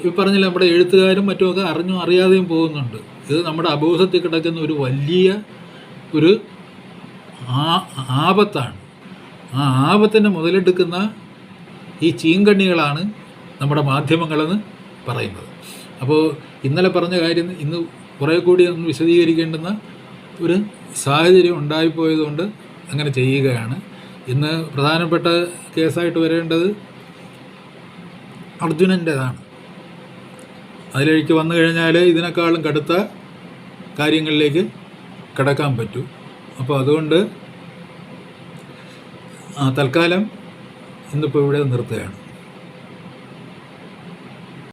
ഈ പറഞ്ഞില്ല നമ്മുടെ എഴുത്തുകാരും മറ്റുമൊക്കെ അറിഞ്ഞും അറിയാതെയും പോകുന്നുണ്ട്. ഇത് നമ്മുടെ അബോധത്തിൽ കിടക്കുന്ന ഒരു വലിയ ഒരു ആപത്താണ്. ആ ആപത്തിനെ മുതലെടുക്കുന്ന ഈ ചീങ്കണ്ണികളാണ് നമ്മുടെ മാധ്യമങ്ങളെന്ന് പറയുന്നത്. അപ്പോൾ ഇന്നലെ പറഞ്ഞ കാര്യം ഇന്ന് കുറേ കൂടി ഒന്ന് വിശദീകരിക്കേണ്ടുന്ന ഒരു സാഹചര്യം ഉണ്ടായിപ്പോയതുകൊണ്ട് അങ്ങനെ ചെയ്യുകയാണ്. ഇന്ന് പ്രധാനപ്പെട്ട കേസായിട്ട് വരേണ്ടത് അർജുനൻ്റേതാണ്. അതിലേക്ക് വന്നു കഴിഞ്ഞാൽ ഇതിനേക്കാളും കടുത്ത കാര്യങ്ങളിലേക്ക് കിടക്കാൻ പറ്റൂ. അപ്പോൾ അതുകൊണ്ട് തൽക്കാലം ഇന്നിപ്പോൾ ഇവിടെ നിർത്തുകയാണ്.